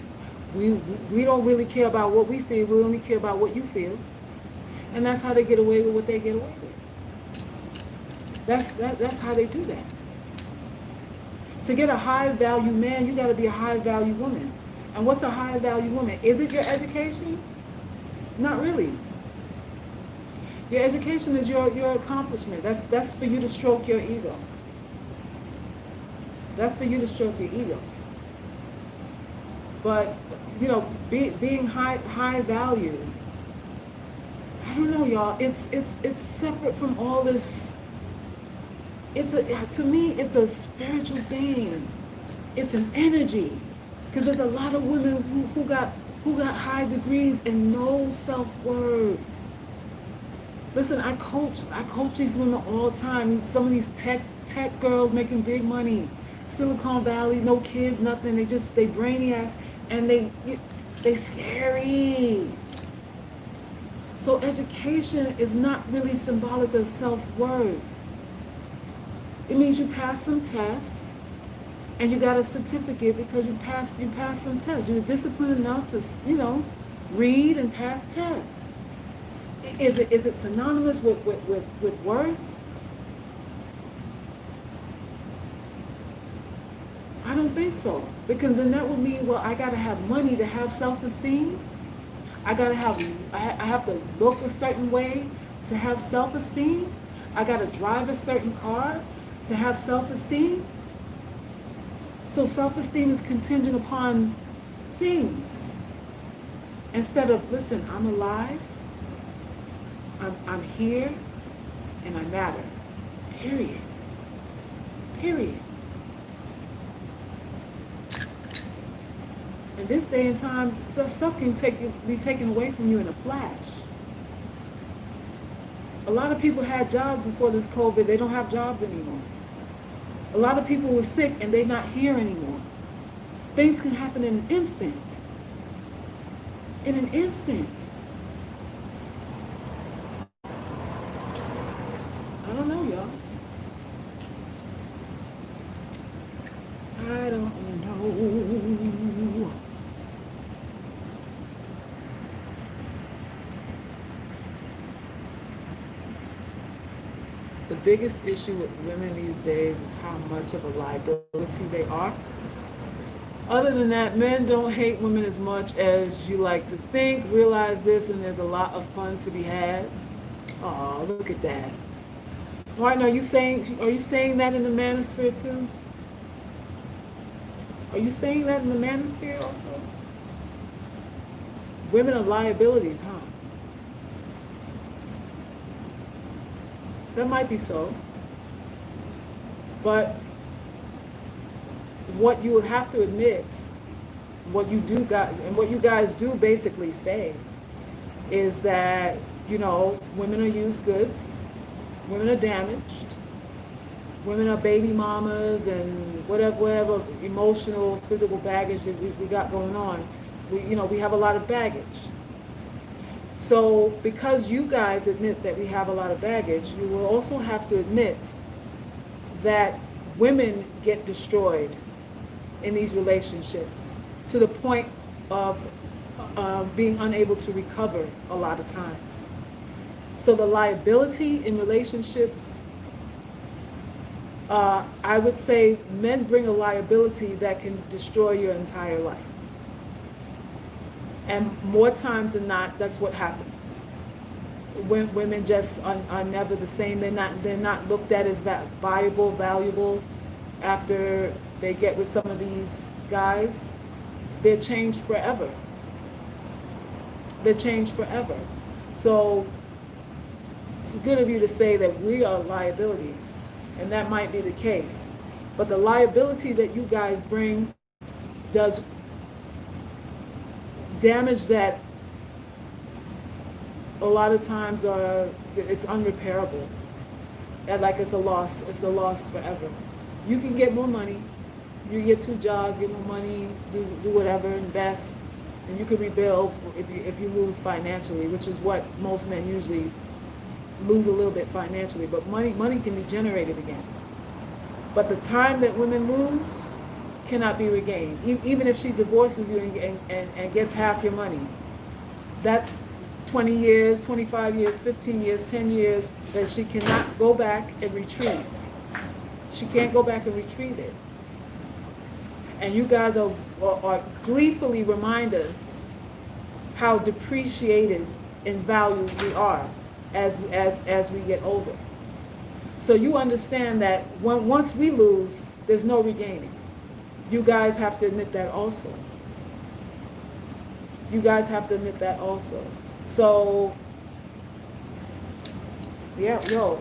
We don't really care about what we feel. We only care about what you feel. And that's how they get away with what they get away with. That's how they do that. To get a high value man, you got to be a high value woman. And what's a high value woman? Is it your education? Not really. Your education is your accomplishment. That's for you to stroke your ego. That's for you to stroke your ego. But, you know, being high value, I don't know, y'all. It's separate from all this. To me, it's a spiritual thing. It's an energy. Because there's a lot of women who got high degrees and no self-worth. Listen, I coach these women all the time. Some of these tech girls making big money. Silicon Valley, no kids, nothing. They brainy ass, and they scary. So education is not really symbolic of self-worth. It means you pass some tests and you got a certificate because you passed some tests. You're disciplined enough to, you know, read and pass tests. Is it synonymous with worth? I don't think so. Because then that would mean, well, I got to have money to have self-esteem. I have to look a certain way to have self-esteem. I got to drive a certain car to have self-esteem. So self-esteem is contingent upon things. Instead of, listen, I'm alive, I'm here, and I matter. Period. In this day and time, stuff can be taken away from you in a flash. A lot of people had jobs before this COVID. They don't have jobs anymore. A lot of people were sick and they're not here anymore. Things can happen in an instant. In an instant. I don't know, y'all. biggest issue with women these days is how much of a liability they are. Other than that, men don't hate women as much as you like to think. Realize this, and there's a lot of fun to be had. Oh, look at that. Martin, are you saying that in the manosphere too? Are you saying that in the manosphere also? Women are liabilities, huh? That might be so. But what you have to admit, what you do got, and what you guys do basically say, is that, women are used goods, women are damaged, women are baby mamas, and whatever emotional, physical baggage that we got going on. We have a lot of baggage. So because you guys admit that we have a lot of baggage, you will also have to admit that women get destroyed in these relationships to the point of being unable to recover a lot of times. So the liability in relationships, I would say men bring a liability that can destroy your entire life. And more times than not, that's what happens. Women just are never the same. They're not looked at as viable, valuable after they get with some of these guys. They're changed forever. They're changed forever. So it's good of you to say that we are liabilities, and that might be the case. But the liability that you guys bring does damage that a lot of times it's unrepairable. And like it's a loss forever. You can get more money, you get 2 jobs, get more money, do whatever, invest, and you can rebuild if you lose financially, which is what most men usually lose a little bit financially. But money can be generated again. But the time that women lose cannot be regained. Even if she divorces you and gets half your money, that's 20 years, 25 years, 15 years, 10 years that she cannot go back and retrieve. She can't go back and retrieve it. And you guys are gleefully remind us how depreciated in value we are as we get older. So you understand that once we lose, there's no regaining. You guys have to admit that also. You guys have to admit that also. So, yeah,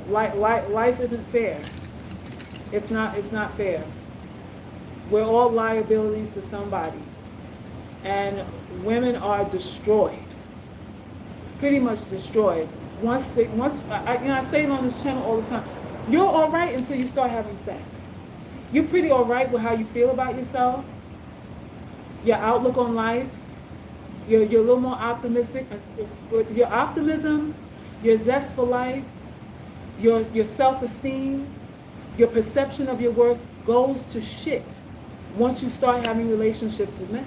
life isn't fair. It's not fair. We're all liabilities to somebody. And women are destroyed. Pretty much destroyed. I say it on this channel all the time. You're all right until you start having sex. You're pretty all right with how you feel about yourself, your outlook on life. You're a little more optimistic. Your optimism, your zest for life, your self-esteem, your perception of your worth goes to shit once you start having relationships with men.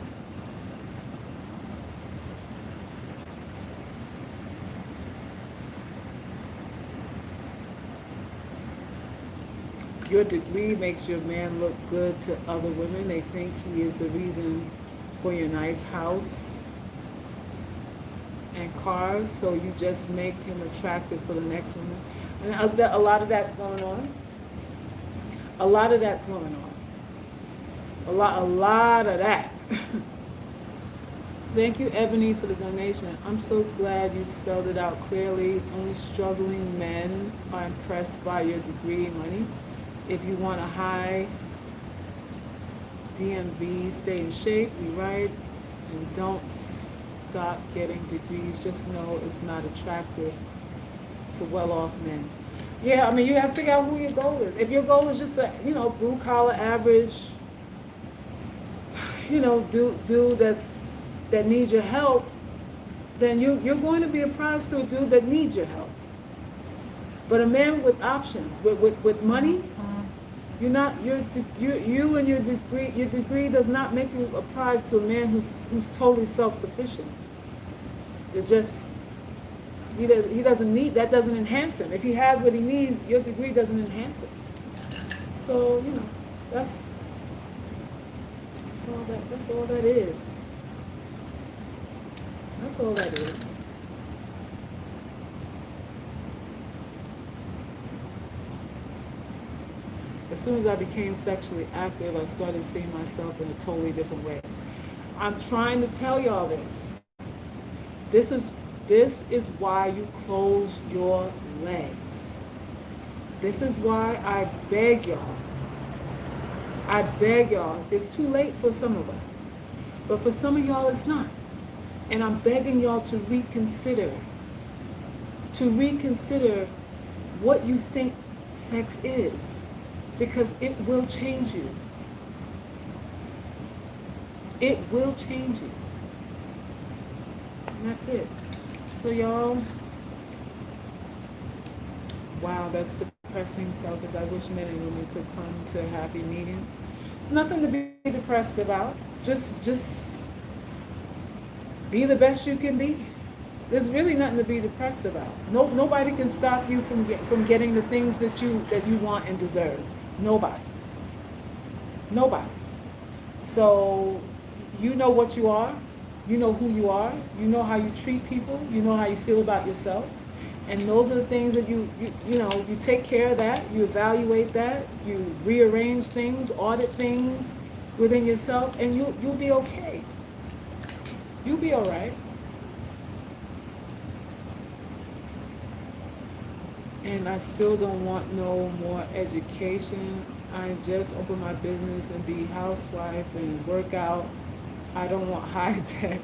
Your degree makes your man look good to other women. They think he is the reason for your nice house and cars, so you just make him attractive for the next woman. And a lot of that's going on. A lot of that's going on. A lot of that. Thank you, Ebony, for the donation. I'm so glad you spelled it out clearly. Only struggling men are impressed by your degree and money. If you want a high DMV, stay in shape, be right, and don't stop getting degrees. Just know it's not attractive to well-off men. Yeah, I mean, you have to figure out who your goal is. If your goal is just a, blue-collar average, dude that needs your help, then you're going to be a prize to a dude that needs your help. But a man with options, with money, you and your degree does not make you a prize to a man who's totally self-sufficient. It's just, He doesn't need, that doesn't enhance him. If he has what he needs, your degree doesn't enhance it. So, you know, that's all that, that's all that is. That's all that is. As soon as I became sexually active, I started seeing myself in a totally different way. I'm trying to tell y'all this. This is why you close your legs. This is why I beg y'all. It's too late for some of us. But for some of y'all, it's not. And I'm begging y'all to reconsider. To reconsider what you think sex is. Because it will change you. It will change you. And that's it. So y'all, wow, that's depressing. So, because I wish men and women could come to a happy medium. It's nothing to be depressed about. Just be the best you can be. There's really nothing to be depressed about. Nobody can stop you from getting the things that you want and deserve. Nobody. So you know what you are. You know who you are. You know how you treat people. You know how you feel about yourself. And those are the things that you take care of that. You evaluate that. You rearrange things, audit things within yourself, and you'll be okay. You'll be all right. And I still don't want no more education. I just open my business and be housewife and work out. I don't want high tech.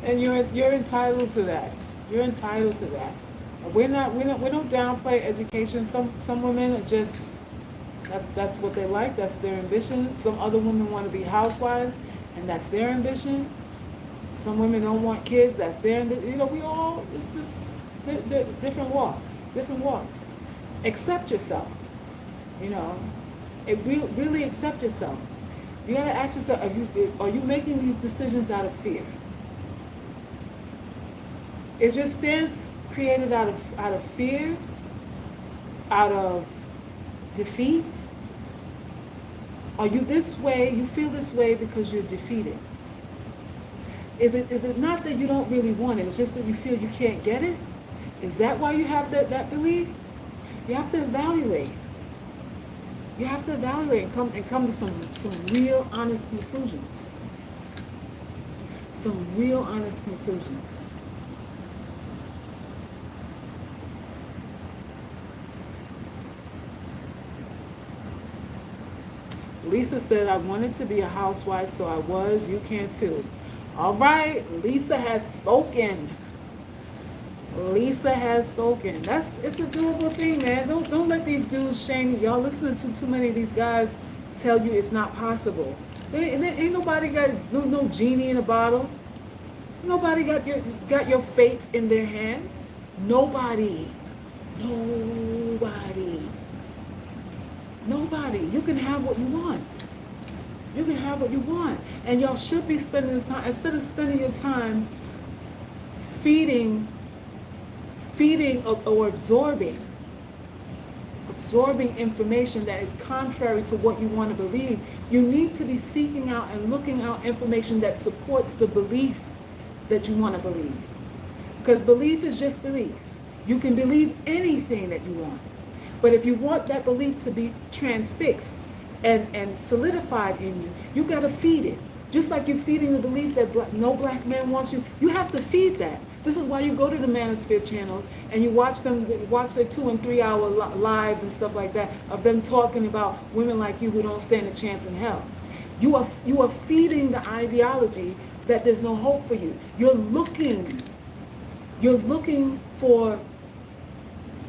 And you're entitled to that. You're entitled to that. We don't downplay education. Some women are just, that's what they like. That's their ambition. Some other women want to be housewives, and that's their ambition. Some women don't want kids. That's their ambition. We all, it's just different walks. Accept yourself. Really accept yourself. You gotta ask yourself: are you making these decisions out of fear? Is your stance created out of fear, out of defeat? Are you this way? You feel this way because you're defeated? Is it not that you don't really want it? It's just that you feel you can't get it? Is that why you have that belief? You have to evaluate. You have to evaluate and come to some real honest conclusions. Some real honest conclusions. Lisa said, I wanted to be a housewife, so I was. You can too. All right, Lisa has spoken. Lisa has spoken. It's a doable thing, man. Don't let these dudes shame you. Y'all listening to too many of these guys tell you it's not possible. Ain't nobody got no genie in a bottle. Nobody got your fate in their hands. Nobody. You can have what you want. You can have what you want. And y'all should be spending this time, instead of spending your time feeding or absorbing information that is contrary to what you want to believe. You need to be seeking out and looking out information that supports the belief that you want to believe. Because belief is just belief. You can believe anything that you want. But if you want that belief to be transfixed and solidified in you, you got to feed it. Just like you're feeding the belief that no black man wants you, you have to feed that. This is why you go to the Manosphere channels and you watch their 2 and 3 hour lives and stuff like that of them talking about women like you who don't stand a chance in hell. You are feeding the ideology that there's no hope for you. You're looking for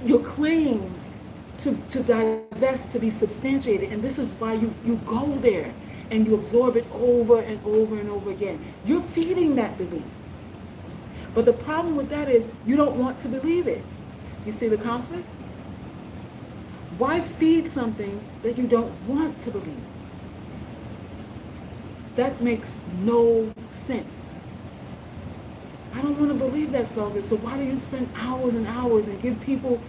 your claims to divest, to be substantiated, and this is why you go there and you absorb it over and over and over again. You're feeding that belief. But the problem with that is you don't want to believe it. You see the conflict? Why feed something that you don't want to believe? That makes no sense. I don't want to believe that so good. So why do you spend hours and hours and give people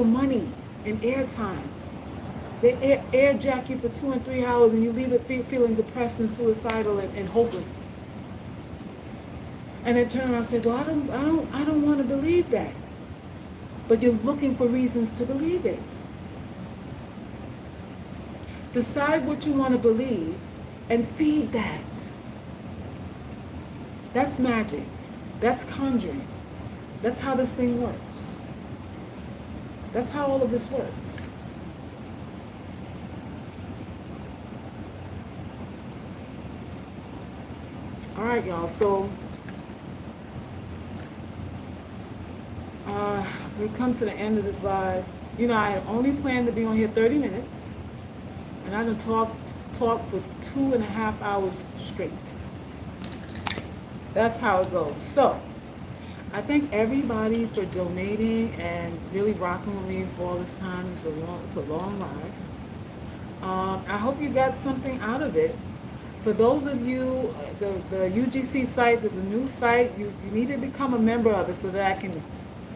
money and airtime? They airjack you for 2 and 3 hours, and you leave it feeling depressed and suicidal and hopeless. And then turn around and say, well, I don't want to believe that. But you're looking for reasons to believe it. Decide what you want to believe and feed that. That's magic. That's conjuring. That's how this thing works. That's how all of this works. All right, y'all. So we come to the end of this live. You know, I had only planned to be on here 30 minutes, and I done talk for 2.5 hours straight. That's how it goes. So I thank everybody for donating and really rocking with me for all this time. It's a long live. I hope you got something out of it. For those of you, the UGC site, there's a new site. You need to become a member of it so that I can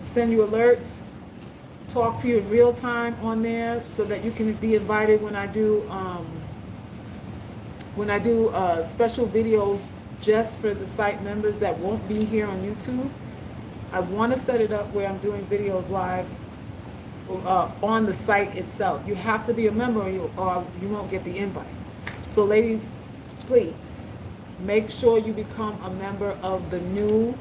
send you alerts, talk to you in real time on there, so that you can be invited when I do special videos just for the site members that won't be here on YouTube. I want to set it up where I'm doing videos live on the site itself. You have to be a member or you won't get the invite. So ladies, please make sure you become a member of the new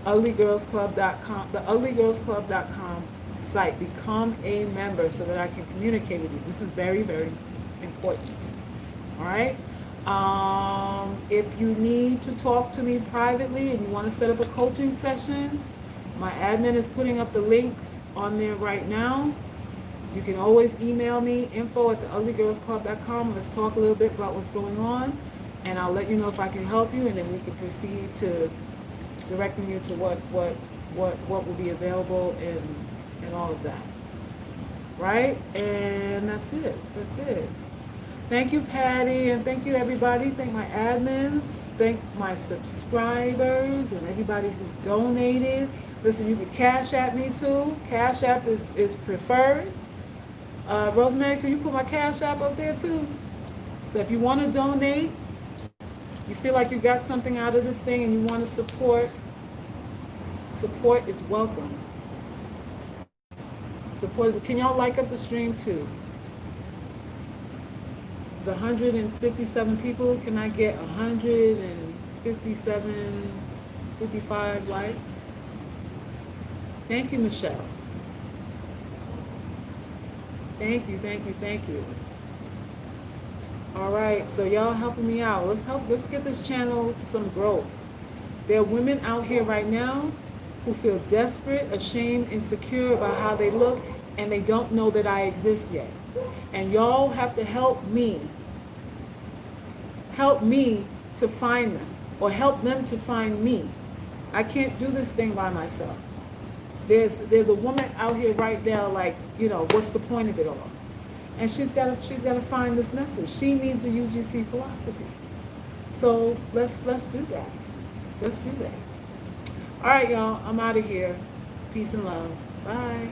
uglygirlsclub.com, the uglygirlsclub.com site. Become a member so that I can communicate with you. This is very, very important. All right? If you need to talk to me privately and you want to set up a coaching session, my admin is putting up the links on there right now. You can always email me, info@theuglygirlsclub.com. Let's talk a little bit about what's going on, and I'll let you know if I can help you, and then we can proceed to directing you to what will be available and all of that. Right? And that's it. That's it. Thank you, Patty, and thank you, everybody. Thank my admins. Thank my subscribers and everybody who donated. Listen, you can Cash App me too. Cash App is preferred. Rosemary, can you put my Cash App up there too? So if you want to donate, you feel like you got something out of this thing and you want to support is welcome. Can y'all like up the stream too? It's 157 people. Can I get 157, 55 likes? Thank you, Michelle. Thank you. All right, so y'all helping me out. Let's get this channel some growth. There are women out here right now who feel desperate, ashamed, insecure about how they look, and they don't know that I exist yet. And y'all have to help me to find them, or help them to find me. I can't do this thing by myself. There's a woman out here right now, like, you know, what's the point of it all? And she's got to find this message. She needs the UGC philosophy. So let's do that. Let's do that. All right, y'all. I'm out of here. Peace and love. Bye.